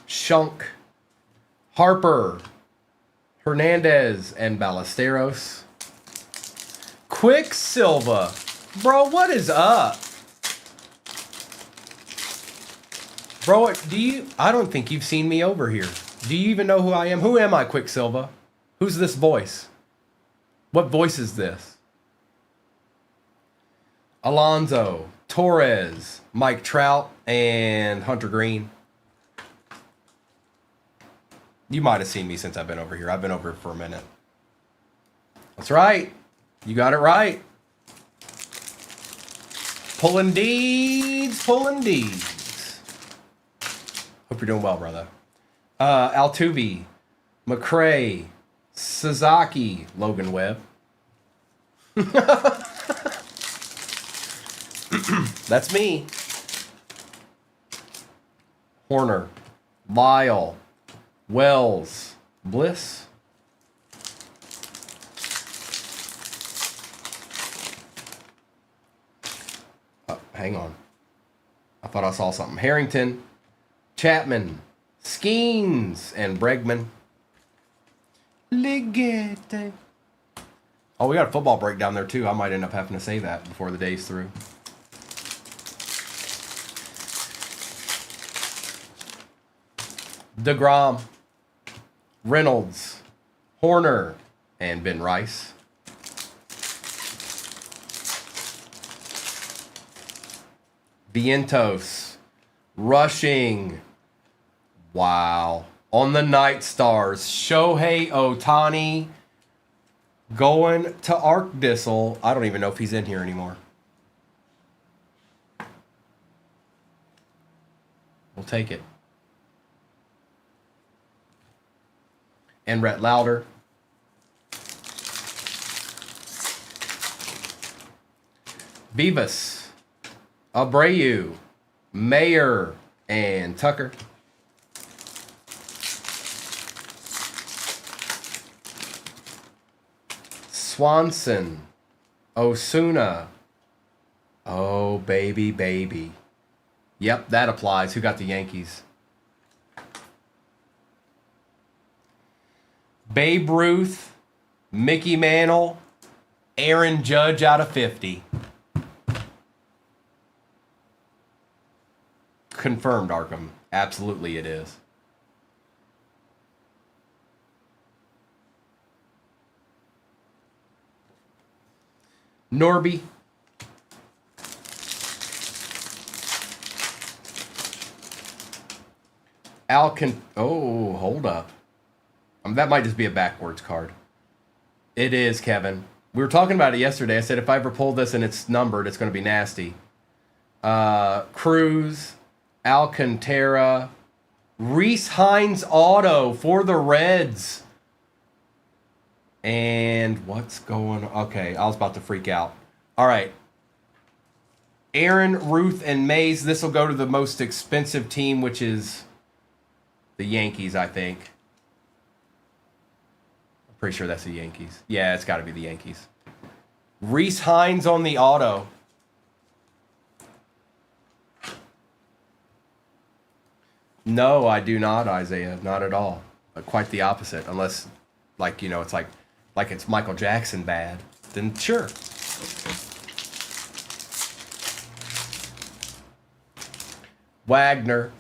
Speaker 1: Shunk, Harper, Hernandez, and Ballesteros. Quicksilver. Bro, what is up? Bro, I don't think you've seen me over here. Do you even know who I am? Who am I, Quicksilver? Who's this voice? What voice is this? Alonso, Torres, Mike Trout, and Hunter Green. You might have seen me since I've been over here. I've been over here for a minute. That's right. You got it right. Pulling deeds, pulling deeds. Hope you're doing well, brother. Altuve, McCray, Sasaki, Logan Webb. That's me. Horner, Lyle, Wells, Bliss. Hang on. I thought I saw something. Harrington, Chapman, Skeens, and Bregman. Ligete. Oh, we got a football break down there, too. I might end up having to say that before the day's through. DeGrom, Reynolds, Horner, and Ben Rice. Vientos, Rushing. Wow. On the Night Stars, Shohei Ohtani. Going to Arc Dissel. I don't even know if he's in here anymore. We'll take it. And Rhett Lauder. Beavis. Abreu. Mayer. And Tucker. Swanson. Osuna. Oh, baby, baby. Yep, that applies. Who got the Yankees? Babe Ruth, Mickey Mantle, Aaron Judge out of 50. Confirmed, Arkham. Absolutely it is. Norby. Oh, hold up. That might just be a backwards card. It is, Kevin. We were talking about it yesterday. I said if I ever pull this and it's numbered, it's going to be nasty. Cruz, Alcantara, Reese Hines auto for the Reds. And what's going on? Okay, I was about to freak out. All right. Aaron, Ruth, and Mays. This will go to the most expensive team, which is the Yankees, I think. I'm pretty sure that's the Yankees. Yeah, it's got to be the Yankees. Reese Hines on the auto. No, I do not, Isaiah. Not at all. Quite the opposite. Unless, like, you know, it's like it's Michael Jackson bad. Then sure. Wagner.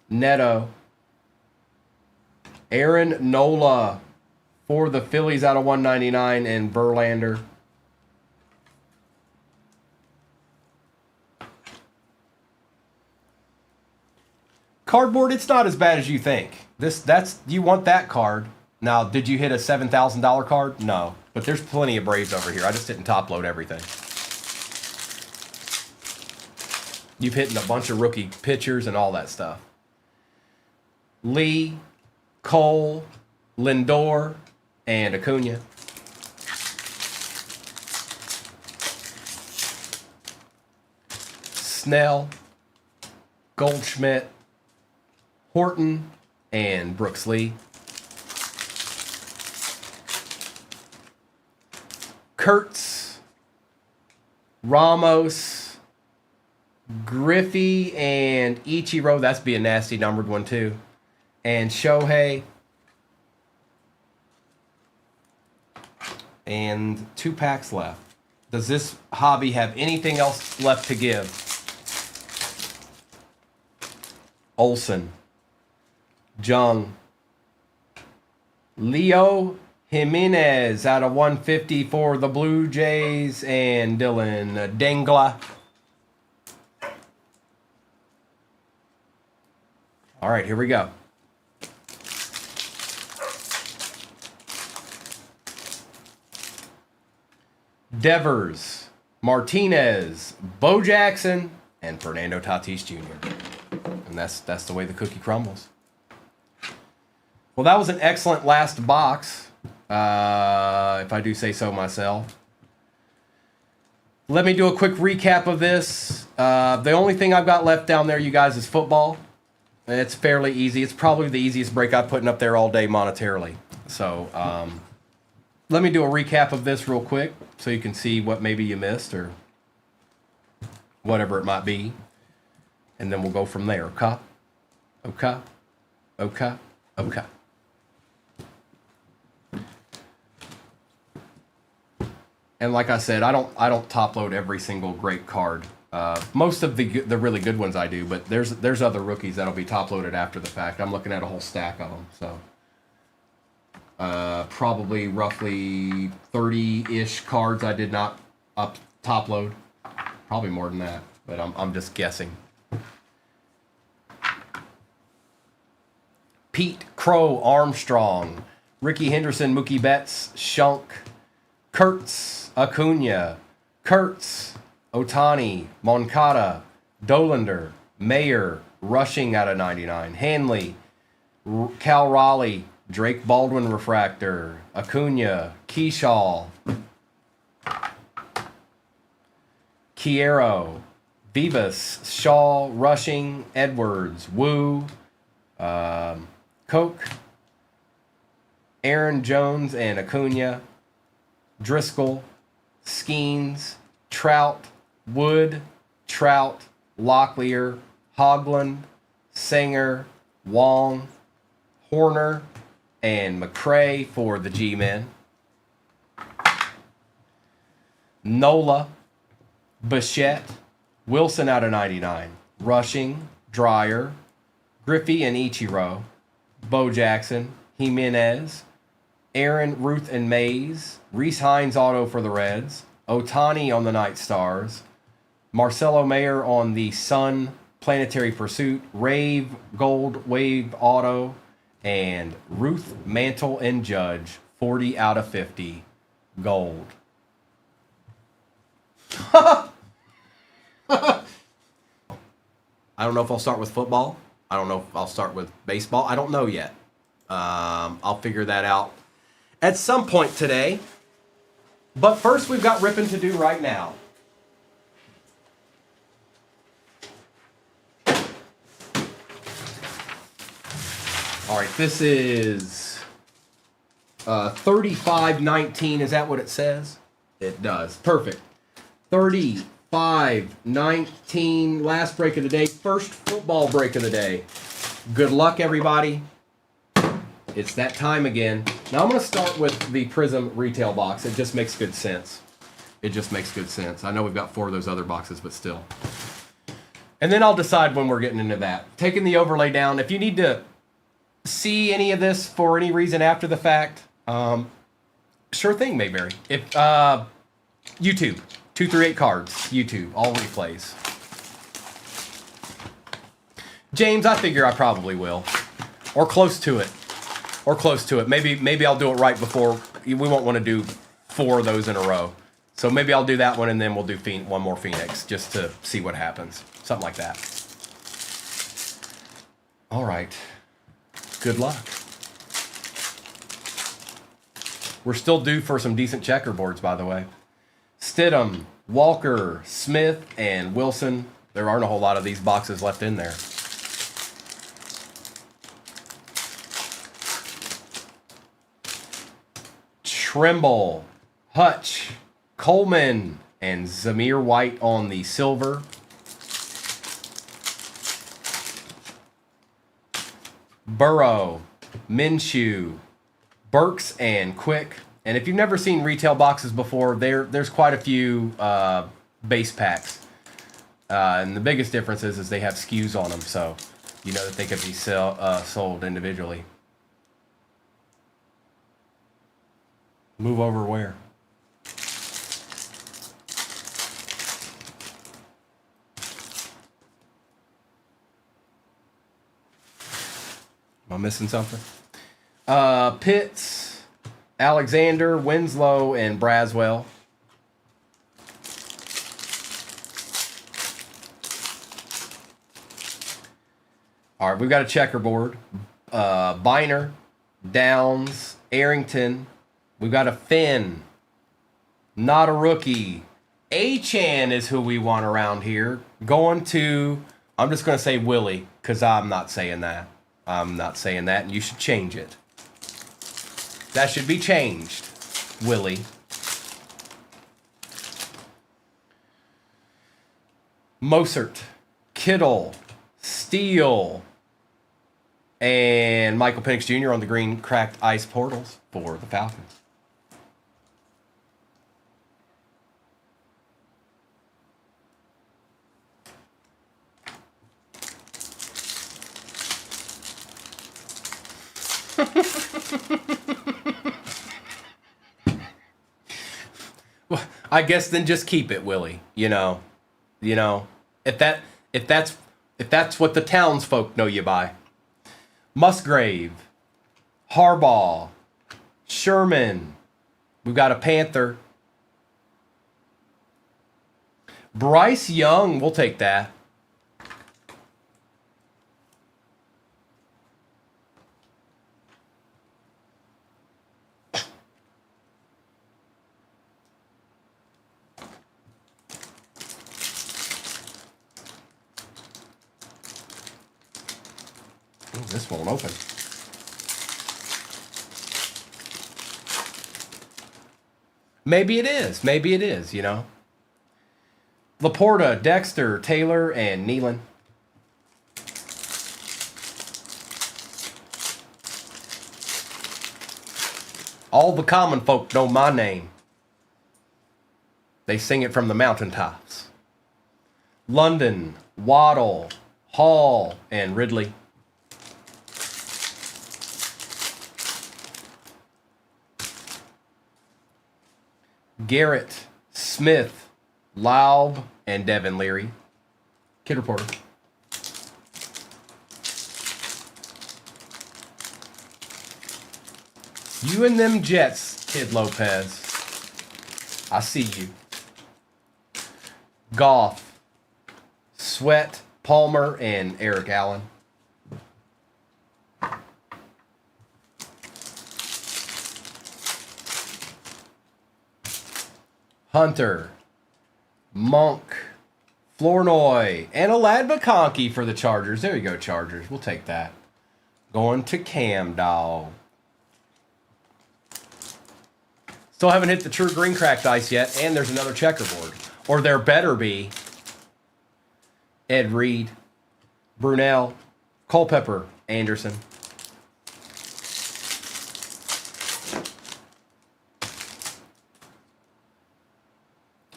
Speaker 1: Neto. Aaron Nola for the Phillies out of 199 and Verlander. Cardboard, it's not as bad as you think. You want that card. Now, did you hit a $7,000 card? No. But there's plenty of Braves over here. I just didn't top load everything. You've hit a bunch of rookie pitchers and all that stuff. Lee, Cole, Lindor, and Acuna. Snell, Goldschmidt, Horton, and Brooks Lee. Kurtz, Ramos, Griffey, and Ichiro. That's be a nasty numbered one too. And Shohei. And 2 packs left. Does this hobby have anything else left to give? Olsen. Jung. Leo Jimenez out of 150 for the Blue Jays. And Dylan Dengla. All right, here we go. Devers, Martinez, Bo Jackson, and Fernando Tatis Jr. And that's the way the cookie crumbles. Well, that was an excellent last box, if I do say so myself. Let me do a quick recap of this. The only thing I've got left down there, you guys, is football. It's fairly easy. It's probably the easiest break I've put up there all day monetarily. So let me do a recap of this real quick so you can see what maybe you missed or whatever it might be. And then we'll go from there. Okay? Okay? Okay? Okay. And like I said, I don't top load every single great card. Most of the really good ones I do, but there's other rookies that'll be top loaded after the fact. I'm looking at a whole stack of them, so probably roughly 30-ish cards I did not top load. Probably more than that, but I'm just guessing. Pete Crow Armstrong, Ricky Henderson, Mookie Betts, Shunk, Kurtz, Acuna, Kurtz, Otani, Moncada, Dolander, Mayer, rushing out of 99, Hanley, Cal Raleigh, Drake Baldwin refractor, Acuna, Keyshaw, Kiero, Vivas, Shaw, rushing, Edwards, Wu, Koch, Aaron Jones and Acuna, Driscoll, Skeens, Trout, Wood, Trout, Locklear, Hoagland, Singer, Wong, Horner, and McCray for the G-Men. Nola, Bichette, Wilson out of 99, rushing, Dreyer, Griffey and Ichiro, Bo Jackson, Jimenez, Aaron, Ruth, and Mays, Reese Hines auto for the Reds, Otani on the Night Stars, Marcelo Mayer on the Sun Planetary Pursuit, Rave Gold Wave auto, and Ruth, Mantle, and Judge, 40 out of 50, gold. I don't know if I'll start with football. I don't know if I'll start with baseball. I don't know yet. I'll figure that out at some point today. But first, we've got ripping to do right now. All right, this is 35-19. Is that what it says? It does. Perfect. 35-19. Last break of the day. First football break of the day. Good luck, everybody. It's that time again. Now I'm going to start with the Prism retail box. It just makes good sense. It just makes good sense. I know we've got 4 of those other boxes, but still. And then I'll decide when we're getting into that. Taking the overlay down. If you need to see any of this for any reason after the fact, sure thing, Mayberry. If YouTube, 2 through 8 cards, YouTube, all replays. James, I figure I probably will, or close to it, Maybe I'll do it right before. We won't want to do 4 of those in a row, so maybe I'll do that one and then we'll do one more Phoenix just to see what happens, something like that. All right. Good luck. We're still due for some decent checkerboards, by the way. Stidham, Walker, Smith, and Wilson. There aren't a whole lot of these boxes left in there. Trimble, Hutch, Coleman, and Zamir White on the silver. Burrow, Minshew, Burks, and Quick. And if you've never seen retail boxes before, there's quite a few base packs. And the biggest difference is they have SKUs on them, so you know that they could be sold individually. Move over where? Am I missing something? Pitts, Alexander, Winslow, and Braswell. All right, we've got a checkerboard. Biner, Downs, Arrington. We've got a Finn. Not a rookie. A-Chan is who we want around here. Going to, I'm just going to say Willie, because I'm not saying that. I'm not saying that, and you should change it. That should be changed, Willie. Mosert, Kittle, Steele, and Michael Penix Jr. on the green cracked ice portals for the Falcons. Well, I guess then just keep it, Willie. You know, if that's what the townsfolk know you by. Musgrave, Harbaugh, Sherman. We've got a Panther. Bryce Young, we'll take that. Ooh, this won't open. Maybe it is. Maybe it is, you know. Laporta, Dexter, Taylor, and Nealon. All the common folk know my name. They sing it from the mountaintops. London, Waddle, Hall, and Ridley. Garrett, Smith, Laub, and Devin Leary. Kid Reporter. You and them Jets, Kid Lopez. I see you. Goff, Sweat, Palmer, and Eric Allen. Hunter, Monk, Flournoy, and a Lad McConkey for the Chargers. There you go, Chargers. We'll take that. Going to Cam Dog. Still haven't hit the true green cracked ice yet, and there's another checkerboard. Or there better be. Ed Reed, Brunell, Culpepper, Anderson.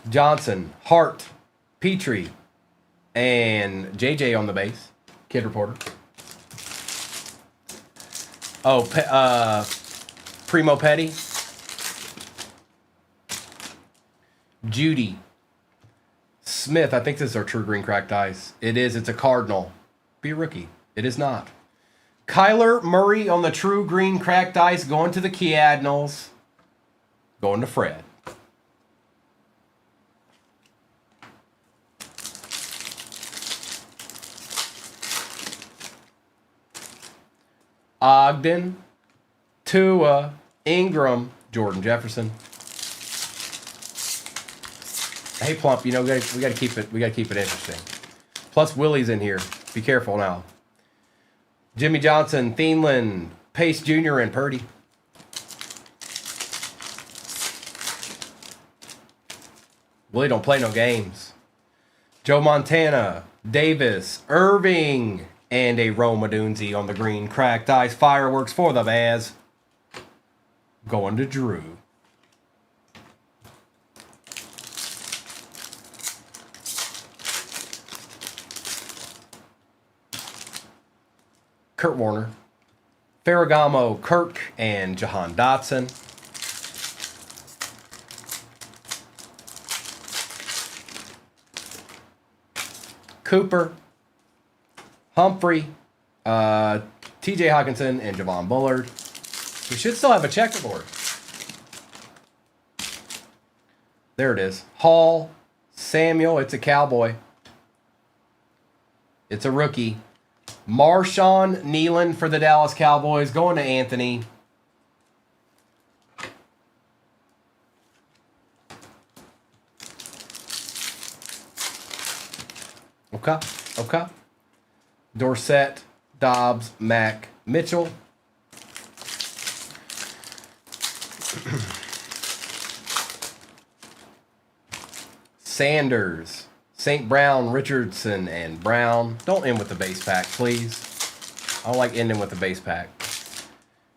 Speaker 1: Johnson, Hart, Petrie, and JJ on the base. Kid Reporter. Oh, Primo Petty. Judy. Smith, I think this is our true green cracked ice. It is. It's a Cardinal. Be a rookie. It is not. Kyler Murray on the true green cracked ice going to the Cardinals. Going to Fred. Ogden, Tua, Ingram, Jordan Jefferson. Hey Plump, you know we got to keep it interesting. Plus Willie's in here. Be careful now. Jimmy Johnson, Thielen, Pace Jr. and Purdy. Willie don't play no games. Joe Montana, Davis, Irving, and a Roma Dunzi on the green cracked ice. Fireworks for the Baz. Going to Drew. Kurt Warner, Ferragamo, Kirk, and Jahan Dotson. Cooper, Humphrey, TJ Hawkinson, and Javon Bullard. We should still have a checkerboard. There it is. Hall, Samuel, it's a Cowboy. It's a rookie. Marshawn Nealon for the Dallas Cowboys. Going to Anthony. Okay. Dorsett, Dobbs, Mack, Mitchell. Sanders, St. Brown, Richardson, and Brown. Don't end with the base pack, please. I don't like ending with the base pack.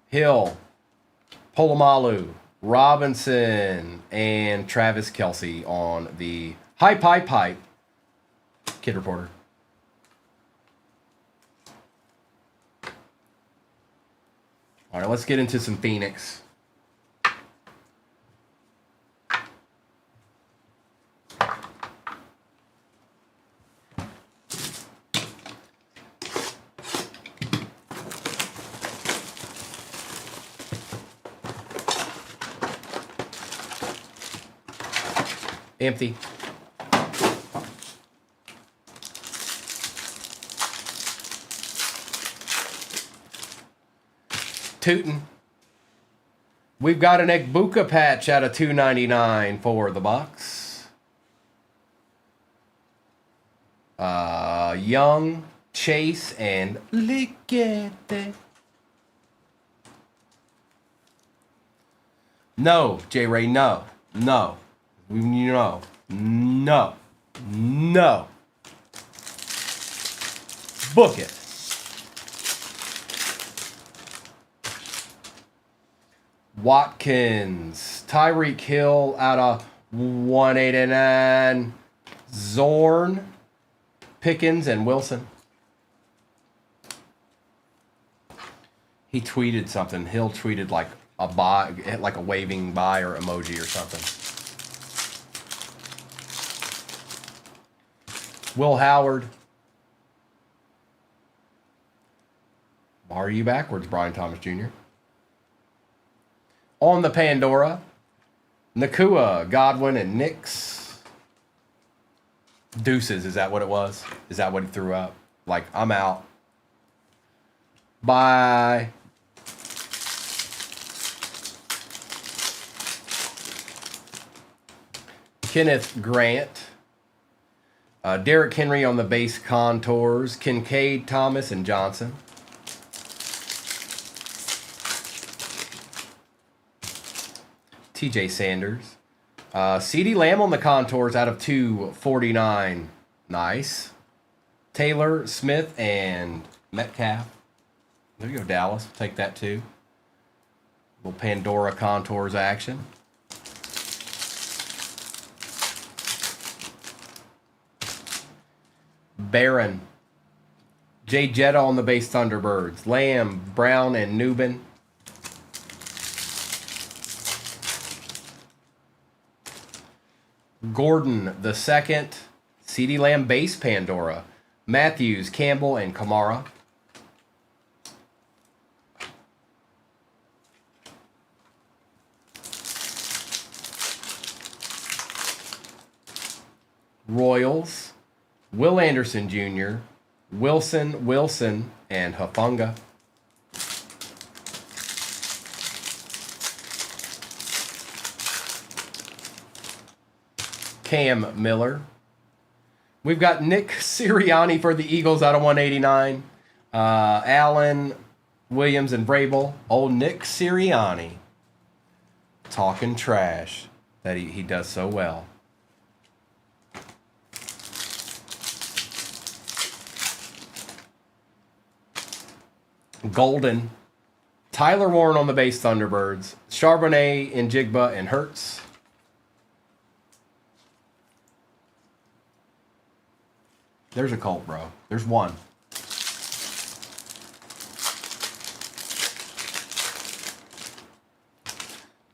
Speaker 1: Hill, Polamalu, Robinson, and Travis Kelce on the Hype. Kid Reporter. All right, let's get into some Phoenix. Empty. Tootin'. We've got an Egbuka patch out of $2.99 for the Bucks. Young, Chase, and Liquete. No, J-Ray, no. No. No. No. No. Book it. Watkins, Tyreek Hill out of 189. Zorn, Pickens, and Wilson. He tweeted something. Hill tweeted like a buy, like a waving buy or emoji or something. Will Howard. Why are you backwards, Brian Thomas Jr.? On the Pandora, Nakua, Godwin, and Nix. Deuces, is that what it was? Is that what he threw up? Like, I'm out. Bye. Kenneth Grant. Derrick Henry on the base contours. Kincaid, Thomas, and Johnson. TJ Sanders. CeeDee Lamb on the contours out of 249. Nice. Taylor, Smith, and Metcalf. There you go, Dallas. Take that too. Little Pandora contours action. Barron. Jay Jetta on the base Thunderbirds. Lamb, Brown, and Newbin. Gordon the second. CeeDee Lamb base Pandora. Matthews, Campbell, and Kamara. Royals. Will Anderson Jr., Wilson, and Hufanga. Cam Miller. We've got Nick Sirianni for the Eagles out of 189. Allen, Williams, and Vrabel. Old Nick Sirianni. Talking trash that he does so well. Golden. Tyler Warren on the base Thunderbirds. Charbonnet, Njigba, and Hurts. There's a Colt, bro. There's one.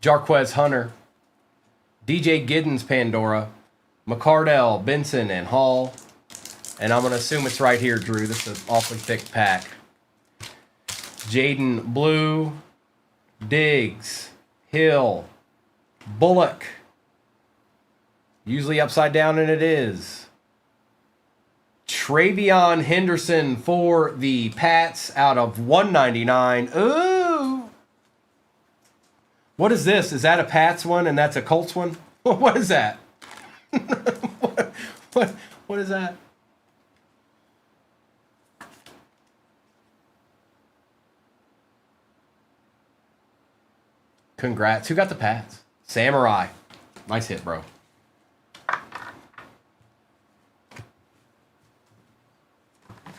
Speaker 1: Jarquez Hunter. DJ Giddens Pandora. McCardell, Benson, and Hall. And I'm going to assume it's right here, Drew. This is an awfully thick pack. Jaden Blue, Diggs, Hill, Bullock. Usually upside down, and it is. Travion Henderson for the Pats out of 199. Ooh. What is this? Is that a Pats one and that's a Colts one? What is that? What is that? Congrats. Who got the Pats? Samurai. Nice hit, bro.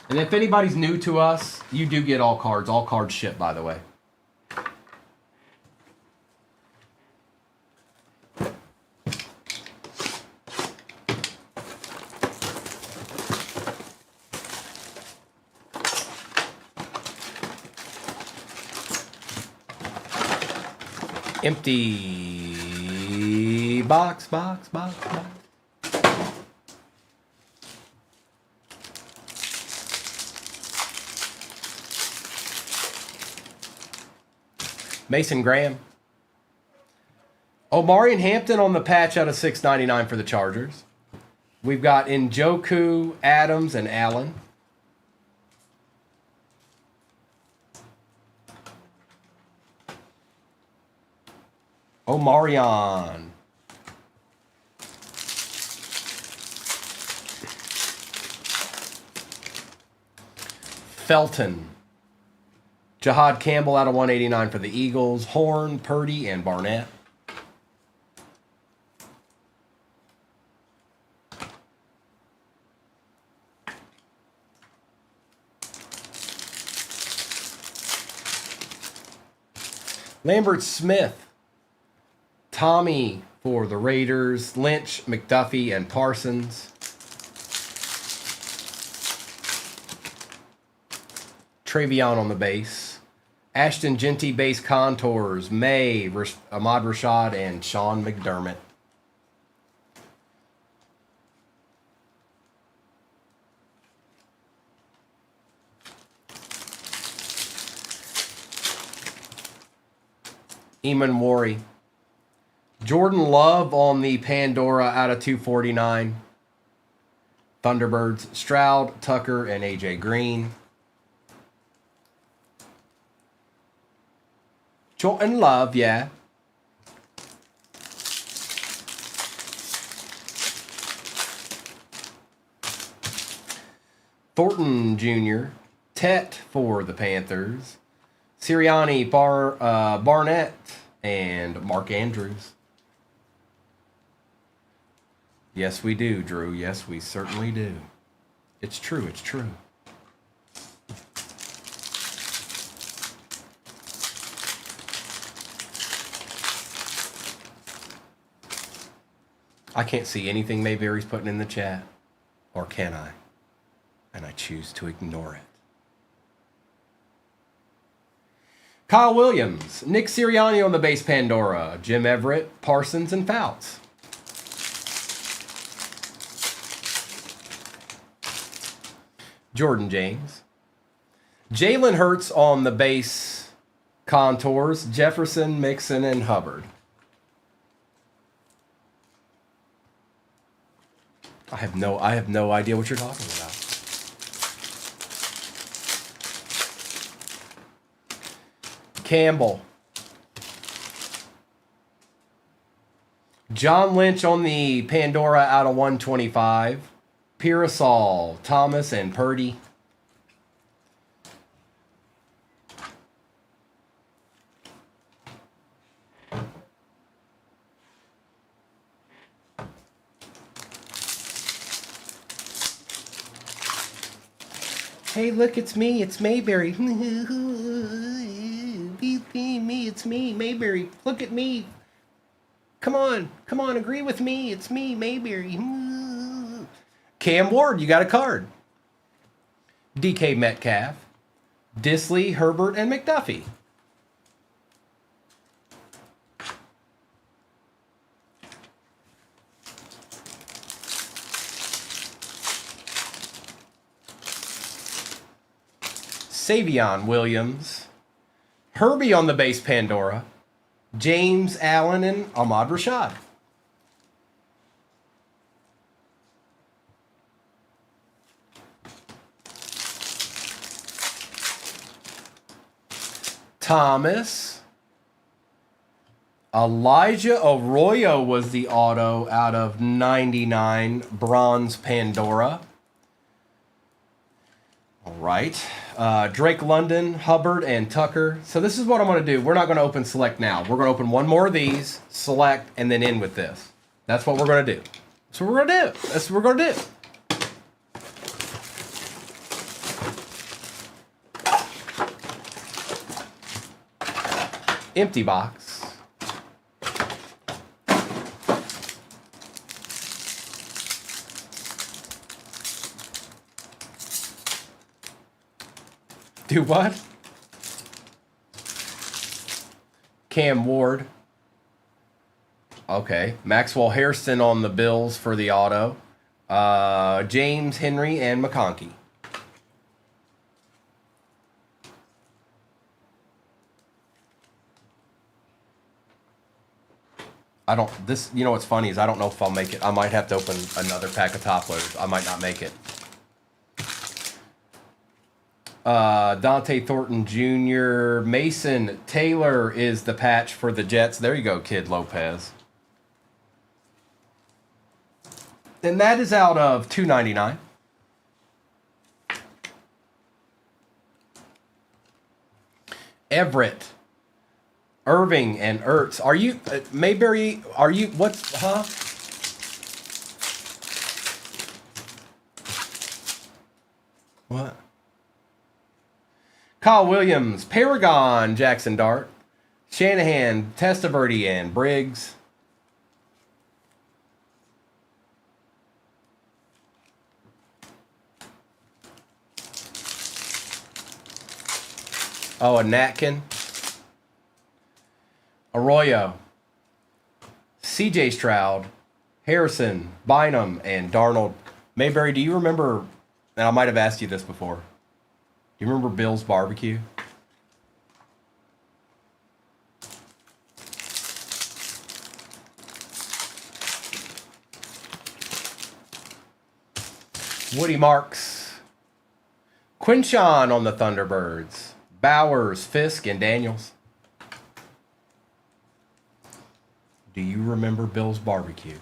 Speaker 1: And if anybody's new to us, you do get all cards. All cards ship, by the way. Empty box. Mason Graham. Omari and Hampton on the patch out of $6.99 for the Chargers. We've got Njoku, Adams, and Allen. Omarion. Felton. Jahad Campbell out of 189 for the Eagles. Horn, Purdy, and Barnett. Lambert Smith. Tommy for the Raiders. Lynch, McDuffie, and Parsons. Travion on the base. Ashton Genty base contours. May, Ahmad Rashad, and Sean McDermott. Eamon Worry. Jordan Love on the Pandora out of 249. Thunderbirds. Stroud, Tucker, and AJ Green. Jordan Love, yeah. Thornton Jr. Tet for the Panthers. Sirianni, Barnett, and Mark Andrews. Yes, we do, Drew. Yes, we certainly do. It's true. It's true. I can't see anything Mayberry's putting in the chat. Or can I? And I choose to ignore it. Kyle Williams. Nick Sirianni on the base Pandora. Jim Everett, Parsons, and Fouts. Jordan James. Jalen Hurts on the base contours. Jefferson, Mixon, and Hubbard. I have no idea what you're talking about. Campbell. John Lynch on the Pandora out of 125. Pearsall, Thomas, and Purdy. Hey, look, it's me. It's Mayberry. Me, it's me, Mayberry. Look at me. Come on, agree with me. It's me, Mayberry. Cam Ward, you got a card. DK Metcalf, Disley, Herbert, and McDuffie. Savion Williams, Herbie on the base Pandora, James Allen, and Ahmad Rashad. Thomas. Elijah Arroyo was the auto out of 99, bronze Pandora. All right. Drake London, Hubbard, and Tucker. So this is what I'm going to do. We're not going to open select now. We're going to open one more of these, select, and then end with this. That's what we're going to do. That's what we're going to do. That's what we're going to do. Empty box. Do what? Cam Ward. Okay. Maxwell Hairston on the Bills for the auto. James Henry and McConkey. I don't, this, you know what's funny is I don't know if I'll make it. I might have to open another pack of top loaders. I might not make it. Dante Thornton Jr. Mason Taylor is the patch for the Jets. There you go, Kid Lopez. And that is out of $2.99. Everett, Irving, and Ertz. Are you, Mayberry, are you, what's, huh? What? Kyle Williams, Paragon, Jackson Dart, Shanahan, Testaverde, and Briggs. Oh, a Natkin. Arroyo. CJ Stroud. Harrison. Bynum. And Darnold. Mayberry, do you remember, and I might have asked you this before, do you remember Bill's Barbecue? Woody Marks. Quinshawn on the Thunderbirds. Bowers, Fisk, and Daniels. Do you remember Bill's Barbecue?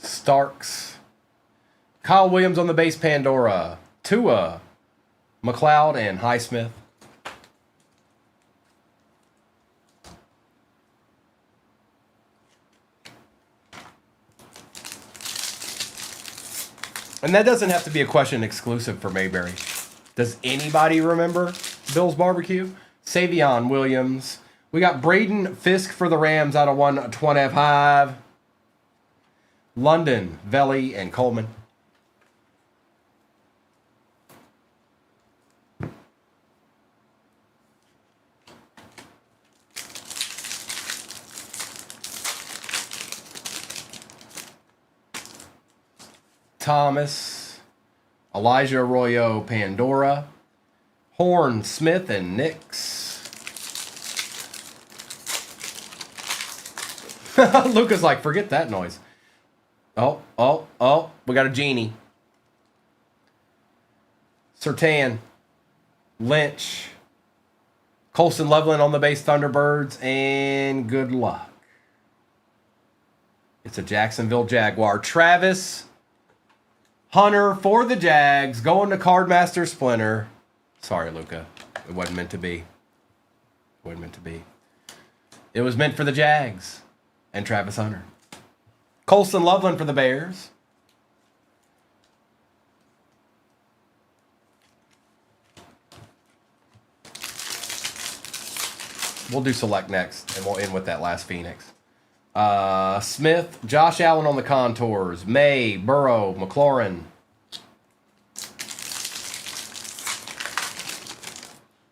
Speaker 1: Starks. Kyle Williams on the base, Pandora. Tua, McLeod, and Highsmith. And that doesn't have to be a question exclusive for Mayberry. Does anybody remember Bill's Barbecue? Savion Williams. We got Braden Fisk for the Rams out of 125. London, Velli, and Coleman. Thomas, Elijah Arroyo, Pandora, Horn, Smith, and Nix. Luca's like, forget that noise. Oh, we got a genie. Surtain, Lynch, Colson Loveland on the base, Thunderbirds, and good luck. It's a Jacksonville Jaguar. Travis Hunter for the Jags, going to Cardmaster Splinter. Sorry, Luca. It wasn't meant to be. It wasn't meant to be. It was meant for the Jags and Travis Hunter. Colson Loveland for the Bears. We'll do select next, and we'll end with that last Phoenix. Smith, Josh Allen on the contours. May, Burrow, McLaurin.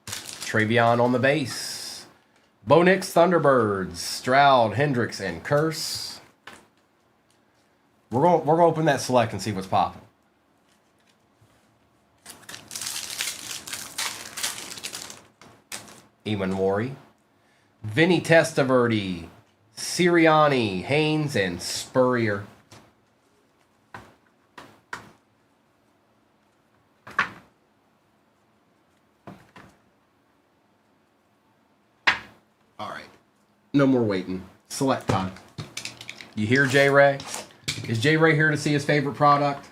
Speaker 1: Travion on the base. Bo Nix, Thunderbirds. Stroud, Hendricks, and Curse. We're gonna open that select and see what's popping. Eamon Worry. Vinny Testaverde. Sirianni, Haynes, and Spurrier. All right. No more waiting. Select time. You hear J. Ray? Is J. Ray here to see his favorite product?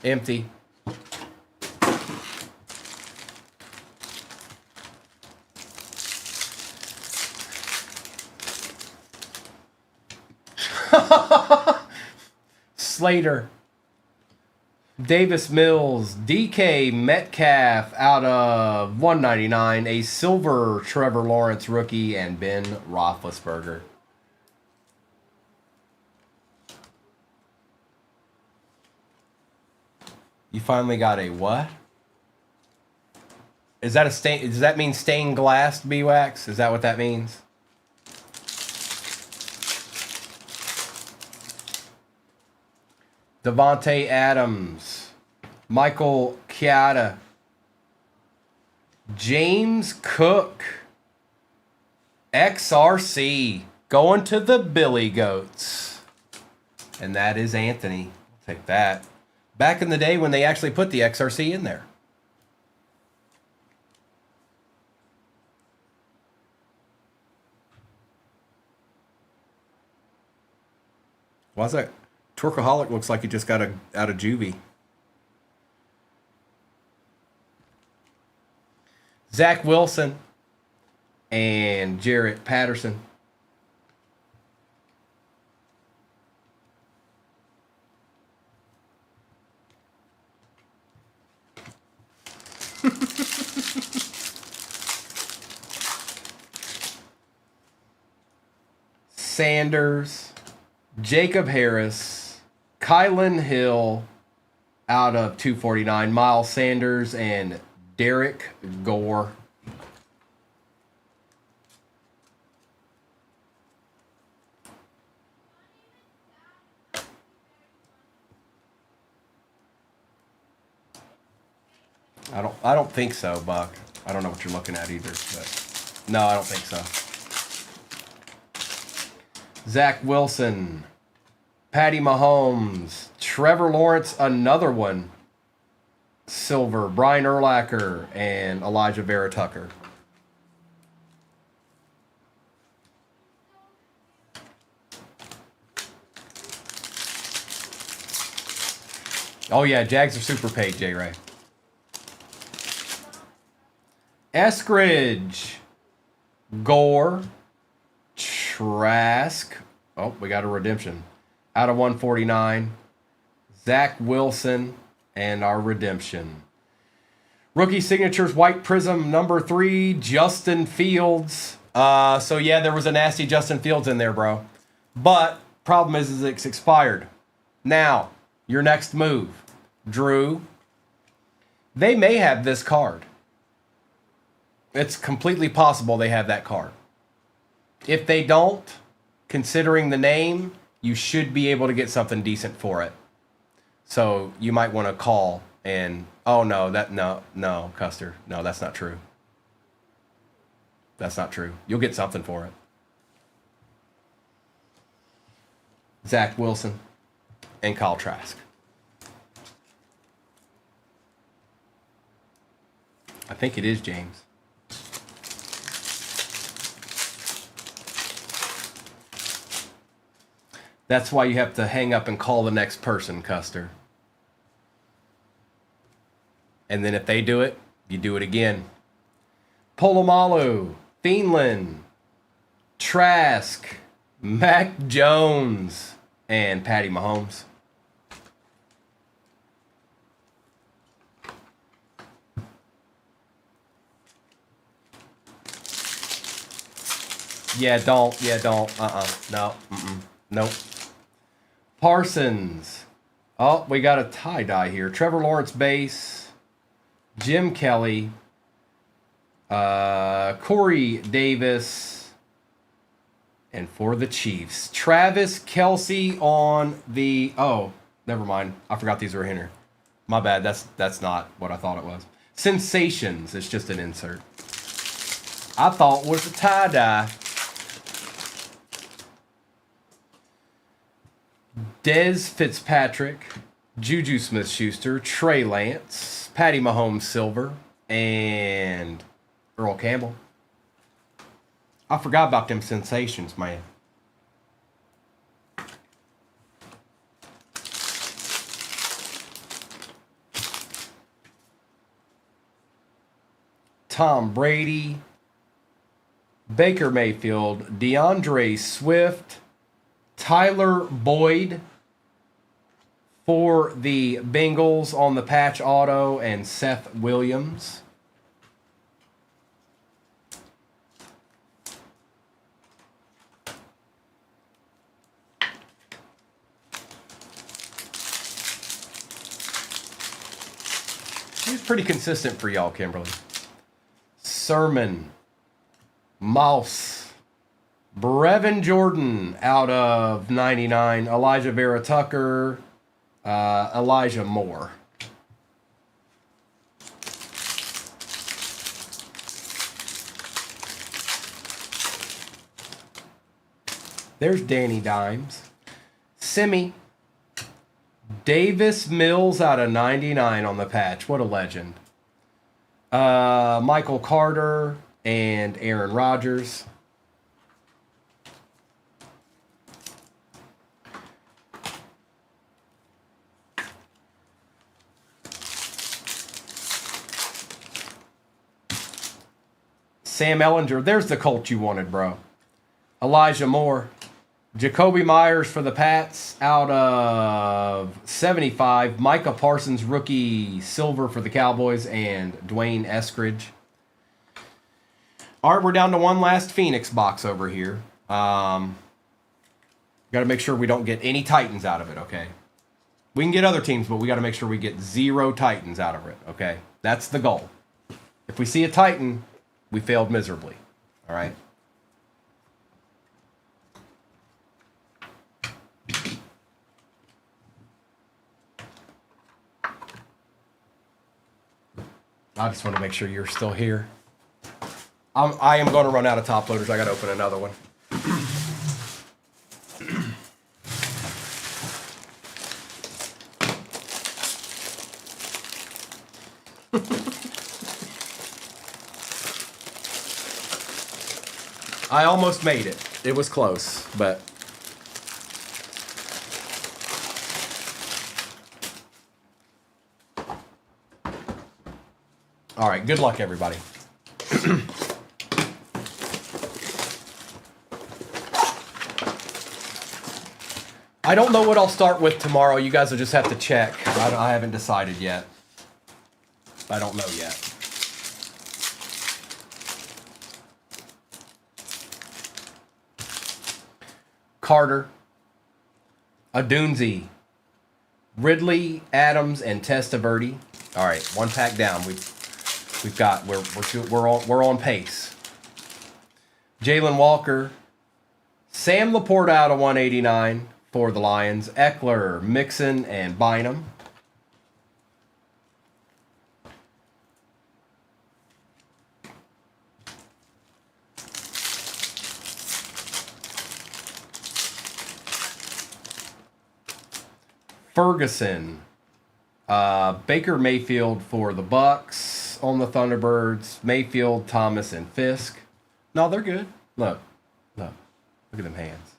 Speaker 1: Empty. Slater. Davis Mills. DK Metcalf out of 199. A silver Trevor Lawrence rookie and Ben Roethlisberger. You finally got a what? Is that a stain? Does that mean stained glass, B-Wax? Is that what that means? Devontae Adams, Michael Chiata, James Cook, XRC, going to the Billy Goats. And that is Anthony. I'll take that. Back in the day when they actually put the XRC in there. Why's that? Twerkaholic looks like he just got out of juvie. Zach Wilson and Jarrett Patterson. Sanders, Jacob Harris, Kylan Hill out of 249, Miles Sanders, and Derek Gore. I don't think so, Buck. I don't know what you're looking at either, but no, I don't think so. Zach Wilson, Patty Mahomes, Trevor Lawrence, another one. Silver, Brian Urlacher, and Elijah Vera Tucker. Oh yeah, Jags are super paid, J-Ray. Eskridge, Gore, Trask. Oh, we got a redemption. Out of 149. Zach Wilson and our redemption. Rookie signatures, White Prism, number 3, Justin Fields. So yeah, there was a nasty Justin Fields in there, bro. But problem is it's expired. Now, your next move. Drew. They may have this card. It's completely possible they have that card. If they don't, considering the name, you should be able to get something decent for it. So you might want to call and, oh no, no, Custer. No, that's not true. That's not true. You'll get something for it. Zach Wilson and Kyle Trask. I think it is James. That's why you have to hang up and call the next person, Custer. And then if they do it, you do it again. Polomalu, Thienlen, Trask, Mac Jones, and Patty Mahomes. Yeah, don't. No. Nope. Parsons. Oh, we got a tie-dye here. Trevor Lawrence base. Jim Kelly. Corey Davis. And for the Chiefs, Travis Kelce on the... Oh, never mind. I forgot these were in here. My bad. That's not what I thought it was. Sensations. It's just an insert. I thought it was a tie-dye. Dez Fitzpatrick, Juju Smith-Schuster, Trey Lance, Patty Mahomes Silver, and Earl Campbell. I forgot about them sensations, man. Tom Brady, Baker Mayfield, DeAndre Swift, Tyler Boyd for the Bengals on the patch auto, and Seth Williams. He's pretty consistent for y'all, Kimberly. Sermon, Mouse, Brevin Jordan out of 99, Elijah Vera Tucker, Elijah Moore. There's Danny Dimes. Simi. Davis Mills out of 99 on the patch. What a legend. Michael Carter and Aaron Rodgers. Sam Ellinger. There's the Colt you wanted, bro. Elijah Moore. Jacoby Myers for the Pats out of 75. Micah Parsons, rookie silver for the Cowboys, and Dwayne Eskridge. All right, we're down to one last Phoenix box over here. Got to make sure we don't get any Titans out of it, okay? We can get other teams, but we got to make sure we get 0 Titans out of it, okay? That's the goal. If we see a Titan, we failed miserably, all right? I just want to make sure you're still here. I am going to run out of top loaders. I got to open another one. I almost made it. It was close, but... All right, good luck, everybody. I don't know what I'll start with tomorrow. You guys will just have to check. I haven't decided yet. I don't know yet. Carter, Adunzi, Ridley, Adams, and Testaverde. All right, one pack down. We're on pace. Jalen Walker, Sam Laporta out of 189 for the Lions. Eckler, Mixon, and Bynum. Ferguson, Baker Mayfield for the Bucks. On the Thunderbirds, Mayfield, Thomas, and Fisk. No, they're good. Look. Look at them hands.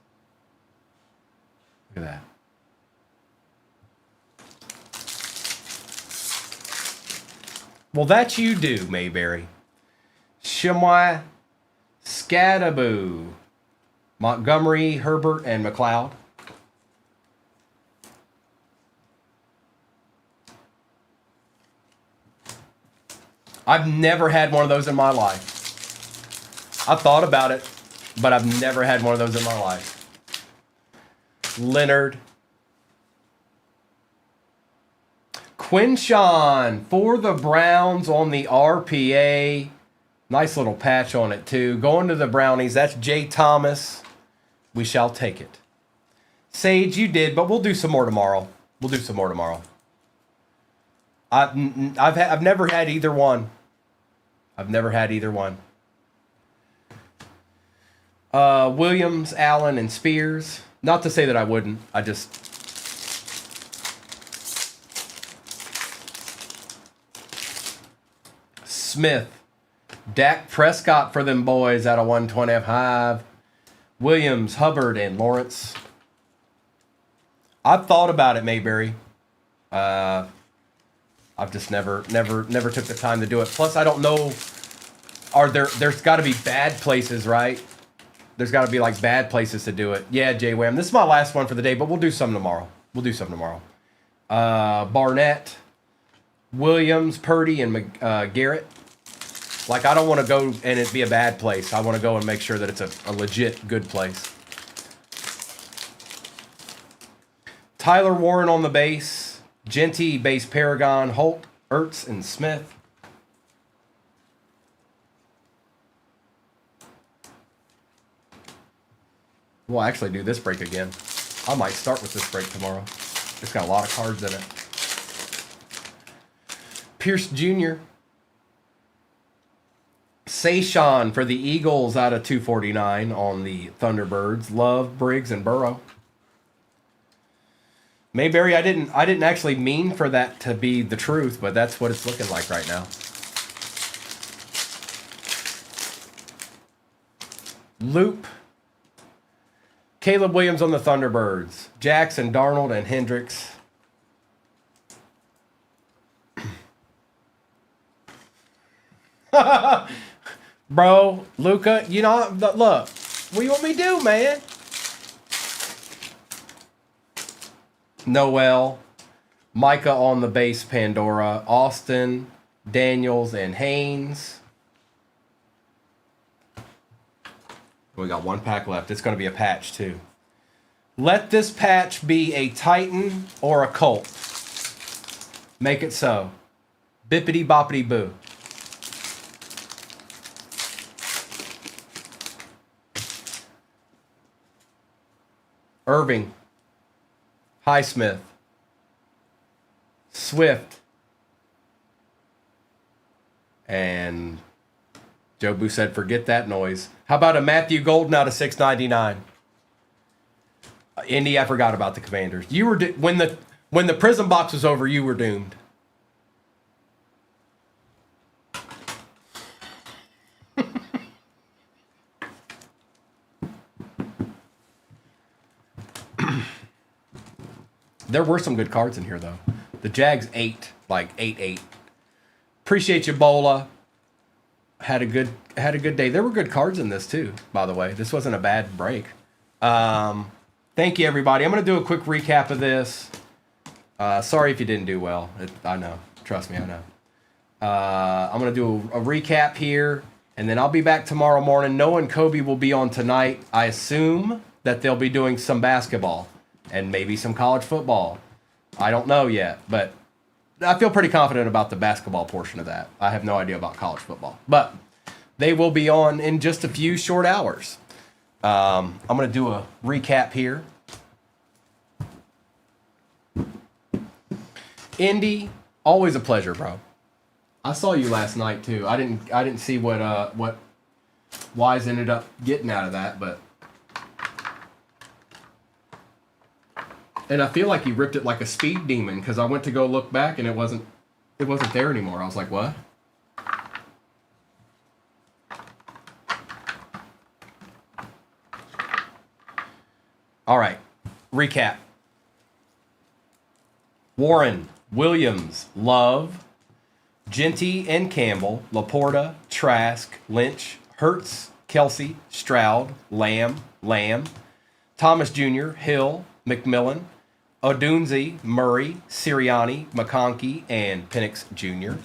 Speaker 1: Look at that. Well, that you do, Mayberry. Shemai, Scadaboo, Montgomery, Herbert, and McLeod. I've never had one of those in my life. I thought about it, but I've never had one of those in my life. Leonard. Quinshawn for the Browns on the RPA. Nice little patch on it, too. Going to the Brownies. That's Jay Thomas. We shall take it. Sage, you did, but we'll do some more tomorrow. I've never had either one. Williams, Allen, and Spears. Not to say that I wouldn't. I just... Smith. Dak Prescott for them boys out of 125. Williams, Hubbard, and Lawrence. I've thought about it, Mayberry. I've just never took the time to do it. Plus, I don't know. There's got to be bad places, right? There's got to be like bad places to do it. Yeah, J-Wham. This is my last one for the day, but we'll do some tomorrow. Barnett, Williams, Purdy, and Garrett. Like, I don't want to go and it be a bad place. I want to go and make sure that it's a legit good place. Tyler Warren on the base. Genty, base Paragon, Holt, Ertz, and Smith. We'll actually do this break again. I might start with this break tomorrow. It's got a lot of cards in it. Pierce Jr. Sayshawn for the Eagles out of 249 on the Thunderbirds. Love, Briggs, and Burrow. Mayberry, I didn't actually mean for that to be the truth, but that's what it's looking like right now. Loop. Caleb Williams on the Thunderbirds. Jackson, Darnold, and Hendricks. Bro, Luca, you know, look, what do you want me to do, man? Noel, Micah on the base, Pandora, Austin, Daniels, and Haynes. We got one pack left. It's going to be a patch, too. Let this patch be a Titan or a Colt. Make it so. Bippity boppity boo. Irving, Highsmith, Swift, and Joe Boo said, forget that noise. How about a Matthew Golden out of 699? Indy, I forgot about the Commanders. You were when the prison box was over, you were doomed. There were some good cards in here, though. The Jags 8. Appreciate you, Bola. Had a good day. There were good cards in this, too, by the way. This wasn't a bad break. Thank you, everybody. I'm going to do a quick recap of this. Sorry if you didn't do well. I know. Trust me, I know. I'm going to do a recap here, and then I'll be back tomorrow morning. Noah and Kobe will be on tonight. I assume that they'll be doing some basketball and maybe some college football. I don't know yet, but I feel pretty confident about the basketball portion of that. I have no idea about college football, but they will be on in just a few short hours. I'm going to do a recap here. Indy, always a pleasure, bro. I saw you last night too. I didn't see what Wise ended up getting out of that, but and I feel like he ripped it like a speed demon because I went to go look back and it wasn't there anymore. I was like, what? All right, recap. Warren, Williams, Love, Genty and Campbell, Laporta, Trask, Lynch, Hertz, Kelsey, Stroud, Lamb, Thomas Jr., Hill, McMillan, Odunze, Murray, Sirianni, McConkey, and Penix Jr.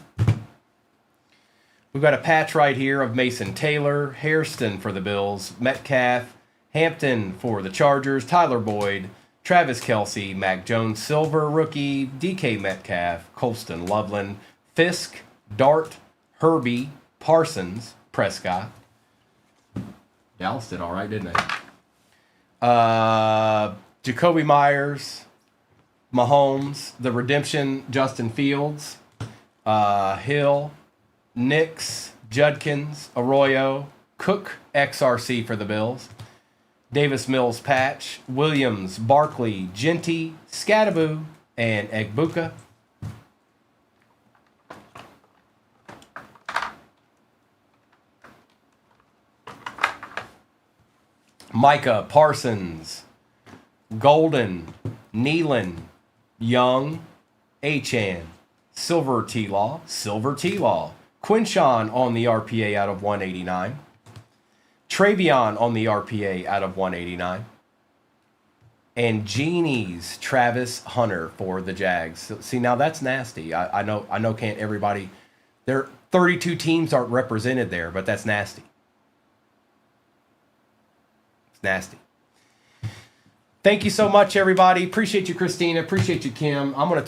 Speaker 1: We've got a patch right here of Mason Taylor, Hairston for the Bills, Metcalf, Hampton for the Chargers, Tyler Boyd, Travis Kelsey, Mac Jones, Silver, rookie, DK Metcalf, Colston Loveland, Fisk, Dart, Herbie, Parsons, Prescott. Dallas did all right, didn't they? Jacoby Myers, Mahomes, the Redemption, Justin Fields, Hill, Nix, Judkins, Arroyo, Cook, XRC for the Bills, Davis Mills patch, Williams, Barkley, Genty, Scadaboo, and Egbuka. Micah, Parsons, Golden, Nealon, Young, Achan, Silver T-Law, Quinshawn on the RPA out of 189, Travion on the RPA out of 189, and Genie's Travis Hunter for the Jags. See, now that's nasty. I know can't everybody, there 32 teams aren't represented there, but that's nasty. It's nasty. Thank you so much, everybody. Appreciate you, Christina. Appreciate you, Kim. I'm going to